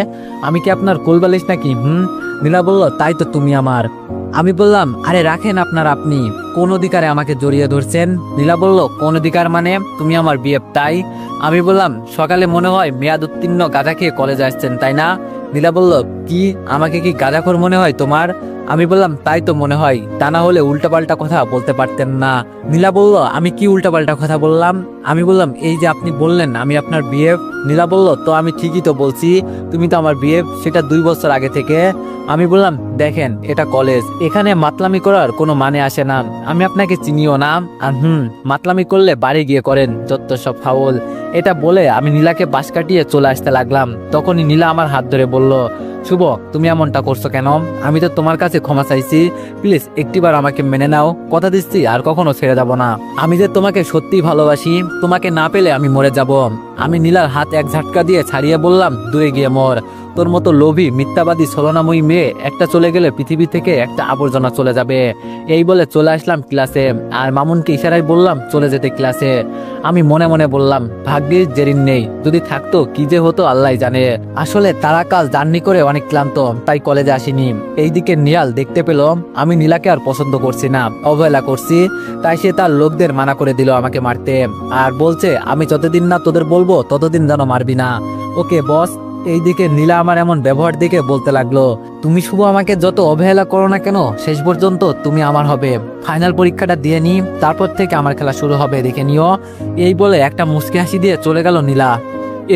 আমি কি আপনার কোলবালিশ নাকি? নীলা বলল, তাই তো তুমি আমার। আমি বললাম, আরে রাখেন আপনার, আপনি কোন অধিকারে আমাকে জড়িয়ে ধরছেন? নীলা বলল, কোন অধিকার মানে? তুমি আমার বিয়ে, তাই? আমি বললাম, সকালে মনে হয় মেয়াদ উত্তীর্ণ গাঁজা খেয়ে কলেজে আসছেন, তাই না? নীলা বলল, কি, আমাকে কি গাঁজাখোর মনে হয় তোমার? আমি বললাম, তাই তো মনে হয়, তা না হলে উল্টাপাল্টা কথা বলতে পারতেন না। নীলা বলল, আমি কি উল্টাপাল্টা কথা বললাম? আমি বললাম, এই যে আপনি বললেন আমি আপনার বিয়ে। নীলা বলল, তো আমি ঠিকই তো বলছি, তুমি তো আমার বিয়ে, সেটা 2 বছর আগে থেকে। আমি বললাম, দেখেন এটা কলেজ, এখানে মাতলামি করার কোনো মানে আসে না। আমি আপনাকে চিনিও না, আর মাতলামি করলে বাড়ি গিয়ে করেন যত সব ফাউল। এটা বলে আমি নীলাকে বাস কাটিয়ে চলে আসতে লাগলাম। তখনই নীলা আমার হাত ধরে বলল, শুভ, তুমি এমনটা করছো কেন? আমি তো তোমার কাছে ক্ষমা চাইছি, প্লিজ একটিবার আমাকে মেনে নাও, কথা দিচ্ছি আর কখনো ছেড়ে যাব না। আমি যে তোমাকে সত্যি ভালোবাসি, তোমাকে না পেলে আমি মরে যাব। আমি নীলার হাত এক ঝাটকা দিয়ে ছাড়িয়ে বললাম, দূরে গিয়ে মর। তোর মতো লোভী, মিথ্যাবাদী, ছলনাময়ী মেয়ে একটা চলে গেলে পৃথিবী থেকে একটা আবর্জনা চলে যাবে। এই বলে চলে আসলাম ক্লাসে, আর মামুনকে ইশারায় বললাম চলে যেতে ক্লাসে। আমি মনে মনে বললাম, ভাগ্যিস জেরিন নেই, যদি থাকতো কি যে হতো আল্লাহ জানে। আসলে তারা কাল জার্নি করে অনেক ক্লান্ত, তাই কলেজে আসিনি। এইদিকে নিয়াল দেখতে পেল আমি নীলাকে আর পছন্দ করছি না, অবহেলা করছি, তাই সে তার লোকদের মানা করে দিল আমাকে মারতে, আর বলছে আমি যতদিন না তোদের বলবো ততদিন যেন মারবি না। ওকে বস। এইদিকে নীলা আমার এমন ব্যবহার দেখে বলতে লাগলো, তুমি শুভ আমাকে যত অবহেলা করো না কেন, শেষ পর্যন্ত তুমি আমার হবে। ফাইনাল পরীক্ষাটা দিয়ে নি, তারপর থেকে আমার খেলা শুরু হবে, দেখে নিও। এই বলে একটা মুচকি হাসি দিয়ে চলে গেল নীলা।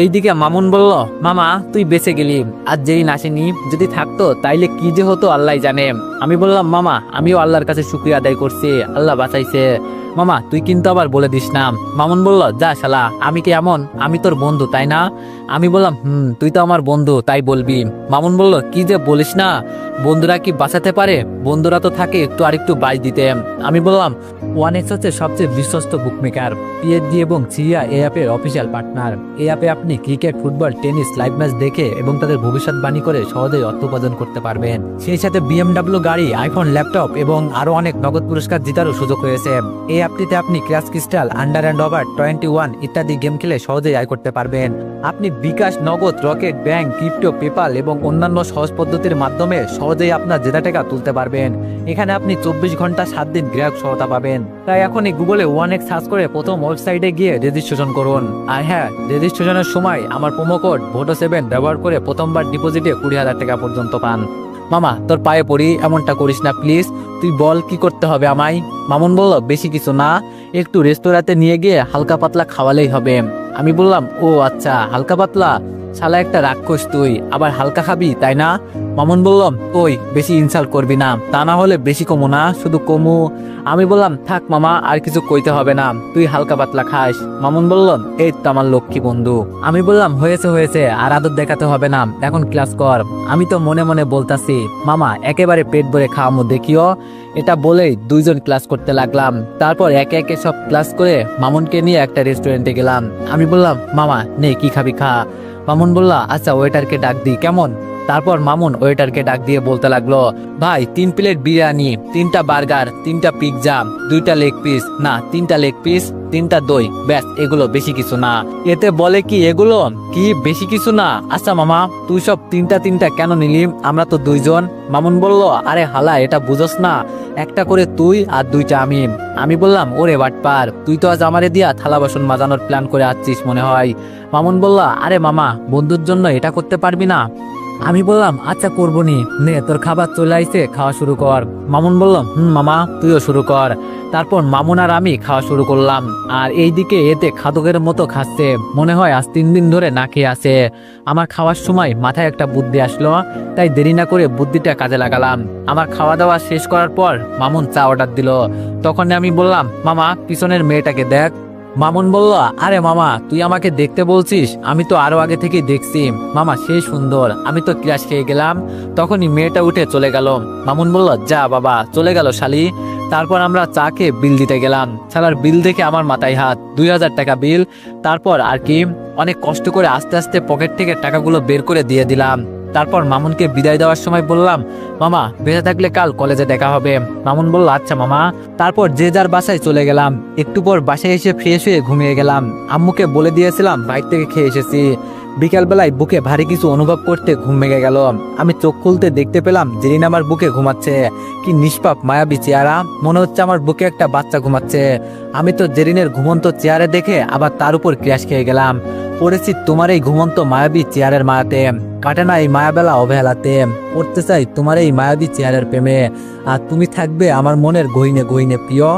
এইদিকে মামুন বলল, মামা তুই বেঁচে গেলি, আজ জেরিন আসেনি, যদি থাকতো তাইলে কি যে হতো আল্লাহ জানে। আমি বললাম, মামা আমিও আল্লাহর কাছে শুকরিয়া আদায় করছি, আল্লাহ বাঁচাইছে। মামা তুই কিন্তু আবার বলে দিস না। মামুন বলল, যা শালা, আমি কি এমন? আমি তোর বন্ধু, তাই না? আমি বললাম, তুই তো আমার বন্ধু, তাই বলবি। মামুন বলল, কি যে বলিস না, বন্ধুরা কি বাঁচাতে পারে? বন্ধুরা তো থাকে একটু আরেকটু বাঁচ দিতে। আমি বললাম, 1x হচ্ছে সবচেয়ে বিশ্বস্ত বুকমেকার, পিএইচডি এবং সিরিয়া এই অ্যাপের অফিসিয়াল পার্টনার। এই অ্যাপে আপনি cricket, football, tennis live match দেখে এবং তাদের ভবিষ্যৎবাণী করে সহজেই অর্থ উপার্জন করতে পারবেন। সেই সাথে বিএমডব্লিউ গাড়ি, আইফোন, ল্যাপটপ এবং আরো অনেক নগদ পুরস্কার জেতারও সুযোগ রয়েছে। এই অ্যাপটিতে আপনি crash crystal, under and over 21 ইত্যাদি গেম খেলে সহজেই আয় করতে পারবেন। আপনি বিকাশ, নগদ, রকেট, ব্যাংক, ক্রিপ্টো, পেপাল এবং অন্যান্য সহজ পদ্ধতির মাধ্যমে সহজেই আপনার জেতা টাকা তুলতে পারবেন। এখানে আপনি 24 ঘন্টা 7 দিন গ্রাহক সহায়তা পাবেন। তাই এখনই গুগলে 1x সার্চ করে প্রথম ওয়েবসাইটে গিয়ে রেজিস্ট্রেশন করুন। আর হ্যাঁ, রেজিস্ট্রেশনের সময় আমার প্রোমো কোড VOTO7 ব্যবহার করে প্রথমবার ডিপোজিটে 20,000 টাকা পর্যন্ত পান। মামা তোর পায়ে পড়ি, এমনটা করিস না প্লিজ, তুই বল কি করতে হবে আমায়? মামুন বলল, বেশি কিছু না, একটু রেস্তোরাঁতে নিয়ে গিয়ে হালকা পাতলা খাওয়ালেই হবে। আমি বললাম, ও আচ্ছা, হালকা পাতলা, শালা একটা রাক্ষস তুই, আবার হালকা খাবি তাই না? মামুন বলল, ওই বেশি ইনসাল্ট করবি না, তা না হলে বেশি কমু না, শুধু কমু। আমি বললাম, থাক মামা, আর কিছু কইতে হবে না, তুই হালকা পাতলা খাস। মামুন বলল, এই তো আমার লক্ষ্মী বন্ধু। আমি বললাম, হয়েছে হয়েছে, আর আদর দেখাতে হবে না, এখন ক্লাস কর। আমি তো মনে মনে বলতাছি, মামা একেবারে পেট ভরে খাওয়ামো দেখিও। এটা বলেই দুইজন ক্লাস করতে লাগলাম। তারপর একে একে সব ক্লাস করে মামুনকে নিয়ে একটা রেস্টুরেন্টে গেলাম। আমি বললাম, মামা নে কি খাবি খা। মামুন বলল, আচ্ছা ওয়েটারকে ডাক দি কেমন? তারপর মামুন ওয়েটারকে ডাক দিয়ে বলতে লাগলো, ভাই 3 প্লেট বিরিয়ানি, 3টা বার্গার, 3টা পিৎজা, 2টা লেগ পিস, না 3টা লেগ পিস, 3টা দই, ব্যাস এগুলো, বেশি কিছু না। এতে বলে কি এগুলো কি বেশি কিছু না? আচ্ছা মামা তুই সব তিনটা কেন নিলি? আমরা তো 2জন। মামুন বলল, আরে হালা এটা বুঝস না, একটা করে তুই আর 2টা আমি। আমি বললাম, ওরে বাটপার, তুই তো আজ আমারে দিয়া থালা বাসন মাজানোর প্ল্যান করে আসছিস মনে হয়। মামুন বলল, আরে মামা বন্ধুর জন্য এটা করতে পারবি না? আমি বললাম, আচ্ছা করবো নি, নে তোর খাবার চলে আইছে, খাওয়া শুরু কর। মামুন বলল, মামা তুইও শুরু কর। তারপর মামুন আর আমি খাওয়া শুরু করলাম। আর এইদিকে এতে খাদকের মতো খাচ্ছে, মনে হয় আজ 3 দিন ধরে না খেয়ে আছে। আমার খাওয়ার সময় মাথায় একটা বুদ্ধি আসলো, তাই দেরি না করে বুদ্ধিটা কাজে লাগালাম। আমার খাওয়া দাওয়া শেষ করার পর মামুন চা অর্ডার দিল। তখন আমি বললাম, মামা পিছনের মেয়েটাকে দেখ। মামুন বলল, আরে মামা তুই আমাকে দেখতে বলছিস, আমি তো আরো আগে থেকেই দেখছি মামা, সেই সুন্দর, আমি তো ক্রাশ খেয়ে গেলাম। তখনই মেয়েটা উঠে চলে গেল। মামুন বলল, যা বাবা, চলে গেল শালি। তারপর আমরা চা খেয়ে বিল দিতে গেলাম। শালার বিল দেখে আমার মাথায় হাত, 2,000 টাকা বিল। তারপর আর কি, অনেক কষ্ট করে আস্তে আস্তে পকেট থেকে টাকাগুলো বের করে দিয়ে দিলাম। তারপর মামুনকে বিদায় দেওয়ার সময় বললাম, মামা বেঁচে থাকলে কাল কলেজে দেখা হবে। মামুন বলল, আচ্ছা মামা। তারপর যে যার বাসায় চলে গেলাম। একটু পর বাসায় এসে ফ্রেশ হয়ে ঘুমিয়ে গেলাম। আম্মুকে বলে দিয়েছিলাম বাইরে থেকে খেয়ে এসেছি। বিকালবেলায় বুকে ভারী কিছু অনুভব করতে ঘুম ভেঙে গেল। আমি চোখ খুলতে দেখতে পেলাম জেরিন আমার বুকে ঘুমাচ্ছে। কি নিষ্পাপ মায়াবী চেহারা, মনে হচ্ছে আমার বুকে একটা বাচ্চা ঘুমাচ্ছে। আমি তো জেরিনের ঘুমন্ত চেহারা দেখে আবার তার উপর ক্র্যাশ খেয়ে গেলাম। পড়েছি তোমার এই ঘুমন্ত মায়াবী চেহারের মায়াতে, কাটে না এই মায়াবেলা অবহেলাতে। পড়তে চাই তোমার এই মায়াবী চেহারের প্রেমে, আর তুমি থাকবে আমার মনের গহীনে গহীনে প্রিয়।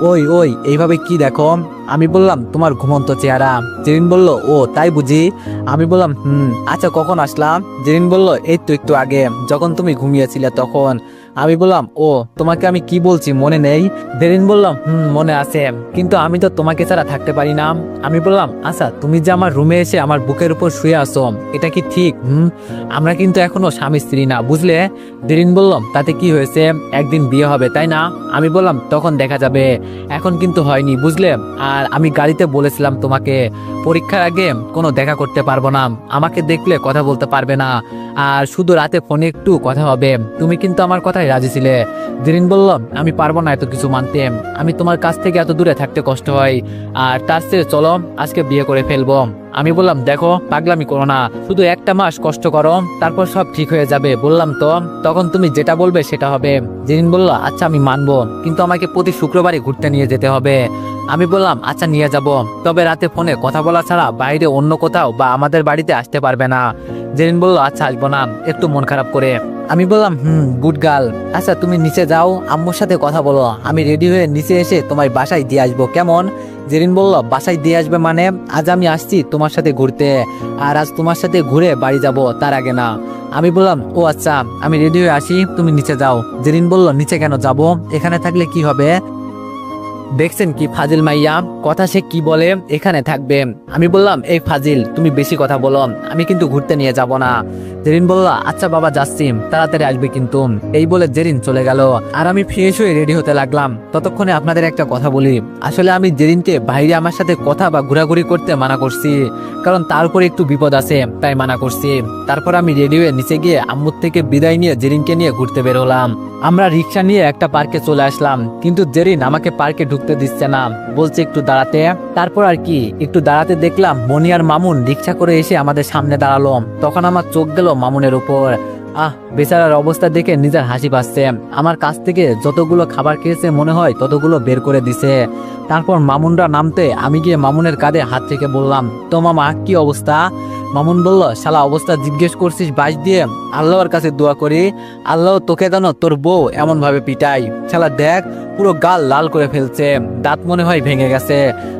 ওই ওই এইভাবে কি দেখো? আমি বললাম তোমার ঘুমন্ত চেহারা। জেরিন বলল, ও তাই বুঝি? আমি বললাম আচ্ছা কখন আসলাম? জেরিন বলল, এই তো একটু আগে, যখন তুমি ঘুমিয়েছিলে তখন। আমি বললাম, ও তোমাকে আমি কি বলছি মনে নেই? জেরিন বললাম, মনে আছে, কিন্তু আমি তো তোমাকে ছাড়া থাকতে পারি না। আমি বললাম, আচ্ছা তুমি যে আমার রুমে এসে আমার বুকের উপর শুয়ে আসো, এটা কি ঠিক? আমরা কিন্তু এখনো স্বামী স্ত্রী না, বুঝলে? জেরিন বললাম, তাতে কি হয়েছে, একদিন বিয়ে হবে তাই না? আমি বললাম, তখন দেখা যাবে, এখন কিন্তু হয়নি, বুঝলে? আর আমি গাড়িতে বলেছিলাম তোমাকে পরীক্ষার আগে কোনো দেখা করতে পারবো না, আমাকে দেখলে কথা বলতে পারবে না, আর শুধু রাতে ফোনে একটু কথা হবে। তুমি কিন্তু আমার কথায় রাজি ছিলে। জেরিন বলল, আমি পারবো না এত কিছু মানতে, আমি তোমার কাছ থেকে এত দূরে থাকতে কষ্ট হয়, আর তার চেয়ে চলো আজকে বিয়ে করে ফেলবো। আমি বললাম, দেখো পাগলামি করো না, শুধু একটা মাস কষ্ট করো, তারপর সব ঠিক হয়ে যাবে, বললাম তো, তখন তুমি যেটা বলবে সেটা হবে। জেরিন বলল, আচ্ছা আমি মানবো, কিন্তু আমাকে প্রতি শুক্রবারই ঘুরতে নিয়ে যেতে হবে। আমি বললাম, আচ্ছা নিয়ে যাব, তবে রাতে ফোনে কথা বলা ছাড়া বাইরে অন্য কোথাও বা আমাদের বাড়িতে আসতে পারবে না। জেরিন বলল, আচ্ছা আসবো না, একটু মন খারাপ করে। আমি বললাম, গুড গার্ল, আচ্ছা তুমি নিচে যাও, আম্মুর সাথে কথা বলো, আমি রেডি হয়ে নিচে এসে তোমার বাসায় দিয়ে আসবো, কেমন? জেরিন বলল, বাসায় দিয়ে আসবে মানে? আজ আমি আসছি তোমার সাথে ঘুরতে, আর আজ তোমার সাথে ঘুরে বাড়ি যাব, তার আগে না। আমি বললাম, ও আচ্ছা আমি রেডি হয়ে আসি, তুমি নিচে যাও। জেরিন বলল, নিচে কেন যাব, এখানে থাকলে কি হবে? দেখছেন কি ফাজিল মাইয়া, কথা সে কি বলে, এখানে থাকবে। আমি বললাম, এই ফাজিল তুমি বেশি কথা বলো, আমি কিন্তু ঘুরতে নিয়ে যাব না। জেরিন বলল, আচ্ছা বাবা যাচ্ছি, তাড়াতাড়ি আসবে কিন্তু। এই বলে জেরিন চলে গেল, আর আমি ফ্রেশ হয়ে রেডি হতে লাগলাম। ততক্ষণে আপনাদের একটা কথা বলি, আসলে আমি জেরিনকে বাইরে আমার সাথে কথা বা ঘোরাঘুরি করতে মানা করছি, কারণ তার উপরে একটু বিপদ আছে, তাই মানা করছি। তারপর আমি রেডি হয়ে নিচে গিয়ে আম্মুর থেকে বিদায় নিয়ে জেরিনকে নিয়ে ঘুরতে বের হলাম। আমরা রিক্সা নিয়ে একটা পার্কে চলে আসলাম, কিন্তু জেরিন আমাকে পার্কে ঢুকতে দিচ্ছে না, বলছে একটু দাঁড়াতে। তারপর আর কি একটু দাঁড়াতে দেখলাম মনি আর মামুন রিক্সা করে এসে আমাদের সামনে দাঁড়ালো। তখন আমার চোখ গেল মামুনের উপর। বেচারার অবস্থা দেখে নিজের হাসি পাচ্ছে। আমার কাছ থেকে যতগুলো খাবার খেয়েছে মনে হয় ততগুলো বের করে দিছে। তারপর মামুনরা নামতে আমি গিয়ে মামুনের কাঁধে হাত থেকে বললাম, তো মামা কি অবস্থা? মামুন বলল, শালা অবস্থা জিজ্ঞেস করছিস বাস দিয়ে, আল্লাহর কাছে দোয়া করি আল্লাহ তোকে যেন তোর বউ এমন ভাবে পিটাই, শালা দেখ পুরো গাল লাল করে ফেলছে, দাঁত মনে হয় ভেঙে গেছে,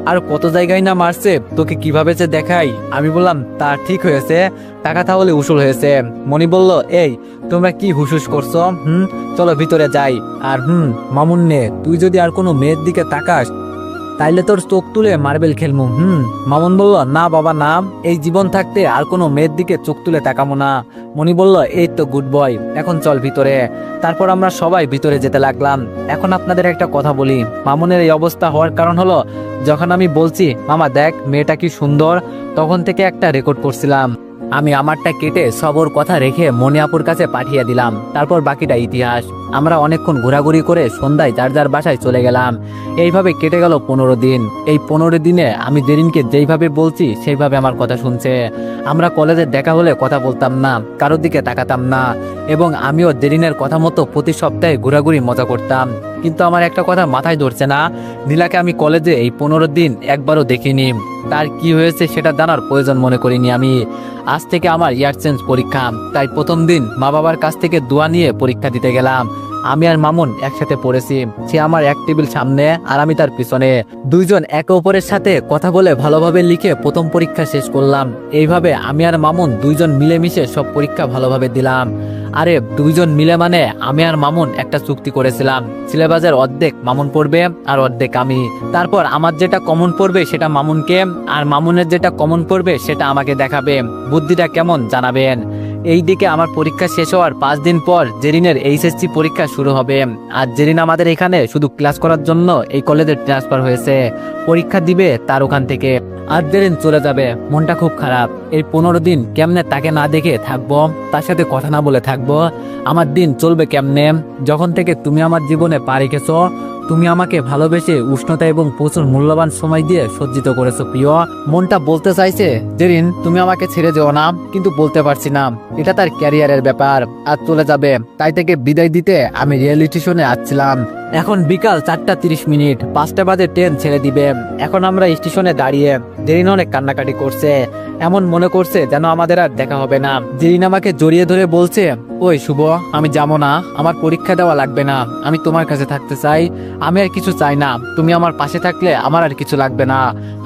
আর কত জায়গায় না মারছে, তোকে কিভাবে যে দেখাই। আমি বললাম, তা ঠিক হয়েছে, টাকা তাহলে উসুল হয়েছে। মনি বলল, এই তোমরা কি হুসুস করছো, চলো ভিতরে যাই। আর মামুন নে, তুই যদি আর কোনো মেয়ের দিকে তাকাস তাইলে তোর চোখ তুলে মার্বেল খেলমু। মামুন বলল, না বাবা না, এই জীবন থাকতে আর কোনো মেয়ের দিকে চোখ তুলে তাকামো না। মনি বলল, এই তো গুড বয়, এখন চল ভিতরে। তারপর আমরা সবাই ভিতরে যেতে লাগলাম। এখন আপনাদের একটা কথা বলি, মামুনের এই অবস্থা হওয়ার কারণ হলো, যখন আমি বলছি মামা দেখ মেয়েটা কি সুন্দর, তখন থেকে একটা রেকর্ড করছিলাম। আমি আমারটা কেটে সব ওর কথা রেখে মনিয়াপুর কাছে পাঠিয়ে দিলাম। তারপর বাকিটা ইতিহাস। আমরা অনেকক্ষণ ঘোরাঘুরি করে সন্ধ্যায় যার যার বাসায় চলে গেলাম। এইভাবে কেটে গেল 15 দিন। এই 15 দিনে আমি জেরিনকে যেইভাবে বলছি সেইভাবে আমার কথা শুনছে। আমরা কলেজে দেখা হলে কথা বলতাম না, কারোর দিকে তাকাতাম না, এবং আমিও জেরিনের কথা মতো প্রতি সপ্তাহে ঘোরাঘুরি মজা করতাম। কিন্তু আমার একটা কথা মাথায় ধরছে না, নীলাকে আমি কলেজে এই 15 দিন একবারও দেখিনি। তার কি হয়েছে সেটা জানার প্রয়োজন মনে করিনি আমি। আজ থেকে আমার ইয়ার চেঞ্জ পরীক্ষা, তাই প্রথম দিন মা বাবার কাছ থেকে দোয়া নিয়ে পরীক্ষা দিতে গেলাম। আমি আর মামুন একসাথে পড়েছি, সে আমার এক টেবিল সামনে আর আমি তার পিছনে। দুইজন একে অপরের সাথে কথা বলে ভালোভাবে লিখে প্রথম পরীক্ষা শেষ করলাম। এইভাবে আমি আর মামুন দুইজন মিলেমিশে সব পরীক্ষা ভালোভাবে দিলাম। আরে দুইজন মিলে মানে আমি আর মামুন একটা চুক্তি করেছিলাম, সিলেবাসের অর্ধেক মামুন পড়বে আর অর্ধেক আমি। তারপর আমার যেটা কমন পড়বে সেটা মামুনকে, আর মামুনের যেটা কমন পড়বে সেটা আমাকে দেখাবে। বুদ্ধিটা কেমন জানাবেন। এইদিকে আমার পরীক্ষা শেষ হওয়ার 5 দিন পর জেরিনের এইচএসসি পরীক্ষা শুরু হবে। আর জেরিন আমাদের এখানে শুধু ক্লাস করার জন্য এই কলেজে ট্রান্সফার হয়েছে, পরীক্ষা দিবে তার ওখান থেকে। আর জেরিন চলে যাবে, মনটা খুব খারাপ। এই 15 দিন কেমনে তাকে না দেখে থাকবো, তার সাথে কথা না বলে থাকবো, আমার দিন চলবে কেমনে? যখন থেকে তুমি আমার জীবনে পা রেখেছো তুমি আমাকে ভালোবেসে উষ্ণতা এবং প্রচুর মূল্যবান সময় দিয়ে সজ্জিত করেছো প্রিয়। মনটা বলতে চাইছে জেরিন তুমি আমাকে ছেড়ে যেও না, কিন্তু বলতে পারছি না। এটা তার ক্যারিয়ারের ব্যাপার, আর চলে যাবে। তাই থেকে বিদায় দিতে আমি রিয়েলিটি শোনে আসছিলাম। এখন বিকাল 4:30, 5টা বাজে ট্রেন ছেড়ে দিবে। এখন আমরা স্টেশনে দাঁড়িয়ে, জেরিন অনেক কান্নাকাটি করছে। এমন মনে করছে যেন আমাদের আর দেখা হবে না। জেরিন আমাকে জড়িয়ে ধরে বলছে, ওই শুভ, আমি যাবো না, আমার পরীক্ষা দেওয়া লাগবে না, আমি তোমার কাছে থাকতে চাই। আমি আর কিছু চাই না, তুমি আমার পাশে থাকলে আমার আর কিছু লাগবে না।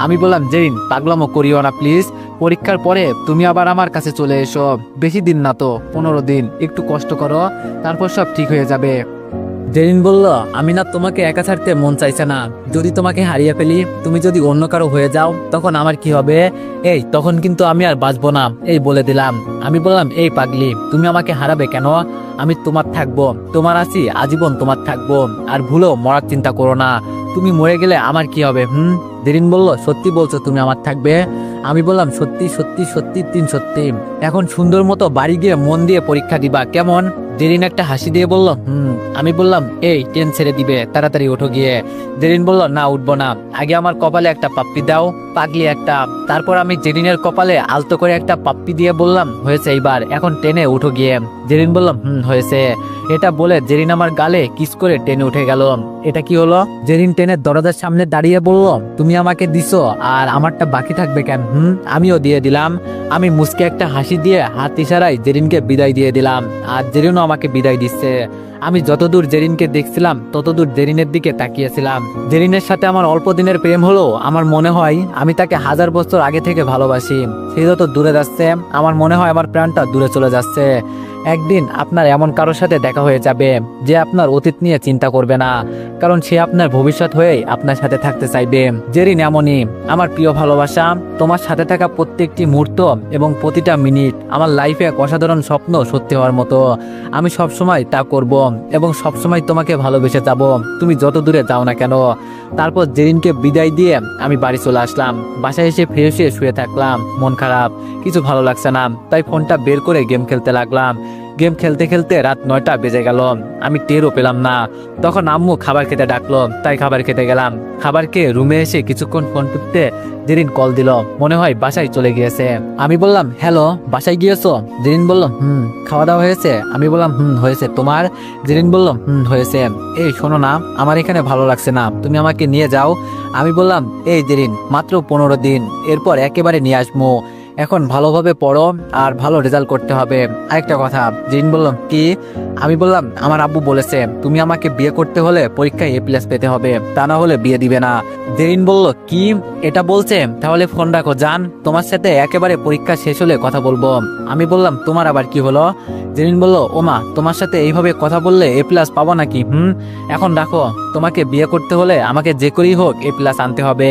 আমি বললাম, জেরিন পাগলামো করিও না প্লিজ, পরীক্ষার পরে তুমি আবার আমার কাছে চলে এসো। বেশি দিন না তো, 15 দিন, একটু কষ্ট করো, তারপর সব ঠিক হয়ে যাবে। জেরিন বলল, আমি না তোমাকে একা ছাড়তে মন চাইছে না। যদি তোমাকে হারিয়ে ফেলি, তুমি যদি অন্য কারো হয়ে যাও, তখন আমার কি হবে? এই তখন কিন্তু আমি আর বাঁচবো না, এই বলে দিলাম। আমি বললাম, এই পাগলি, তুমি আমাকে হারাবে কেন? আমি তোমার থাকবো, তোমার আছি, আজীবন তোমার থাকবো। আর ভুলো মরার চিন্তা করো না, তুমি মরে গেলে আমার কি হবে? জেরিন বলল, সত্যি বলছো তুমি আমার থাকবে? আমি বললাম, সত্যি সত্যি সত্যি 3 সত্যি। এখন সুন্দর মতো বাড়ি গিয়ে মন দিয়ে পরীক্ষা দিবা, কেমন? জেরিন একটা হাসি দিয়ে বলল, আমি বললাম, এই ট্রেন ছেড়ে দিবে, তাড়াতাড়ি ওঠো গিয়ে। জেরিন বলল, না উঠবো না, আগে আমার কপালে একটা পাপ্পি দাও, পাগলি একটা। তারপর আমি জেরিনের কপালে আলতো করে একটা পাপ্পি দিয়ে বললাম, হয়েছে এইবার, এখন ট্রেনে উঠো গিয়ে। জেরিন বললাম, হয়েছে। এটা বলে জেরিন আমার গালে কিস করে ট্রেনে উঠে গেল। এটা কি হলো? জেরিন ট্রেনের দরজার সামনে দাঁড়িয়ে বলল, তুমি আমাকে দিছো, আর আমারটা বাকি থাকবে কেন? আমিও দিয়ে দিলাম। আমি মুচকে একটা হাসি দিয়ে হাত ইশারায় জেরিনকে বিদায় দিয়ে দিলাম, আর জেরিনও আমাকে বিদায় দিচ্ছে। আমি যতদূর জেরিনকে দেখছিলাম ততদূর জেরিনের দিকে তাকিয়েছিলাম। জেরিনের সাথে আমার অল্প দিনের প্রেম হলো, আমার মনে হয় আমি তাকে 1000 বছর আগে থেকে ভালোবাসি। সে যত দূরে যাচ্ছে, আমার মনে হয় আমার প্রাণটা দূরে চলে যাচ্ছে। একদিন আপনার এমন কারোর সাথে দেখা হয়ে যাবে যে আপনার অতীত নিয়ে চিন্তা করবে না, কারণ সে আপনার ভবিষ্যৎ হয়ে আপনার সাথে থাকতে চাইবে। জেরিন এমনই। আমার প্রিয় ভালোবাসা, তোমার সাথে থাকা প্রত্যেকটি মুহূর্ত এবং প্রতিটা মিনিট আমার লাইফে এক অসাধারণ স্বপ্ন সত্যি হওয়ার মতো। আমি সবসময় তা করব এবং সবসময় তোমাকে ভালোবেসে যাব, তুমি যত দূরে যাও না কেন। তারপর জেরিনকে বিদায় দিয়ে আমি বাড়ি চলে আসলাম। বাসায় এসে ফ্রেশ হয়ে শুয়ে থাকলাম, মন খারাপ, কিছু ভালো লাগছে না। তাই ফোনটা বের করে গেম খেলতে লাগলাম। গেম খেলতে খেলতে রাত 9টা বেজে গেল, আমি টেরও পেলাম না। তখন আম্মু খাবার খেতে ডাকলো, তাই খাবার খেতে গেলাম। খাবার খেয়ে রুমে এসে কিছুক্ষণ ফোন টিপতে জেরিন কল দিল, মনে হয় বাসায় চলে গিয়েছে। আমি বললাম, হ্যালো, বাসায় গিয়েছো? জেরিন বলল, খাওয়া দাওয়া হয়েছে? আমি বললাম, হয়েছে। তোমার? জেরিন বলল, হয়েছে। এই শোনো না, আমার এখানে ভালো লাগছে না, তুমি আমাকে নিয়ে যাও। আমি বললাম, এই জেরিন, মাত্র 15 দিন, এরপর একেবারে নিয়ে আসবো। এখন ভালোভাবে পড়ো আর ভালো রেজাল্ট করতে হবে। আরেকটা কথা। জেরিন বলল, কি? আমি বললাম, আমার আব্বু বলেছে তুমি আমাকে বিয়ে করতে হলে পরীক্ষায় A+ পেতে হবে, তা না হলে বিয়ে দিবে না। জেরিন বলল, কি? এটা বলছে? তাহলে ফোন রাখো জান, তোমার সাথে একেবারে পরীক্ষা শেষ হলে কথা বলবো। আমি বললাম, তোমার আবার কি হলো? জেরিন বলল, ওমা, তোমার সাথে এইভাবে কথা বললে A+ পাবো নাকি? এখন রাখো, তোমাকে বিয়ে করতে হলে আমাকে যে করেই হোক A+ আনতে হবে।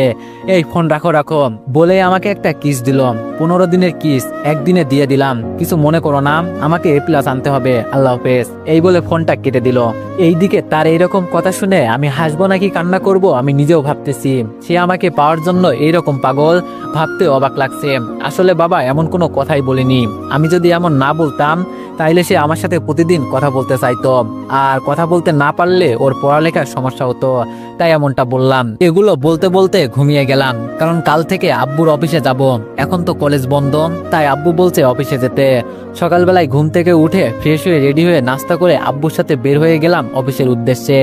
এই ফোন রাখো রাখো বলে আমাকে একটা কিস দিল। 15 দিনের কিস একদিনে দিয়ে দিলাম, কিছু মনে করো না, আমাকে A+ আনতে হবে, আল্লাহ হাফেজ, এই বলে ফোনটা কেটে দিল। এইদিকে তার এইরকম কথা শুনে আমি হাসবো নাকি কান্না করব আমি নিজেও ভাবতেছি। সে আমাকে পাওয়ার জন্য এইরকম পাগল, ভাবতে অবাক লাগছে। আসলে বাবা এমন কোনো কথাই বলিনি। আমি যদি এমন না বলতাম তাইলে সে আমার সাথে প্রতিদিন কথা বলতে চাইতো, আর কথা বলতে না পারলে ওর পড়ালেখার সমস্যা হতো, তাই এমনটা বললাম। এগুলো বলতে বলতে ঘুমিয়ে গেলাম, কারণ কাল থেকে আব্বুর অফিসে যাব। এখন তো কলেজ বন্ধ, তাই আব্বু বলছে অফিসে যেতে। সকালবেলায় ঘুম থেকে উঠে ফ্রেশ হয়ে রেডি হয়ে নাস্তা করে আব্বুর সাথে বের হয়ে গেলাম অফিসের উদ্দেশ্যে।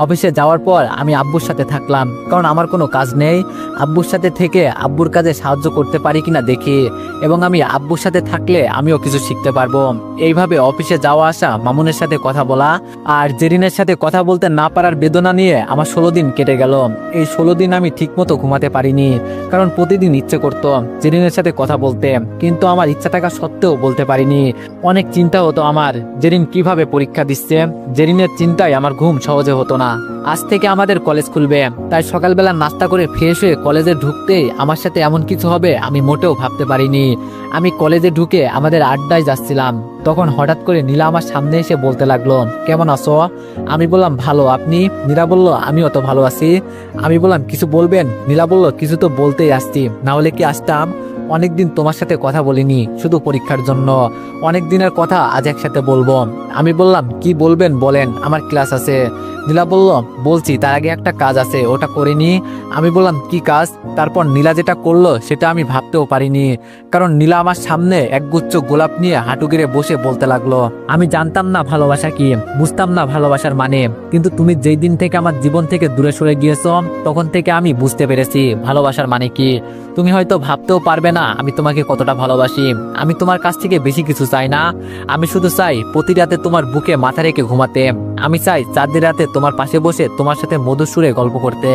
অফিসে যাওয়ার পর আমি আব্বুর সাথে থাকলাম, কারণ আমার কোনো কাজ নেই। আব্বুর সাথে থেকে আব্বুর কাজে সাহায্য করতে পারি কিনা দেখি, এবং আমি আব্বুর সাথে থাকলে আমিও কিছু শিখতে পারবো। এইভাবে অফিসে যাওয়া আসা, মামুনের সাথে কথা বলা, আর জেরিনের সাথে কথা বলতে না পারার বেদনা নিয়ে আমার 16 দিন কেটে গেল। এই 16 দিন আমি ঠিকমতো ঘুমাতে পারিনি, কারণ প্রতিদিন ইচ্ছে করতো জেরিনের সাথে কথা বলতে, কিন্তু আমার ইচ্ছা থাকা সত্ত্বেও বলতে পারিনি। অনেক চিন্তা হতো আমার, জেরিন কিভাবে পরীক্ষা দিচ্ছে। জেরিনের চিন্তায় আমার ঘুম সহজে হতো না। আজ থেকে আমাদের কলেজ খুলবে, তাই সকালবেলা নাস্তা করে ফ্রেশ হয়ে কলেজে ঢুকতেই আমার সাথে এমন কিছু হবে আমি মোটেও ভাবতে পারিনি। আমি কলেজে ঢুকে আমাদের আড্ডায় যাচ্ছিলাম, তখন হঠাৎ করে নীলা আমার সামনে এসে বলতে লাগলো, কেমন আছো? আমি বললাম, ভালো, আপনি? নীলা বলল, আমিও তো ভালো আছি। আমি বললাম, কিছু বলবেন? নীলা বলল, কিছু তো বলতেই আসছি, না হলে কি আসতাম? অনেকদিন তোমার সাথে কথা বলিনি, শুধু পরীক্ষার জন্য। অনেক দিনের কথা আজ একসাথে বলবো। আমি বললাম, কি বলবেন বলেন, আমার ক্লাস আছে। নীলা বলল, বলছি, তার আগে একটা কাজ আছে, ওটা করে নি। আমি বললাম, কি কাজ? তারপর নীলা যেটা করলো সেটা আমি ভাবতেও পারিনি, কারণ নীলা আমার সামনে একগুচ্ছ গোলাপ নিয়ে হাঁটু গেড়ে বসে বলতে লাগলো, আমি জানতাম না ভালোবাসা কি, বুঝতাম না ভালোবাসার মানে, কিন্তু তুমি যেই দিন থেকে আমার জীবন থেকে দূরে সরে গিয়েছো তখন থেকে আমি বুঝতে পেরেছি ভালোবাসার মানে কি। তুমি হয়তো ভাবতেও পারবে না আমি তোমাকে কতটা ভালোবাসি। আমি তোমার কাছ থেকে বেশি কিছু চাই না, আমি শুধু চাই প্রতি রাতে তোমার বুকে মাথা রেখে ঘুমাতে। আমি চাই চাঁদের রাতে তোমার পাশে বসে তোমার সাথে মধুর সুরে গল্প করতে।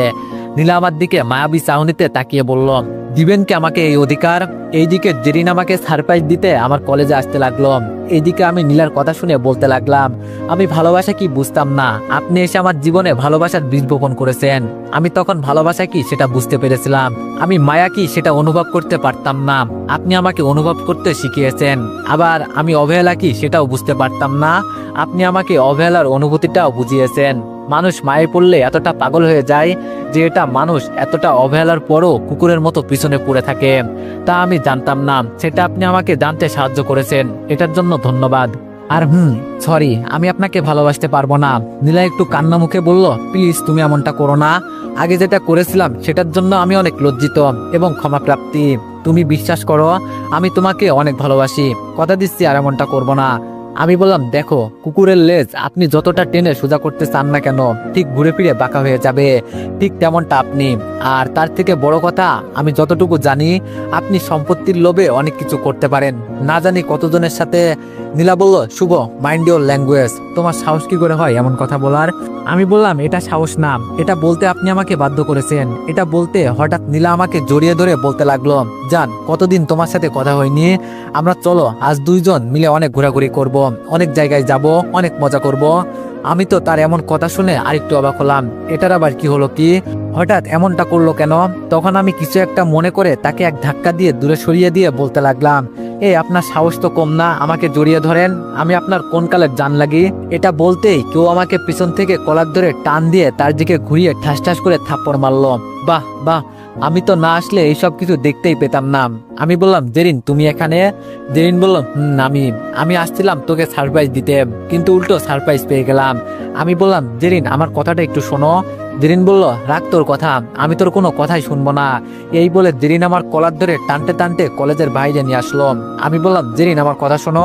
নীলা আমার দিকে মায়াবী চাহনিতে তাকিয়ে বলল, দিবেন কি আমাকে এই অধিকার? এইদিকে জেরিন আমাকে সারপ্রাইজ দিতে আমার কলেজে আসতে লাগলো। এইদিকে আমি নীলার কথা শুনে বলতে লাগলাম, আমি ভালোবাসা কি বুঝতাম না, আপনি এসে আমার জীবনে ভালোবাসার বীজ বপন করেছেন। আমি তখন ভালোবাসা কি সেটা বুঝতে পেরেছিলাম, আমি মায়া কি সেটা অনুভব করতে পারতাম না, আপনি আমাকে অনুভব করতে শিখিয়েছেন। আবার আমি অবহেলা কি সেটাও বুঝতে পারতাম না, আপনি আমাকে অবহেলার অনুভূতিটাও বুঝিয়েছেন। মানুষ মায়ে পড়লে এতটা পাগল হয়ে যায় যে এটা মানুষ এতটা অবহেলার পরও কুকুরের মতো পিছনে পড়ে থাকে, তা আমি জানতাম না, সেটা আপনি আমাকে জানতে সাহায্য করেছেন, এটার জন্য ধন্যবাদ। আর সরি, আমি আপনাকে ভালোবাসতে পারবো না। নীলা একটু কান্না মুখে বলল, প্লিজ তুমি এমনটা করো না, আগে যেটা করেছিলাম সেটার জন্য আমি অনেক লজ্জিত এবং ক্ষমাপ্রাপ্তি। তুমি বিশ্বাস করো, আমি তোমাকে অনেক ভালোবাসি, কথা দিচ্ছি আর এমনটা করবো না। আমি বললাম, দেখো, কুকুরের লেজ আপনি যতটা টেনে সোজা করতে চান না কেন ঠিক ঘুরে ফিরে বাঁকা হয়ে যাবে, ঠিক তেমনটা আপনি। আর তার থেকে বড় কথা, আমি যতটুকু জানি আপনি সম্পত্তির লোভে অনেক কিছু করতে পারেন, না জানি কতজনের সাথে। নীলা বলল, শুভ, মাইন্ড ইওর ল্যাঙ্গুয়েজ, তোমার সাহস কি করে হয় এমন কথা বলার? আমি বললাম, এটা সাহস না, এটা বলতে আপনি আমাকে বাধ্য করেছেন। এটা বলতে হঠাৎ নীলা আমাকে জড়িয়ে ধরে বলতে লাগলো, জান, কতদিন তোমার সাথে কথা হয়নি, আমরা চলো আজ দুইজন মিলে অনেক ঘোরাঘুরি করব, অনেক জায়গায় যাব, অনেক মজা করব। আমি তো তার এমন কথা শুনে আরেকটু অবাক হলাম, এটার আবার কি হলো কি, হঠাৎ এমনটা করলো কেন? তখন আমি কিছু একটা মনে করে তাকে এক ধাক্কা দিয়ে দূরে সরিয়ে দিয়ে বলতে লাগলাম, আপনার সাহস তো কম না, আমাকে জড়িয়ে ধরেন, আমি আপনার কোন কালের জান লাগি? এটা বলতেই কেউ আমাকে পিছন থেকে কলার ধরে টান দিয়ে তার দিকে ঘুরিয়ে ঠাস ঠাস করে থাপ্পড় মারলো। বাহ বাহ, আমি তো না আসলে এইসব কিছু দেখতেই পেতাম না। আমি বললাম, জেরিন তুমি এখানে? জেরিন বলল, আমি আসছিলাম তোকে সারপ্রাইজ দিতে, কিন্তু উল্টো সারপ্রাইজ পেয়ে গেলাম। আমি বললাম, জেরিন আমার কথাটা একটু শোনো। জেরিন বলল, রাখ তোর কথা, আমি তোর কোনো কথাই শুনবো না। এই বলে জেরিন আমার কলার ধরে টানতে টানতে কলেজের বাইরে নিয়ে আসলো। আমি বললাম, জেরিন আমার কথা শোনো।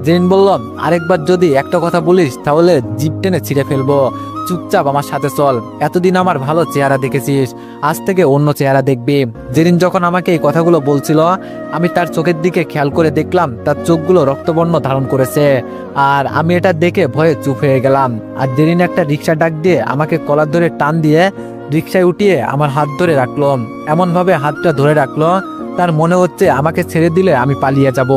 জেরিন বলল, আরেকবার যদি একটা কথা বলিস তাহলে জিভ টেনে ছিঁড়ে ফেলবো, চুপচাপ আমার সাথে চল, এতদিন আমার ভালো চেহারা দেখেছিস, আজ থেকে অন্য চেহারা দেখবি। জেরিন যখন আমাকে এই কথাগুলো বলছিল আমি তার চোখের দিকে খেয়াল করে দেখলাম তার চোখগুলো রক্তবর্ণ ধারণ করেছে, আর আমি এটা দেখে ভয়ে চুপ হয়ে গেলাম। আর জেরিন একটা রিক্সা ডাক দিয়ে আমাকে কলার ধরে টান দিয়ে রিক্সায় উঠিয়ে আমার হাত ধরে রাখলো, এমন ভাবে হাতটা ধরে রাখলো তার মনে হচ্ছে আমাকে ছেড়ে দিলে আমি পালিয়ে যাব।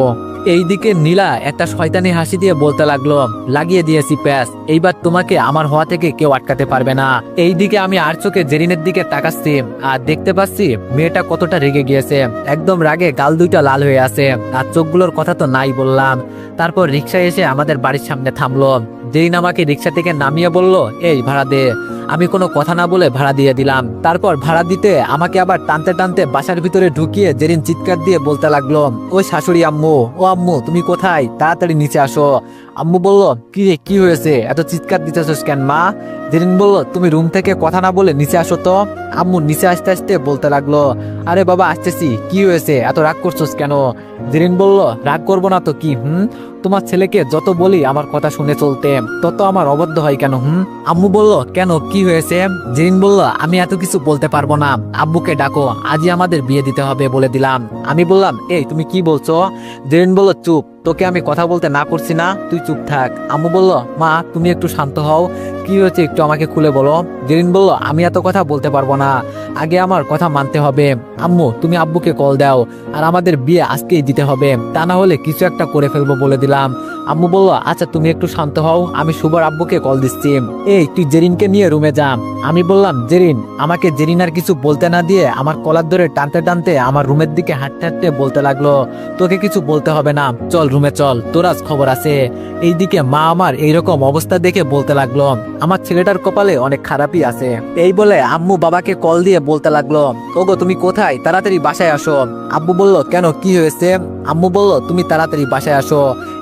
এইদিকে নীলা একটা শয়তানি হাসি দিয়ে বলতে লাগলো, লাগিয়ে দিয়েছি প্যাস, এইবার তোমাকে আমার হওয়া থেকে কেউ আটকাতে পারবে না। এইদিকে আমি আর চোখে জেরিনের দিকে তাকাচ্ছি আর দেখতে পাচ্ছি মেয়েটা কতটা রেগে গিয়েছে, একদম রাগে গাল দুইটা লাল হয়ে আছে, আর চোখগুলোর কথা তো নাই বললাম। তারপর রিক্সায় এসে আমাদের বাড়ির সামনে থামলো। জেরিন আমাকে রিক্সা থেকে নামিয়ে বলল, এই ভাড়া দে। আমি কোনো কথা না বলে ভাড়া দিয়ে দিলাম। তারপর ভাড়া দিতে আমাকে আবার টানতে টানতে বাসার ভিতরে ঢুকিয়ে জেরিন চিৎকার দিয়ে বলতে লাগলো, ওই শাশুড়ি আম্মু, ও আম্মু তুমি কোথায়, তাড়াতাড়ি নিচে আসো। আম্মু বলল, কি রে, কি হয়েছে, এত চিৎকার দিতেছিস কেন মা? জেরিন বলল, তুমি রুম থেকে কথা না বলে নিচে আসো তো। আম্মু নিচে আসতে আসতে বলতে লাগলো, আরে বাবা আসতেছি, কি হয়েছে, এত রাগ করছোস কেন? জেরিন বলল, রাগ করবো না তো কি, তোমার ছেলেকে যত বলি আমার কথা শুনে চলতে, তত আমার অবদ্ধ হয় কেন? আম্মু বলল, কেন, কি হয়েছে? জেরিন বলল, আমি এত কিছু বলতে পারবো না, আব্বুকে ডাকো, আজই আমাদের বিয়ে দিতে হবে বলে দিলাম। আমি বললাম, এই তুমি কি বলছো? জেরিন বলল, চুপ, তোকে আমি কথা বলতে না করছি না, তুই চুপ থাক। আম্মু বলল, মা তুমি একটু শান্ত হও, কি হয়েছে একটু আমাকে খুলে বলো। জেরিন বলল, আমি এত কথা বলতে পারবো না, আগে আমার কথা মানতে হবে। আম্মু তুমি আব্বুকে কল দাও, আর আমাদের বিয়ে আজকেই দিতে হবে, তা না হলে কিছু একটা করে ফেলবো বলে দিলাম। আম্মু বলল, আচ্ছা তুমি একটু শান্ত হও, আমি শুভর আব্বুকে কল দিচ্ছি, এই তুই জেরিনকে নিয়ে রুমে যা। আমি বললাম, জেরিন? আমাকে জেরিন আর কিছু বলতে না দিয়ে আমার কলার ধরে টানতে টানতে আমার রুমের দিকে হাঁটতে হাঁটতে বলতে লাগলো, তোকে কিছু বলতে হবে না, চল রুমে চল, তোর আজ খবর আছে। এইদিকে মা আমার এইরকম অবস্থা দেখে বলতে লাগলো, আমার ছেলেটার কপালে অনেক খারাপই আছে। এই বলে আম্মু বাবাকে কল দিয়ে বলতে লাগলো, ওগো তুমি কোথায়, তাড়াতাড়ি বাসায় আসো। আব্বু বলল, কেন কি হয়েছে? আম্মু বলল, তুমি তাড়াতাড়ি বাসায় আসো,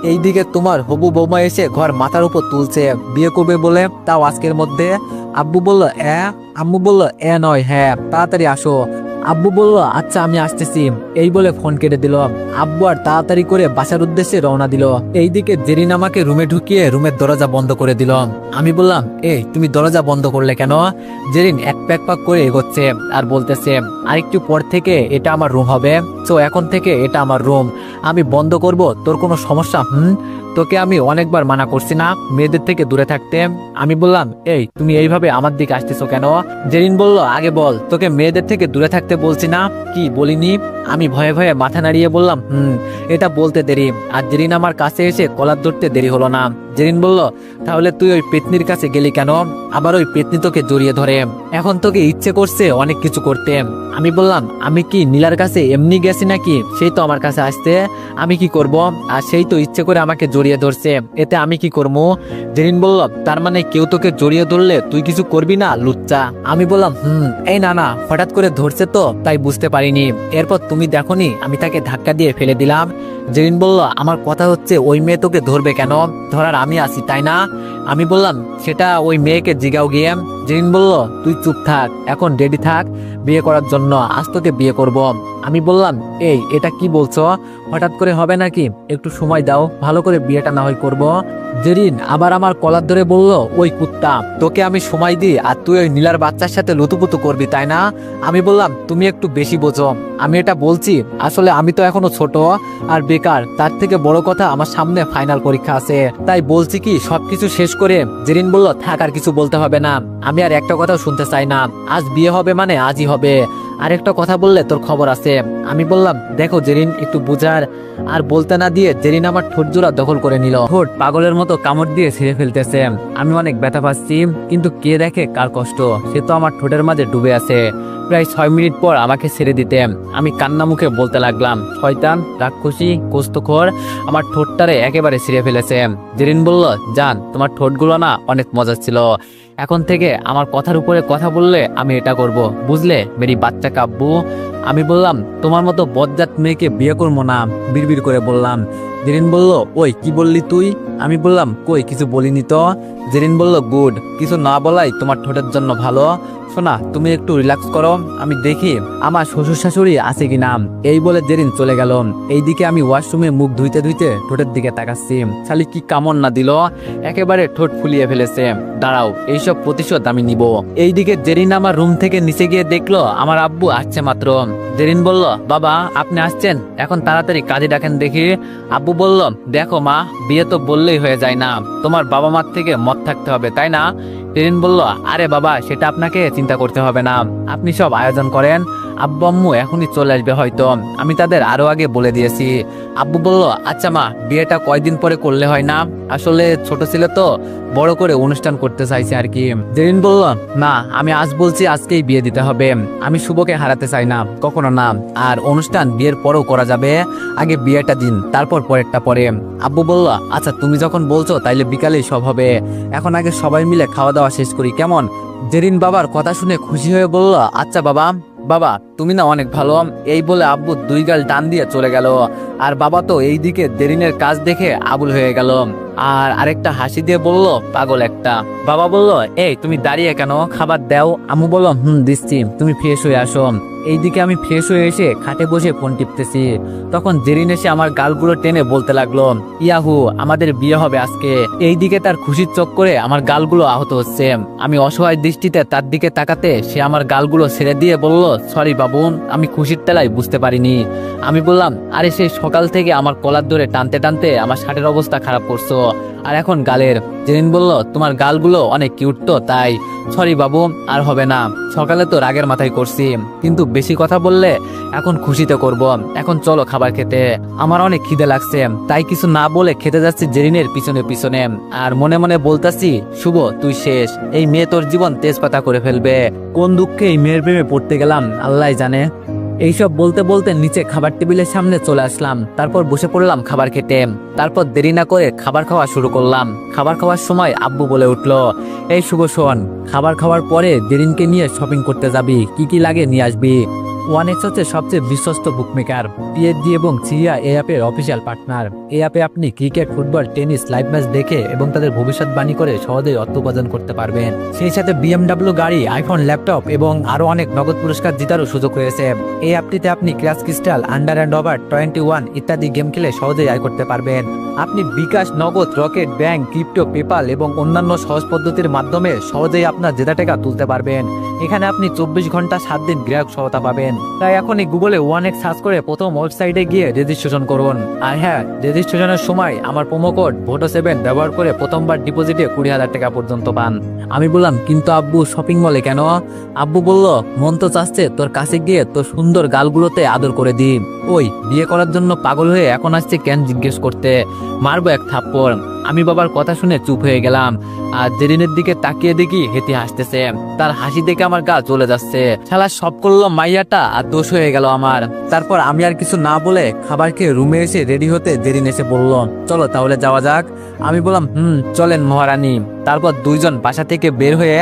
এইদিকে তোমার হবু বৌমা এসে ঘর মাথার উপর তুলছে, বিয়ে করবে বলে, তাও আজকের মধ্যে। আব্বু বলল, আম্মু বলল, নয় হ্যাঁ, তাড়াতাড়ি আসো। আব্বু বলল, আচ্ছা আমি আসতেছি, এই বলে ফোন কেটে দিল। আব্বু আর তাড়াতাড়ি করে বাসার উদ্দেশ্যে রওনা দিল। এইদিকে জেরিন আমাকে রুমে ঢুকিয়ে রুমের দরজা বন্ধ করে দিল। আমি বললাম, তুমি দরজা বন্ধ করলে কেন? জেরিন এক প্যাক পাক করে এগোচ্ছে আর বলতেছে, আরেকটু পর থেকে এটা আমার রুম হবে, তো এখন থেকে এটা আমার রুম, আমি বন্ধ করব, তোর কোনো সমস্যা? তোকে আমি অনেকবার মানা করছি না মেয়েদের থেকে দূরে থাকতে? আমি বললাম, তুমি এইভাবে আমার দিকে আসতেছো কেন? জেরিন বলল, আগে বল, তোকে মেয়েদের থেকে দূরে থাকতে বলছি না? কি বলিনি? আমি ভয়ে ভয়ে মাথা নাড়িয়ে বললাম, এটা বলতে দেরি। আর জেরিন আমার কাছে এসে কলার ধরতে দেরি হলো না। জেরিন বলল, তাহলে তুই ওই পেতনির কাছে গেলি কেন? আবার ওই পেতনি তোকে জড়িয়ে ধরে, এখন তোকে ইচ্ছে করছে অনেক কিছু করতে। আমি বললাম, আমি কি নীলার কাছে এমনি গেছি নাকি? সেই তো আমার কাছে আসতে, আমি কি করব? আর সেই তো ইচ্ছে করে আমাকে জড়িয়ে ধরছে, এতে আমি কি করবো? জেরিন বলল, তার মানে কেউ তোকে জড়িয়ে ধরলে তুই কিছু করবি না, লুচ্চা? আমি বললাম, না, হঠাৎ করে ধরছে তো তাই বুঝতে পারিনি। এরপর তুমি দেখোনি আমি তাকে ধাক্কা দিয়ে ফেলে দিলাম। জেরিন বলল, আমার কথা হচ্ছে ওই মেয়ে তোকে ধরবে কেন? ধরার আমি আছি, তাই না? আমি বললাম, সেটা ওই মেয়েকে জিগাও গিয়ে। জেরিন বলল, তুই চুপ থাক, এখন রেডি থাক বিয়ে করার জন্য, আজ তোকে বিয়ে করব। আমি বললাম, এটা কি বলছো? হঠাৎ করে হবে নাকি? একটু সময় দাও, ভালো করে বিয়েটা না হয় করব। জেরিন আবার আমার কলার ধরে বলল, ওই কুত্তা, তোকে আমি সময় দিই আর তুই ওই নীলার বাচ্চার সাথে লুতুপুতু করবি, তাই না? আমি বললাম, তুমি একটু বেশি বোঝো। আমি এটা বলছি, আসলে আমি তো এখনো ছোট আর বেকার, তার থেকে বড় কথা আমার সামনে ফাইনাল পরীক্ষা আছে, তাই বলছি কি সবকিছু শেষ করে। জেরিন বলল, থাক, আর কিছু বলতে হবে না, আমি আর একটা কথাও শুনতে চাই না, আজ বিয়ে হবে মানে আজই হবে, আরেকটা কথা বললে তোর খবর আছে। আমি বললাম, দেখো জেরিন, একটু বুঝার। আর বলতে না দিয়ে জেরিন আমার ঠোঁট জোড়া দখল করে নিল, ঠোঁট পাগলের মতো কামড় দিয়ে ছিঁড়ে ফেলতেছে। আমি অনেক ব্যথা পাচ্ছি, কিন্তু কে দেখে কার কষ্ট, সে তো আমার ঠোঁটের মাঝে ডুবে আছে। প্রায় 6 মিনিট পর আমাকে ছেড়ে দিতে আমি কান্না মুখে বলতে লাগলাম, শয়তান, রাক্ষসী, কোষ্ঠখোর, আমার ঠোঁটটারে একেবারে ছিঁড়ে ফেলেছে। জেরিন বলল, জান, তোমার ঠোঁটগুলো না অনেক মজা ছিল, এখন থেকে আমার কথার উপরে কথা বললে আমি এটা করব, বুঝলে মেরি বাচ্চা কাব্বু? আমি বললাম, তোমার মতো বজ্জাত মেয়েকে বিয়ে করবো না, বিড়বিড় করে বললাম। জেরিন বলল, ওই কি বললি তুই? আমি বললাম, কই কিছু বলিনি তো। জেরিন বলল, গুড, কিছু না বলাই তোমার ঠোঁটের জন্য ভালো। শোনা, তুমি একটু রিল্যাক্স করো, আমি দেখি আমার শ্বশুর শাশুড়ি আছে কিনা। এই বলে জেরিন চলে গেল। এইদিকে আমি ওয়াশরুমে মুখ ধুইতে ধুইতে ঠোঁটের দিকে তাকাচ্ছি, শালি কি কামড় না দিল, একেবারে ঠোঁট ফুলিয়ে ফেলেছে। দাঁড়াও, এইসব প্রতিশোধ আমি নিব। এইদিকে জেরিন আমার রুম থেকে নিচে গিয়ে দেখলো আমার আব্বু আসছে মাত্র। জেরিন বলল, বাবা আপনি আসছেন, এখন তাড়াতাড়ি কাজে ডাকেন দেখি। আব্বু বলল, দেখো মা, বিয়ে তো বললেই হয়ে যায় না, তোমার বাবা মার থেকে মত থাকতে হবে, তাই না? জেরিন বলল, আরে বাবা, সেটা আপনাকে চিন্তা করতে হবে না, আপনি সব আয়োজন করেন, আব্বু আম্মু এখনই চলে আসবে হয়তো, আমি তাদের আরো আগে বলে দিয়েছি। আব্বু বলল, আচ্ছা মা, বিয়েটা কয়দিন পরে করলে হয় না? আসলে ছোট ছিল তো, বড় করে অনুষ্ঠান করতে চাইছি আর কি। জেরিন বলল, না, আমি আজ বলছি আজকেই বিয়ে দিতে হবে, আমি শুভকে হারাতে চাই না, কখনো না। আর অনুষ্ঠান বিয়ের পরেও করা যাবে, আগে বিয়েটা দিন, তারপর পরেরটা পরে। আব্বু বলল, আচ্ছা তুমি যখন বলছো তাইলে বিকালেই সব হবে, এখন আগে সবাই মিলে খাওয়া দাওয়া শেষ করি, কেমন? জেরিন বাবার কথা শুনে খুশি হয়ে বলল, আচ্ছা বাবা, বাবা তুমি না অনেক ভালো। এই বলে আব্বু 2 গাল টান দিয়ে চলে গেল। আর বাবা তো এইদিকে জেরিনের কাজ দেখে আবুল হয়ে গেল, আর আরেকটা হাসি দিয়ে বলল, পাগল একটা। বাবা বলল, তুমি দাঁড়িয়ে কেন, খাবার দাও। আম্মু বলল, দিচ্ছি, তুমি ফ্রেশ হয়ে আসো। এইদিকে আমি ফ্রেশ হয়ে এসে খাটে বসে ফোন টিপতেছি, তখন জেরিন এসে আমার গালগুলো টেনে বলতে লাগলো, ইয়াহু, আমাদের বিয়ে হবে আজকে। এইদিকে তার খুশির চোখ করে আমার গালগুলো আহত হচ্ছে। আমি অসহায় দৃষ্টিতে তার দিকে তাকাতে সে আমার গালগুলো ছেড়ে দিয়ে বলল, সরি বাবু, আমি খুশির তেলায় বুঝতে পারিনি। আমি বললাম, আরে সেই সকাল থেকে আমার কলার ধরে টানতে টানতে আমার শার্টের অবস্থা খারাপ করছো, আর এখন গালের। জেরিন বলল, তোমার গালগুলো অনেক কিউট তো তাই, সরি বাবু, আর হবে না, সকালে তো রাগের মাথায় করছি, কিন্তু বেশি কথা বললে এখন খুশিতে করব, এখন চলো খাবার খেতে, আমার অনেক খিদে লাগছে। তাই কিছু না বলে খেতে যাচ্ছি জেরিনের পিছনে পিছনে, আর মনে মনে বলতাছি, শুভ তুই শেষ, এই মেয়ে তোর জীবন তেজপাতা করে ফেলবে। কোন দুঃখে এই মেয়ের প্রেমে পড়তে গেলাম আল্লাহ জানে। এইসব বলতে বলতে নিচে খাবার টেবিলের সামনে চলে আসলাম। তারপর বসে পড়লাম খাবার খেতে। তারপর দেরি না করে খাবার খাওয়া শুরু করলাম। খাবার খাওয়ার সময় আব্বু বলে উঠলো, এই শুভ শোন, খাবার খাওয়ার পরে দেরিনকে নিয়ে শপিং করতে যাবি, কি কি লাগে নিয়ে আসবি। ওয়ানেক্স হচ্ছে সবচেয়ে বিশ্বস্ত বুকমেকার। পিএসজি এবং সিরিয়া এই অ্যাপের অফিসিয়াল পার্টনার। এই অ্যাপে আপনি cricket, football, tennis live match দেখে এবং তাদের ভবিষ্যৎবাণী করে সহজেই অর্থ উপার্জন করতে পারবেন। সেই সাথে বিএমডব্লিউ গাড়ি, আইফোন, ল্যাপটপ এবং আরো অনেক নগদ পুরস্কার জেতারও সুযোগ রয়েছে। এই অ্যাপটিতে আপনি crash crystal, under and over 21 ইত্যাদি গেম খেলে সহজেই আয় করতে পারবেন। আপনি বিকাশ, নগদ, রকেট, ব্যাংক, ক্রিপ্টো, পেপাল এবং অন্যান্য সহজ পদ্ধতির মাধ্যমে সহজেই আপনার জেতা টাকা তুলতে পারবেন। এখানে আপনি 24 ঘন্টা 7 দিন গ্রাহক সহায়তা পাবেন। তাই এখনই গুগলে ওয়ানেক্স সার্চ করে প্রথম ওয়েবসাইটে গিয়ে রেজিস্ট্রেশন করুন। আর হ্যাঁ, রেজিস্ট্রেশনের সময় আমার প্রোমো কোড VOTO7 ব্যবহার করে প্রথমবার ডিপোজিটে 20,000 টাকা পর্যন্ত পান। আমি বললাম, কিন্তু আব্বু শপিং মলে কেন? আব্বু বলল, মন তো চাচ্ছে তোর কাছে গিয়ে তোর সুন্দর গালগুলোতে আদর করে দিই। ওই বিয়ে করার জন্য পাগল হয়ে এখন আসছে কেন জিজ্ঞেস করতে, মারবো এক থাপ্পড়। আমি বাবার কথা শুনে চুপ হয়ে গেলাম। আর জেরিনের দিকে তাকিয়ে দেখি হেঁটে হাসতেছে। তার হাসি দেখে আমার গা চলে যাচ্ছে। শালা সব করলো মাইয়াটা আর দোষ হয়ে গেল আমার। তারপর আমি আর কিছু না বলে খাবার খেয়ে রুমে এসে রেডি হতে জেরিন এসে বলল, চলো তাহলে যাওয়া যাক। আমি বললাম, চলেন মহারানী। তারপর দুইজন বাসা থেকে বের হয়ে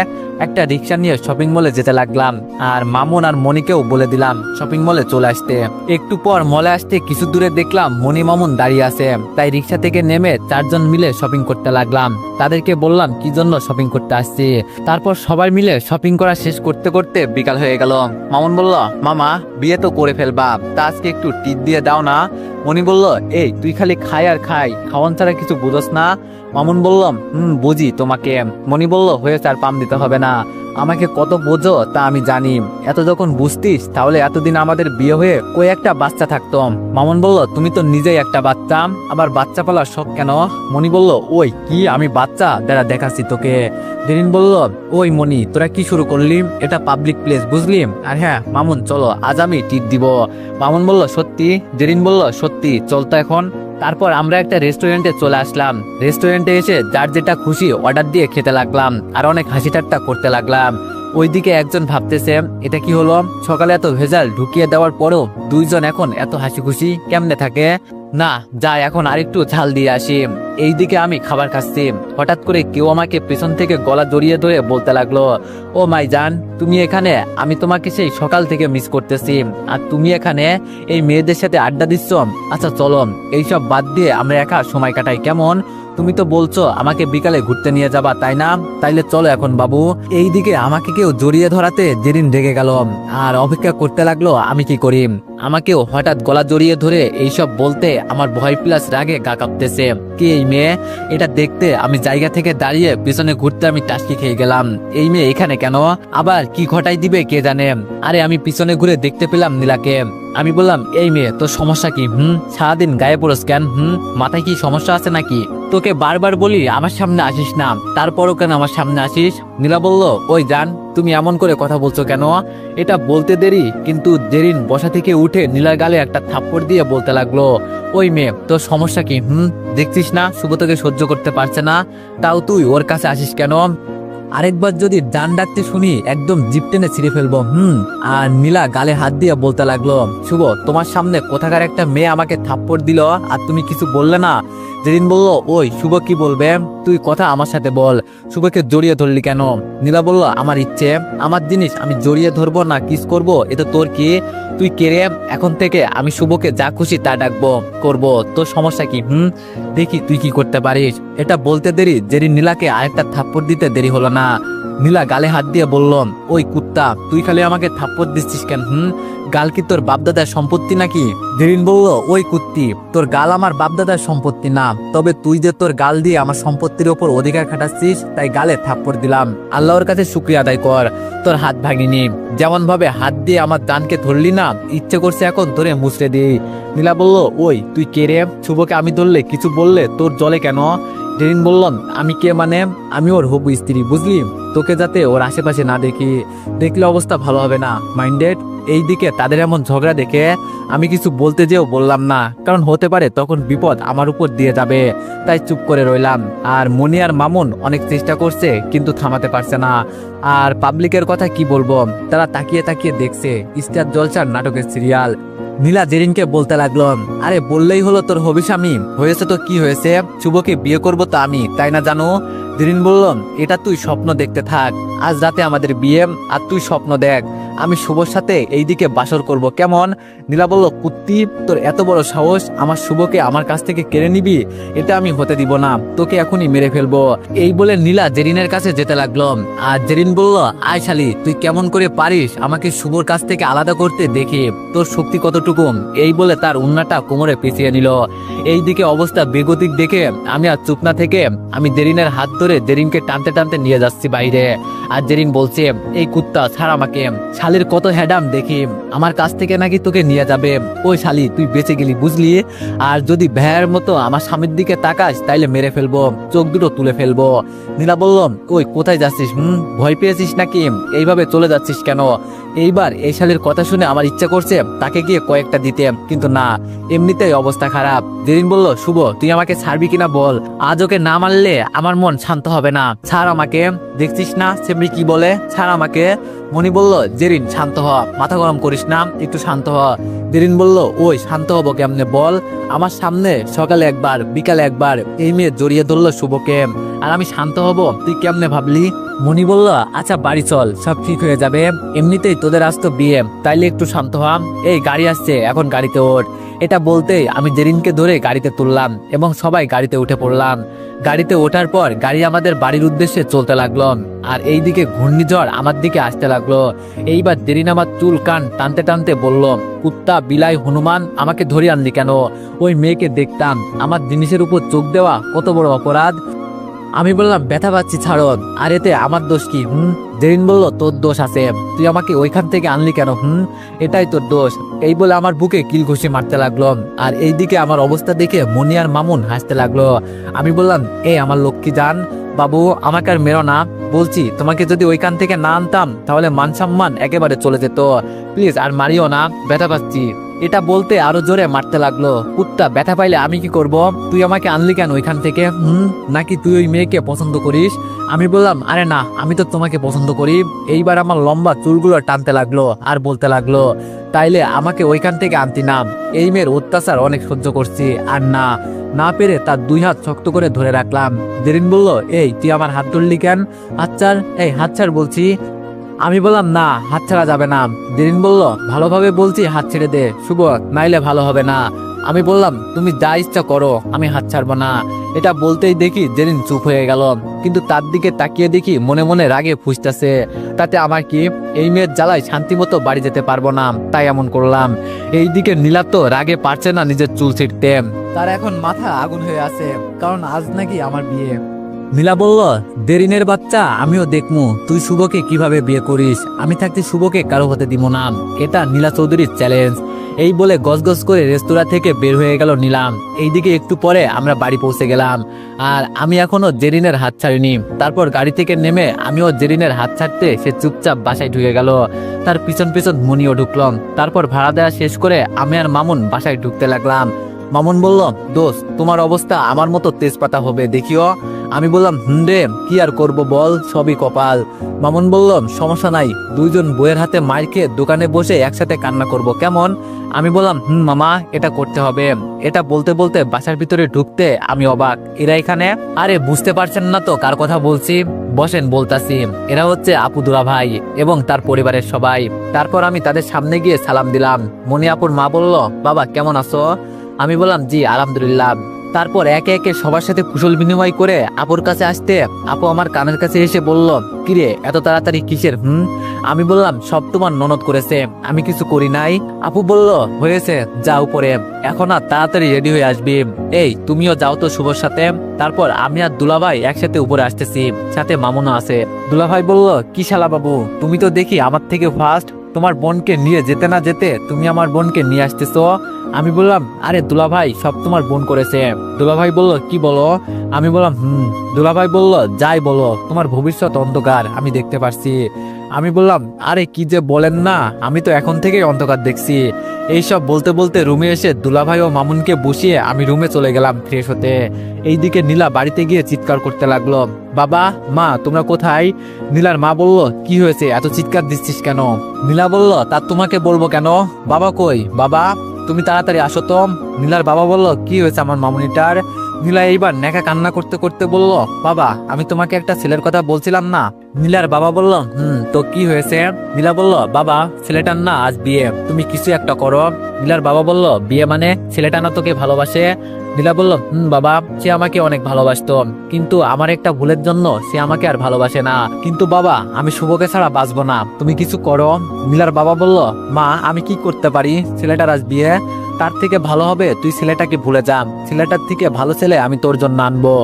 একটা রিক্সা নিয়ে শপিং মলে যেতে লাগলাম। আর মামুন আর মনিকেও বলে দিলাম শপিং মলে চলে আসতে। একটু পর মলে আসতে কিছু দূরে দেখলাম মনি মামুন দাঁড়িয়ে আছে। তাই রিক্সা থেকে নেমে 4 জন মিলে শপিং করতে লাগলাম। তাদেরকে বললাম কি জন্য শপিং করতে আসছি। তারপর সবাই মিলে শপিং করা শেষ করতে করতে বিকাল হয়ে গেল। মামুন বলল, মামা বিয়ে তো করে ফেলবা, তা আজকে একটু টিপ দিয়ে দাও না। মনি বলল, এই তুই খালি খাই আর খাই, খাওয়ান ছাড়া কিছু বুঝোস না। মামুন বললাম, বুঝি তোমাকে। মনি বলল, হয়েছে আর পাম দিতে হবে না, আমাকে কত বোঝো তা আমি জানি। এত যখন বুঝতিস তাহলে এতদিন আমাদের বিয়ে হয়ে কই একটা বাচ্চা থাকতো। মামুন বলল, তুমি তো নিজেই একটা বাচ্চা, আবার বাচ্চা পালার শখ কেন? মনি বলল, ওই কি আমি বাচ্চা, দাঁড়া দেখাচ্ছি তোকে। জেরিন বলল, ওই মনি তোরা কি শুরু করলি? এটা পাবলিক প্লেস, বুঝলি? আর হ্যাঁ মামুন চলো, আজ আমি টিপ দিব। মামুন বলল, সত্যি? জেরিন বলল, সত্যি, চল তো এখন। তারপর আমরা একটা রেস্টুরেন্টে চলে আসলাম। রেস্টুরেন্টে এসে যার যেটা খুশি অর্ডার দিয়ে খেতে লাগলাম আর অনেক হাসি ঠাট্টা করতে লাগলাম। ওইদিকে একজন ভাবতেছে, এটা কি হলো, সকালে এত ভেজাল ঢুকিয়ে দেওয়ার পরেও দুইজন এখন এত হাসি খুশি কেমনে থাকে? না যাই, এখন আরেকটু ঝাল দিয়ে আসি। এইদিকে আমি খাবার খাচ্ছি, হঠাৎ করে কেউ আমাকে পেছন থেকে গলা জড়িয়ে ধরে বলতে লাগলো, ও মাই জান, তুমি এখানে? আমি তোমাকে সেই সকাল থেকে মিস করতেছি, আর তুমি এখানে এই মেয়েদের সাথে আড্ডা দিচ্ছ? আচ্ছা চলো, এইসব বাদ দিয়ে আমরা একা সময় কাটাই, কেমন? তুমি তো বলছো আমাকে বিকালে ঘুরতে নিয়ে যাবা, তাই না? তাইলে চলো এখন বাবু। এইদিকে আমাকে কেউ জড়িয়ে ধরাতে জেরিন রেগে গেল আর অপেক্ষা করতে লাগলো আমি কি করি। আমাকেও হঠাৎ গলা জড়িয়ে ধরে এইসব বলতে আমার ভয় প্লাস রাগে গা কাঁপতেছে। কে এই মেয়ে? এটা দেখতে আমি জায়গা থেকে দাঁড়িয়ে পিছনে ঘুরতে আমি টাস্কি খেয়ে গেলাম। এই মেয়ে এখানে কেন? আবার কি ঘটাই দিবে কে জানে। আরে আমি পিছনে ঘুরে দেখতে পেলাম নীলাকে। আমি বললাম, এই মেয়ে তোর সমস্যা কি? সারাদিন গায়ে পড়োস কেন? মাথায় কি সমস্যা আছে নাকি? তোকে বারবার বলি আমার সামনে আসিস না, তারপরও কেন আমার সামনে আসিস? নীলা বলল, ওই জান, তুমি এমন করে কথা বলছো কেন? এটা বলতে দেরি কিন্তু জেরিন বসা থেকে উঠে নীলার গালে একটা থাপ্পড় দিয়ে বলতে লাগলো, ওই মেয়ে তোর সমস্যা কি? দেখছিস না শুভ তোকে সহ্য করতে পারছে না, তাও তুই ওর কাছে আসিস কেন? আরেকবার যদি ডান ডাকতে শুনি একদম জিপ টেনে ছিঁড়ে ফেলবো। আর নীলা গালে হাত দিয়ে বলতে লাগলো, শুভ তোমার সামনে কোথাকার একটা মেয়ে আমাকে থাপ্পড় দিল আর তুমি কিছু বললে না? জেরিন বলল, ওই শুভ কি বলবে, তুই কথা আমার সাথে বল, শুভকে জড়িয়ে ধরলি কেন? নীলা বলল, আমার ইচ্ছে, আমার জিনিস আমি জড়িয়ে ধরবো না কিস করবো, এটা তোর কি? তুই কে রে? এখন থেকে আমি শুভকে যা খুশি তা ডাকবো করবো, তোর সমস্যা কি? দেখি তুই কি করতে পারিস। এটা বলতে দেরি জেরিন নীলাকে আরেকটা থাপ্পড় দিতে দেরি হলো না। নীলা গালে হাত দিয়ে বলল, ওই কুত্তা তুই খালি আমাকে থাপ্পড় দিচ্ছিস কেন? গাল কি তোর বাপদাদার সম্পত্তি নাকি? জেরিন বলল, ওই কুত্তি, তোর গাল আমার বাপদাদার সম্পত্তি না, তবে তুই যে তোর গাল দিয়ে আমার সম্পত্তির ওপর অধিকার খাটাচ্ছিস তাই গালে থাপ্পড় দিলাম। আল্লাহর কাছে শুকরিয়া আদায় কর, তোর হাত ভাঙিনি। যেমন ভাবে হাত দিয়ে আমার দানকে ধরলি না, ইচ্ছে করছে এখন ধরে মুছড়ে দিই। নীলা বলল, ওই তুই কে রে? শুভকে আমি ধরলে কিছু বললে তোর জলে কেন? জেরিন বললাম, আমি কে মানে? আমি ওর হবু স্ত্রী, বুঝলি? তোকে যাতে ওর আশেপাশে না দেখি, দেখলে অবস্থা ভালো হবে না, মাইন্ডেড। এইদিকে তাদের এমন ঝগড়া দেখে আমি কিছু বলতে যেও বললাম না, কারণ হতে পারে তখন বিপদ আমার উপর দিয়ে যাবে, তাই চুপ করে রইলাম। আর মনি আর মামুন অনেক চেষ্টা করছে কিন্তু থামাতে পারছে না। আর পাবলিকের কথা কি বলবো, তারা তাকিয়ে তাকিয়ে দেখছে স্টার জলসার নাটকের সিরিয়াল। নীলা জেরিনকে বলতে লাগলো, আরে বললেই হলো তোর হবিস্বামী হয়েছে তো কি হয়েছে, শুভকে বিয়ে করবো তো আমি, তাই না জানো? জেরিন বলল, এটা তুই স্বপ্ন দেখতে থাক, আজ রাতে আমাদের বিয়ে, আর তুই স্বপ্ন দেখ আমি শুভর সাথে এইদিকে বাসর করব, কেমন? নীলা বলল, কুত্তি, তোর এত বড় সাহস আমার শুভকে আমার কাছ থেকে কেড়ে নিবি? এটা আমি হতে দিব না, তোকে এখনই মেরে ফেলবো। এই বলে নীলা জেরিনের কাছে যেতে লাগলো। আর জেরিন বলল, আয় শালি, তুই কেমন করে পারিস আমাকে শুভর কাছ থেকে আলাদা করতে, দেখি তোর শক্তি কতটুকু। এই বলে তার উন্নাটা কোমরে পেঁচিয়ে নিল। এইদিকে অবস্থা বেগতিক দেখে আমি আর চুপ না থেকে আমি জেরিনের হাত ধরে জেরিনকে টানতে টানতে নিয়ে যাচ্ছি বাইরে। আর জেরিন বলছে, এই কুত্তা ছাড় আমাকে, শালির কত হ্যাডাম দেখি, আমার কাছ থেকে নাকি তোকে নিয়ে যাবে। ওই শালি, তুই বেঁচে গেলি বুঝলি, আর যদি ভ্যার মতো আমার স্বামীর দিকে তাকাস তাইলে মেরে ফেলবো, চোখ দুটো তুলে ফেলবো। নীলা বলল, ওই কোথায় যাচ্ছিস? ভয় পেয়েছিস নাকি? এইভাবে চলে যাচ্ছিস কেন? এইবার এই শালির কথা শুনে আমার ইচ্ছা করছে তাকে গিয়ে কয়েকটা দিতে, কিন্তু না, এমনিতেই অবস্থা খারাপ। জেরিন বলল, শুভ, তুই আমাকে ছাড়বি কিনা বল, আজ ওকে না মারলে আমার মন শান্ত হবে না, ছাড় আমাকে। দেখছিস না সেমনি কি বলে, ছাড় আমাকে। মনি বলল, জেরিন শান্ত হ, মাথা গরম করিস না, একটু শান্ত হ। জেরিন বলল, ওই শান্ত হবো কেমনে বল, আমার সামনে সকালে একবার বিকালে একবার এই মেয়ে জড়িয়ে ধরলো শুভকে, আর আমি শান্ত হব তুই কেমনে ভাবলি? মনি বলল, আচ্ছা বাড়ি চল, সব ঠিক হয়ে যাবে, এমনিতেই তোদের আজ তো বিয়ে, তাইলে একটু শান্ত হ। এই গাড়ি আসছে, এখন গাড়িতে ওঠ। এটা বলতেই আমি জেরিনকে ধরে গাড়িতে তুললাম এবং সবাই গাড়িতে উঠে পড়লাম। গাড়িতে ওঠার পর গাড়ি আমাদের বাড়ির উদ্দেশ্যে চলতে লাগলো। আর এইদিকে ঘূর্ণিঝড় আমার দিকে আসতে লাগলো। এইবার জেরিন আমার চুল কান টানতে টানতে বলল, কুত্তা বিলাই হনুমান, আমাকে ধরে আনলি কেন? ওই মেয়েকে দেখতাম, আমার জিনিসের উপর চোখ দেওয়া কত বড় অপরাধ। আমি বললাম, ব্যথা পাচ্ছি ছাড়ো, আর এতে আমার দোষ কি? জেরিন বলল, তোর দোষ আছে, তুই আমাকে ওইখান থেকে আনলি কেন? এটাই তোর দোষ। এই বলে আমার বুকে কিল ঘুষি মারতে লাগলো। আর এইদিকে আমার অবস্থা দেখে মনি আর মামুন হাসতে লাগলো। আমি বললাম, এই আমার লক্ষ্মী জান বাবু, আমাকে আর মেরো না, বলছি তোমাকে যদি ওইখান থেকে না আনতাম তাহলে মান সম্মান একেবারে চলে যেত, প্লিজ আর মারিও না, ব্যথা পাচ্ছি। এটা বলতে আরো জোরে মারতে লাগলো। কুত্তা, ব্যথা পাইলে আমি কি করব? তুই আমাকে আনলি কেন ওইখান থেকে? নাকি তুই ওই মেয়েকে পছন্দ করিস? আমি বললাম, আরে না, আমি তো তোমাকে পছন্দ করি। এইবার আমার লম্বা চুলগুলো টানতে লাগলো আর বলতে লাগলো, তাইলে আমাকে ওইখান থেকে আনতি না, এই মেয়ের অত্যাচার অনেক সহ্য করছি, আর না পেরে তার দুই হাত শক্ত করে ধরে রাখলাম। জেরিন বলল, এই তুই আমার হাত ধরলি কেন? হাত ছাড়, এই হাত ছাড় বলছি। আমি বললাম, না, হাত ছাড়া যাবে না। জেরিন বলল, ভালোভাবে বলছি হাত ছেড়ে দে শুভ, নাইলে ভালো হবে না। আমি বললাম, তুমি যা ইচ্ছা করো, আমি হাত ছাড়বো না। এটা বলতেই দেখি জেরিন চুপ হয়ে গেল, কিন্তু তার দিকে তাকিয়ে দেখি মনে মনে রাগে ফুসতেছে। তাতে আমার কি, এই মেয়ের জ্বালায় শান্তি মতো বাড়ি যেতে পারবো না, তাই এমন করলাম। এইদিকে নীলা তো রাগে পারছে না নিজের চুল ছিঁড়তে, তার এখন মাথা আগুন হয়ে আছে, কারণ আজ নাকি আমার বিয়ে। নীলা বলল, দেরিনের বাচ্চা, আমিও দেখমু তুই শুভকে কিভাবে বিয়ে করিস, আমি থাকতে শুভকে কারো হতে দিব না, এটা নীলা চৌধুরীর চ্যালেঞ্জ। এই বলে গজগজ করে রেস্তোরাঁ থেকে বের হয়ে গেল নীলাম। এইদিকে একটু পরে আমরা বাড়ি পৌঁছে গেলাম, আর আমি এখনো জেরিনের হাত ছাড়িনি। তারপর গাড়ি থেকে নেমে আমিও জেরিনের হাত ছাড়তে সে চুপচাপ বাসায় ঢুকে গেল। তার পিছন পিছন মনিও ঢুকলাম। তারপর ভাড়া দেওয়া শেষ করে আমি আর মামুন বাসায় ঢুকতে লাগলাম। মামুন বলল, দোস্ত, তোমার অবস্থা আমার মতো তেজপাতা হবে দেখিও। আমি বললাম, রে, কি আর করবো বল, সবই কপাল। মামুন বলল, সমস্যা নাই, দুইজন বইয়ের হাতে মার খেয়ে দোকানে বসে একসাথে কান্না করব, কেমন? আমি বললাম, মামা, এটা করতে হবে। এটা বলতে বলতে বাসার ভিতরে ঢুকতে আমি অবাক, এরা এখানে? আরে বুঝতে পারছেন না তো কার কথা বলছি? বসেন, বলতাছি। এরা হচ্ছে আপু দুলাভাই এবং তার পরিবারের সবাই। তারপর আমি তাদের সামনে গিয়ে সালাম দিলাম। মনি আপুর মা বলল, বাবা কেমন আছো? আমি বললাম, জি আলহামদুলিল্লাহ। তারপর একে একে সবার সাথে কুশল বিনিময় করে আপুর কাছে আসতে আপু আমার কানের কাছে এসে বলল, কিরে এত তাড়াতাড়ি কিসের? আমি বললাম, সব তোমার ননদ করেছে, আমি কিছু করি নাই। আপু বলল, হয়েছে, যাও পরে, এখন আর তাড়াতাড়ি রেডি হয়ে আসবি। এই তুমিও যাও তো শুভর সাথে। তারপর আমি আর দুলাভাই একসাথে উপরে আসতেছি, সাথে মামুনও আছে। দুলাভাই বলল, কি শালা বাবু, তুমি তো দেখি আমার থেকে ফার্স্ট, তোমার বোনকে নিয়ে যেতে না যেতে তুমি আমার বোনকে নিয়ে আসতেছো। আমি বললাম, আরে দুলাভাই সব তোমার বোন করেছে। দুলাভাই বলল, কি বলো? আমি বললাম, দুলাভাই বলল, যাই বলো, তোমার ভবিষ্যৎ অন্ধকার আমি দেখতে পারছি। আমি বললাম, আরে কি যে বলেন না, আমি তো এখন থেকেই অন্ধকার দেখছি। এইসব বলতে বলতে রুমে এসে দুলাভাই ও মামুনকে বসিয়ে আমি রুমে চলে গেলাম ফ্রেশ হতে। এইদিকে নীলা বাড়িতে গিয়ে চিৎকার করতে লাগলো, বাবা, মা, তোমরা কোথায়? নীলার মা বলল, কি হয়েছে, এত চিৎকার দিচ্ছিস কেন? নীলা বলল, তা তোমাকে বলবো কেন? বাবা কই? বাবা, তুমি তাড়াতাড়ি আসো তো। নীলার বাবা বলল, কি হয়েছে আমার মামুনিটার? নীলা এইবার নেকা কান্না করতে করতে বলল, বাবা, আমি তোমাকে একটা ছেলের কথা বলছিলাম না? নীলার বাবা বলল, তো কি হয়েছে? নীলা বলল, বাবা, ছেলেটার না আজ বিয়ে, তুমি কিছু একটা করো। নীলার বাবা বলল, বিয়ে মানে? ছেলেটা না তোকে ভালোবাসে? নীলা বলল, বাবা, সে আমাকে অনেক ভালোবাসতো, কিন্তু আমার একটা ভুলের জন্য সে আমাকে আর ভালোবাসে না। কিন্তু বাবা, আমি শুভকে ছাড়া বাঁচবো না, তুমি কিছু করো। নীলার বাবা বলল, মা, আমি কি করতে পারি? ছেলেটার আজ বিয়ে, তার থেকে ভালো হবে তুই ছেলেটাকে ভুলে যা। ছেলেটার থেকে ভালো ছেলে আমি তোর জন্য আনবো।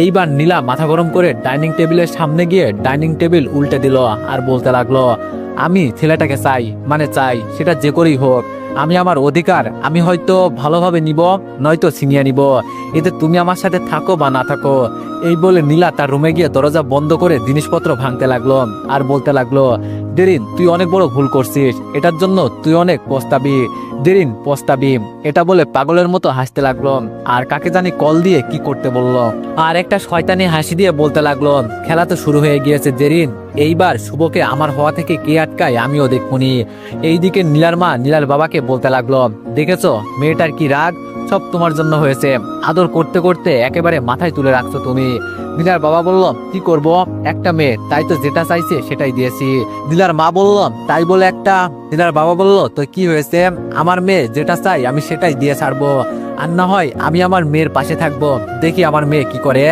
এইবার নীলা মাথা গরম করে ডাইনিং টেবিলের সামনে গিয়ে ডাইনিং টেবিল উল্টে দিল আর বলতে লাগলো, আমি ছেলেটাকে চাই, মানে চাই, সেটা যে করেই হোক। আমি আমার অধিকার আমি হয়তো ভালোভাবে নিব, নয়তো ছিনিয়ে নিব, এতে তুমি আমার সাথে থাকো বা না থাকো। এই বলে নীলা তার রুমে গিয়ে দরজা বন্ধ করে জিনিসপত্র ভাঙতে লাগলো আর বলতে লাগলো, দেরিন, তুই অনেক বড় ভুল করছিস, এটার জন্য তুই অনেক পস্তাবি। দেরিন, পস্তাবি। এটা বলে পাগলের মতো হাসতে লাগলো আর কাকে জানি কল দিয়ে কি করতে বললো আর একটা শয়তানি হাসি দিয়ে বলতে লাগলো, খেলা তো শুরু হয়ে গিয়েছে দেরিন, এইবার শুভকে আমার হওয়া থেকে কে আটকায় আমিও দেখুনি। এইদিকে নীলার মা নীলার বাবাকে বলতে লাগলো, দেখেছো মেয়েটার কি রাগ, সব তোমার জন্য হয়েছে, আদর করতে করতে একেবারে মাথায় তুলে রাখছো তুমি। নীলার বাবা বলল, কি করব, একটা মেয়ে, তাই তো যেটা চাইছে সেটাই দিয়েছি। নীলার মা বলল, তাই বলে একটা? নীলার বাবা বলল, তো কি হয়েছে, আমার মেয়ে যেটা চাই আমি সেটাই দিয়ে ছাড়বো, আর না হয় আমি আমার মেয়ের পাশে থাকবো, দেখি আমার মেয়ে কি করে।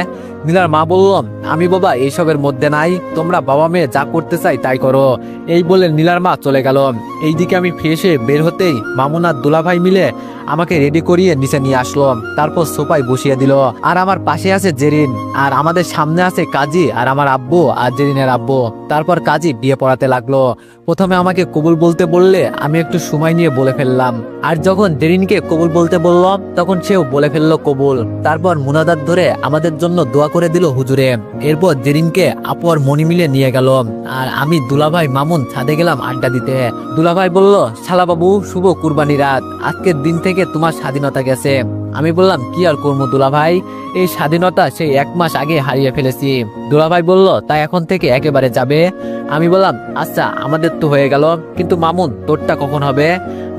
নীলার মা বলল, আমি বাবা এইসবের মধ্যে নাই, তোমরা বাবা মেয়ে যা করতে চাই তাই করো। এই বলে নীলার মা চলে গেল। এইদিকে আমি ফ্রেশ হয়ে বের হতেই মামুন আর দুলাভাই মিলে আমাকে রেডি করিয়ে নিচে নিয়ে আসলো, তারপর সোফায় বসিয়ে দিল। আর আমার পাশে আছে জেরিন, আর আমাদের সামনে আছে কাজী আর আমার আব্বু আর জেরিনের আব্বু। তারপর কাজী বিয়ে পড়াতে লাগলো। প্রথমে আমাকে কবুল বলতে বললে আমি একটু সময় নিয়ে বলে ফেললাম, আর যখন জেরিনকে কবুল বলতে বললাম তখন সেও বলে ফেললো কবুল। তারপর মুনাজাত ধরে আমাদের জন্য দোয়া করে দিল হুজুরে। এরপর জেরিনকে আপু আর মনি মিলে নিয়ে গেল, আর আমি দুলাভাই মামুন ছাদে গেলাম আড্ডা দিতে। দুলাভাই বলল, শালা বাবু, শুভ কুরবানি রাত, আজকের দিন থেকে তোমার স্বাধীনতা গেছে। আমি বললাম, কি আর করবো দুলাভাই, এই স্বাধীনতা সেই 1 মাস আগে হারিয়ে ফেলেছি। দুলাভাই বলল, তাই এখন থেকে একেবারে যাবে? আমি বললাম, আচ্ছা আমাদের তো হয়ে গেল, কিন্তু মামুন তোরটা কখন হবে?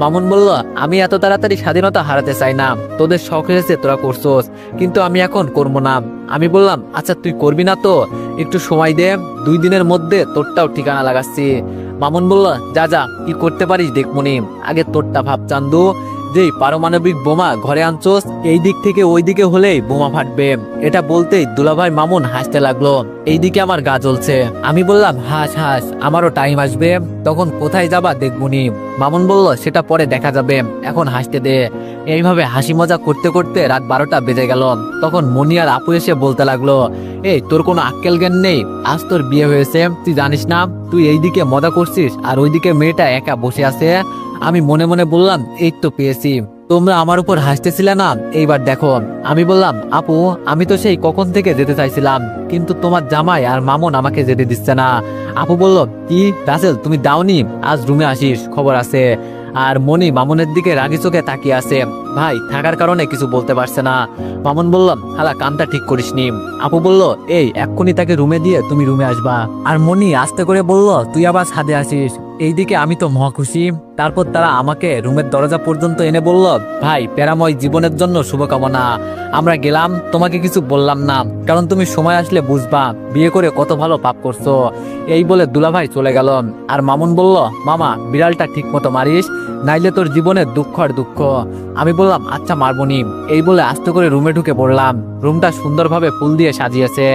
মামুন বলল, আমি এত তাড়াতাড়ি স্বাধীনতা হারাতে চাই না, তোদের শখ হয়েছে তোরা করছোস, কিন্তু আমি এখন করবো না। আমি বললাম, আচ্ছা তুই করবি না তো, একটু সময় দে, 2 দিনের মধ্যে তোরটাও ঠিকানা লাগাচ্ছি। মামুন বলল, যা যা, কি করতে পারিস দেখমনি, আগে তোরটা ভাব চান্দু, যেই পারমাণবিক বোমা ঘরে আনছোস, এই দিক থেকে ওই দিকে হলেই বোমা ফাটবে। এটা বলতেই দুলাভাই মামুন হাসতে লাগলো। এইদিকে আমার গা জ্বলছে। আমি বললাম, হাস হাস, আমারও টাইম আসবে, তখন কোথায় যাবা দেখবনি। মামুন বলল, সেটা পরে দেখা যাবে, এখন হাসতে দে। এইভাবে হাসি মজা করতে করতে রাত 12টা বেজে গেল। তখন মনি আর আপু এসে বলতে লাগলো, এই তোর কোনো আক্কেল জ্ঞান নেই, আজ তোর বিয়ে হয়েছে, তুই জানিস না? তুই এইদিকে মজা করছিস আর ওইদিকে মেয়েটা একা বসে আছে। আমি মনে মনে বললাম, এই তো পেয়েছি, তোমরা আমার উপর হাসতেছিলে না, এইবার দেখো। আমি বললাম, আপু, আমি তো সেই কখন থেকে যেতে চাইছিলাম, কিন্তু তোমার জামাই আর মামুন আমাকে যেতে দিচ্ছে না। আপু বলল, কি রাসেল, তুমি দাওনি? আজ রুমে আসিস, খবর আছে। আর মনি মামুনের দিকে রাগি চোখে তাকিয়ে আছে, ভাই থাকার কারণে কিছু বলতে পারছে না। মামুন বলল, হালা কামটা ঠিক করিসনি। আপু বলল, এই এক্ষুনি তাকে রুমে দিয়ে তুমি রুমে আসবা। আর মনি আস্তে করে বলল, তুই আবার ছাদে আসিস। এইদিকে আমি তো মহা খুশি। তারপর তারা আমাকে রুমের দরজা পর্যন্ত এনে বলল, ভাই প্যারাময় জীবনের জন্য শুভকামনা। আমরা গেলাম, তোমাকে কিছু বললাম না, কারণ তুমি সময় আসলে বুঝবা বিয়ে করে কত ভালো পাপ করছো। এই বলে দুলাভাই চলে গেল। আর মামুন বলল, মামা বিড়ালটা ঠিক মতো মারিস, নাইলে তোর জীবনে দুঃখ আর দুঃখ। আমি বললাম, আচ্ছা মারবনি। এই বলে আস্তে করে রুমে ঢুকে পড়লাম। রুমটা সুন্দরভাবে ফুল দিয়ে সাজিয়েছে,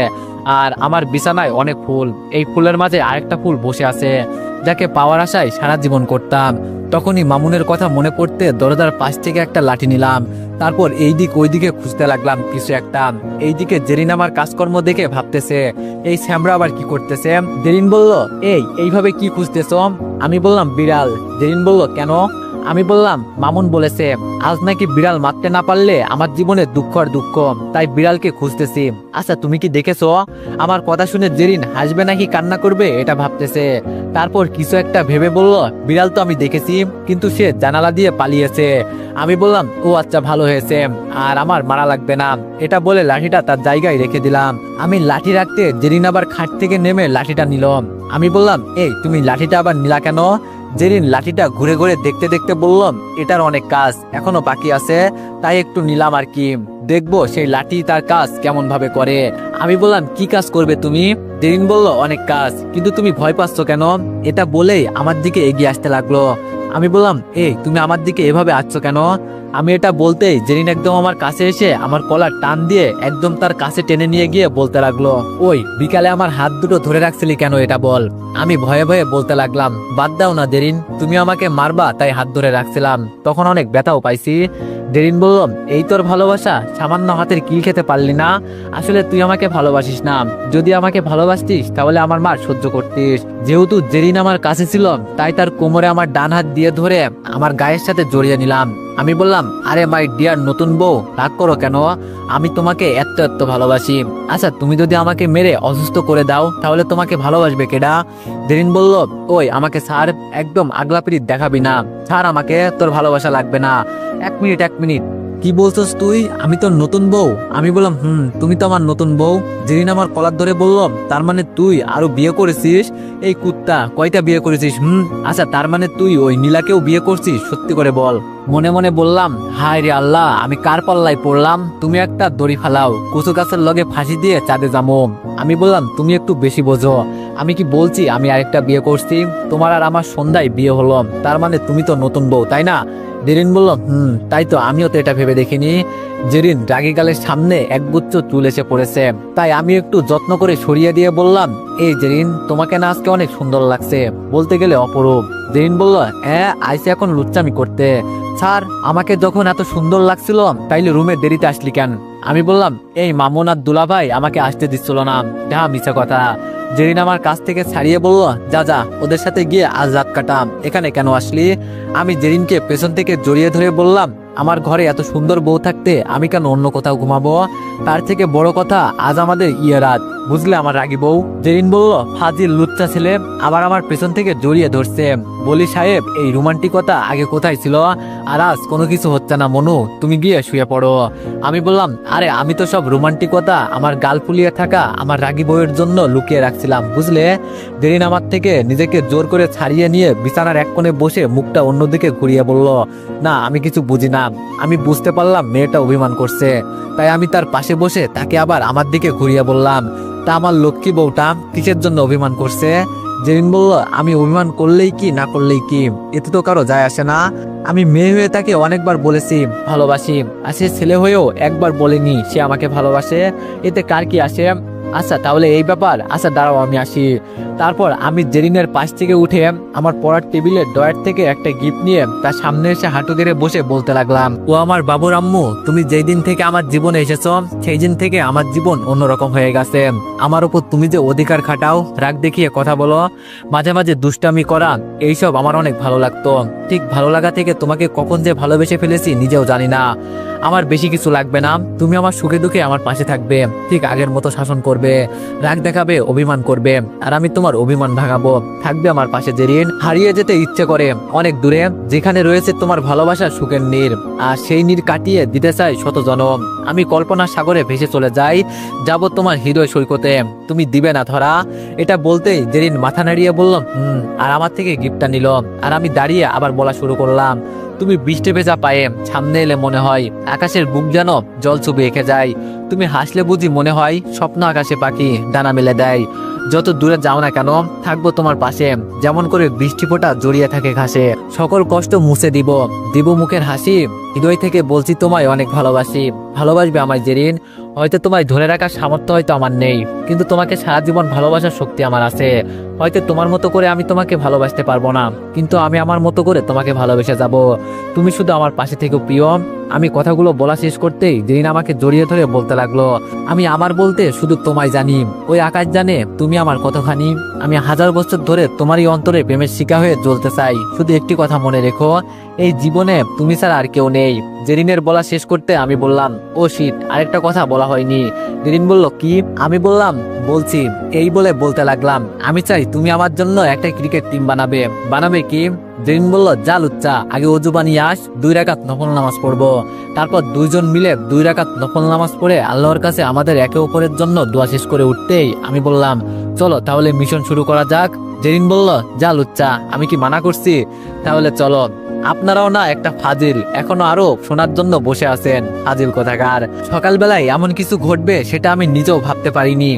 আর আমার বিছানায় অনেক ফুল। এই ফুলের মাঝে আরেকটা ফুল বসে আছে, যাকে পাওয়ার আশায় সারা জীবন করতাম। তখনই মামুনের কথা মনে পড়তে দরজার পাশ থেকে একটা লাঠি নিলাম। তারপর এইদিক ওইদিকে খুঁজতে লাগলাম কিছু একটা। এইদিকে জেরিন আমার কাজকর্ম দেখে ভাবতেছে, এই শ্যামরা আবার কি করতেছে। জেরিন বলল, এইভাবে কি খুঁজতেছ? আমি বললাম, বিড়াল। জেরিন বলল, কেন? আমি বললাম মামুন বলেছে আজ নাকি বিড়াল মারতে না পারলে আমার জীবনে দুঃখ আর দুঃখ, তাই বিড়ালকে খুঁজতেছি। আচ্ছা তুমি কি দেখেছো? আমার কথা শুনে জেরিন হাসবে নাকি কান্না করবে এটা ভাবতেছে। তারপর কিছু একটা ভেবে বলল, বিড়াল তো আমি দেখেছি, কিন্তু সে জানালা দিয়ে পালিয়েছে। আমি বললাম ও আচ্ছা ভালো হয়েছে, আর আমার মারা লাগবে না। এটা বলে লাঠিটা তার জায়গায় রেখে দিলাম। আমি লাঠি রাখতে জেরিন আবার খাট থেকে নেমে লাঠিটা নিল। আমি বললাম এই তুমি লাঠিটা আবার নিলা কেন? জেরিন লাঠিটা ঘুরে ঘুরে দেখতে দেখতে বললাম এটার অনেক কাজ এখনো বাকি আছে, তাই একটু নিলাম আর কি, দেখবো সেই লাঠি তার কাজ কেমন ভাবে করে। আমি বললাম কি কাজ করবে তুমি? জেরিন বলল অনেক কাজ, কিন্তু তুমি ভয় পাচ্ছ কেন? এটা বলেই আমার দিকে এগিয়ে আসতে লাগলো। আমি বললাম এই তুমি আমার দিকে এভাবে আসছো কেন? আমি এটা বলতেই জেরিন একদম আমার কাছে এসে আমার কলার টান দিয়ে একদম তার কাছে টেনে নিয়ে গিয়ে বলতে লাগলো, ওই বিকালে আমার হাত দুটো ধরে রাখছিলি কেন এটা বল। আমি ভয়ে ভয়ে বলতে লাগলাম বাদ দাও না জেরিন, তুমি আমাকে মারবা তাই হাত ধরে রাখছিলাম, তখন অনেক ব্যথাও পাইছি। জেরিন বলল এই তোর ভালোবাসা, সামান্য হাতের কিল খেতে পারলি না? আসলে তুই আমাকে ভালোবাসিস না, যদি আমাকে ভালোবাসতিস তাহলে আমার মার সহ্য করতিস। যেহেতু জেরিন আমার কাছে ছিল তাই তার কোমরে আমার ডান হাত দিয়ে ধরে আমার গায়ের সাথে জড়িয়ে নিলাম। আমি বললাম আরে মাই ডিয়ার নতুন বউ, রাগ করো কেন? আমি তোমাকে এত এত ভালোবাসি। আচ্ছা তুমি যদি আমাকে মেরে অসুস্থ করে দাও তাহলে তোমাকে ভালোবাসবে কেডা? জেরিন বলল ওই আমাকে ছাড়, একদম আগলাপিরিত দেখাবি না, ছাড় আমাকে, তোর ভালোবাসা লাগবে না। এক মিনিট এক মিনিট, কি বলছস তুই? আমি তোর নতুন বউ? আমি বললাম তুমি তো আমার নতুন বউ। জেরিন আমার কলার ধরে বলল তার মানে তুই আরো বিয়ে করেছিস? এই কুত্তা কয়টা বিয়ে করেছিস? আচ্ছা তার মানে তুই ওই নীলাকেও বিয়ে করছিস? সত্যি করে বল। মনে মনে বললাম হায় রে আল্লাহ, আমি কার পাল্লায় পড়লাম? তুমি একটা দড়ি ফালাও, কুচু গাছের লগে ফাঁসি দিয়ে চাঁদে যাবো। আমি বললাম তুমি একটু বেশি বোঝো, আমি কি বলছি আমি আরেকটা বিয়ে করছি? তোমার আর আমার সন্ধ্যায় বিয়ে হলো, তার মানে তুমি তো নতুন বউ তাই না? জেরিন বলল তাই তো, আমিও তো এটা ভেবে দেখিনি। জেরিন রাগী গালের সামনে একগুচ্ছ চুল এসে পড়েছে, তাই আমি একটু যত্ন করে সরিয়ে দিয়ে বললাম এই জেরিন তোমাকে না আজকে অনেক সুন্দর লাগছে, বলতে গেলে অপরূপ। জেরিন বলল আইসে এখন লুচ্চামি করতে, স্যার আমাকে যখন এত সুন্দর লাগছিল তাইলে রুমে দেরিতে আসলি কেন? আমি বললাম এই মামুন আর দুলাভাই আমাকে আসতে দিচ্ছিল না। হ্যাঁ মিছা কথা। জেরিন আমার কাছ থেকে ছাড়িয়ে বলল যা যা ওদের সাথে গিয়ে আজ রাত কাটাম, এখানে কেন আসলি? আমি জেরিনকে পেছন থেকে জড়িয়ে ধরে বললাম আমার ঘরে এত সুন্দর বউ থাকতে আমি কেন অন্য কোথাও ঘুমাবো? তার থেকে বড় কথা আজ আমাদের রাত, বুঝলে আমার রাগী বউ। জেরিন বলল ফাজিল লুচ্চা ছেলে, আবার আমার পেছন থেকে জড়িয়ে ধরছে। বলি সাহেব এই রোমান্টিকতা আগে কোথায় ছিল? আর আজ কোনো কিছু হচ্ছে না মনু, তুমি গিয়ে শুয়ে পড়ো। আমি বললাম আরে আমি তো সব রোমান্টিকতা আমার গাল ফুলিয়ে থাকা আমার রাগী বউয়ের জন্য লুকিয়ে রাখছিলাম, বুঝলে। জেরিন আমার থেকে নিজেকে জোর করে ছাড়িয়ে নিয়ে বিছানার এক কোণে বসে মুখটা অন্যদিকে ঘুরিয়ে বলল না আমি কিছু বুঝি না। আমি বুঝতে পারলাম মেয়েটা অভিমান করছে, তাই আমি তার পাশে বসে তাকে আবার আমার দিকে ঘুরিয়ে বললাম তা আমার লক্ষ্মী বউটা কিসের জন্য অভিমান করছে? জেরিন বলল আমি অভিমান করলেই কি না করলেই কি, এতে তো কারো যায় আসে না। আমি মেয়ে হয়ে তাকে অনেকবার বলেছি ভালোবাসি, আর সে ছেলে হয়েও একবার বলেনি সে আমাকে ভালোবাসে, এতে কার কি আসে? আচ্ছা তাহলে এই ব্যাপার, আচ্ছা দাঁড়াও আমি আসি। তারপর আমি জেরিনের পাশ থেকে উঠে আমার পড়ার টেবিলের ডয়ার থেকে একটা গিফট নিয়ে তার সামনে এসে হাঁটু গেড়ে বসে বলতে লাগলাম ও আমার বাবুর আম্মু, তুমি যেই দিন থেকে আমার জীবনে এসেছো সেই দিন থেকে আমার জীবন অন্যরকম হয়ে গেছে। আমার উপর তুমি যে অধিকার খাটাও, রাগ দেখিয়ে কথা বলো, মাঝে মাঝে দুষ্টামি করা, এইসব আমার অনেক ভালো লাগতো। ঠিক ভালো লাগা থেকে তোমাকে কখন যে ভালোবেসে ফেলেছি নিজেও জানি না। আমার বেশি কিছু লাগবে না, তুমি আমার সুখে দুঃখে আমার পাশে থাকবে, ঠিক আগের মতো শাসন করবে, রাগ দেখাবে, অভিমান করবে, আর আমি তোমার অভিমান ভাঙাবো, থাকবে আমার পাশে জেরিন। হারিয়ে যেতে ইচ্ছে করে অনেক দূরে, যেখানে রয়েছে তোমার ভালোবাসার সুখের নীর, আর সেই নীর কাটিয়ে দিতে চাই শত জনম। আমি কল্পনার সাগরে ভেসে চলে যাই, যাব তোমার হৃদয় সৈকতে, তুমি দিবে না ধরা। এটা বলতেই জেরিন মাথা নাড়িয়ে বলল আর আমার থেকে গিফটটা নিল। আর আমি দাঁড়িয়ে আবার বলা শুরু করলাম তুমি বৃষ্টি ভেজা পায়ে সামনে এলে মনে হয় আকাশের বুক যেন জল চুবে এঁকে যায়, তুমি হাসলে বুঝি মনে হয় স্বপ্ন আকাশে পাখি ডানা মেলে দেয়। যত দূরে যাও না কেন থাকবো তোমার পাশে, যেমন করে বৃষ্টি ফোঁটা জড়িয়ে থাকে ঘাসে। সকল কষ্ট মুছে দিব, দিব মুখের হাসি, হৃদয় থেকে বলছি তোমায় অনেক ভালোবাসি। ভালোবাসবে আমায় জেরিন। হয়তো তোমায় ধরে রাখার সামর্থ্য হয়তো আমার নেই, কিন্তু তোমাকে সারা জীবন ভালোবাসার শক্তি আমার আছে। হয়তো তোমার মতো করে আমি তোমাকে ভালোবাসতে পারবো না, কিন্তু আমি আমার মতো করে তোমাকে ভালোবেসে যাব। তুমি শুধু আমার পাশে থেকো প্রিয়। আমি কথাগুলো বলা শেষ করতেই জেরিন আমাকে জড়িয়ে ধরে বলতে লাগলো, আমি আমার বলতে শুধু তোমায় জানি, ওই আকাশ জানে তুমি আমার কতখানি। আমি 1000 বছর ধরে তোমারই অন্তরে প্রেমের শিকা হয়ে জ্বলতে চাই। শুধু একটি কথা মনে রেখো, এই জীবনে তুমি ছাড়া আর কেউ নেই। জেরিনের বলা শেষ করতে আমি বললাম, ও শিট, আরেকটা কথা বলা হয়নি। জেরিন বলল, কি? আমি বললাম, বলছি। এই বলে বলতে লাগলাম, আমি চাই তুমি আমার জন্য একটা ক্রিকেট টিম বানাবে। বানাবে কি? জেরিন বলল, যা লুচ্চা, আগে অজু বানিয়ে আস, 2 রাকাত নফল নামাজ পড়বো। তারপর দুইজন মিলে 2 রাকাত নফল নামাজ পড়ে আল্লাহর কাছে আমাদের একে অপরের জন্য দোয়া শেষ করে উঠতেই আমি বললাম, চলো তাহলে মিশন শুরু করা যাক। জেরিন বলল, যা লুচ্চা, আমি কি মানা করছি? তাহলে চলো। আপনারাও না একটা ফাজিল, এখনো আরো শোনার জন্য বসে আছেন। ফাজিল কোথাকার। সকালবেলায় এমন কিছু ঘটবে সেটা আমি নিজেও ভাবতে পারিনি।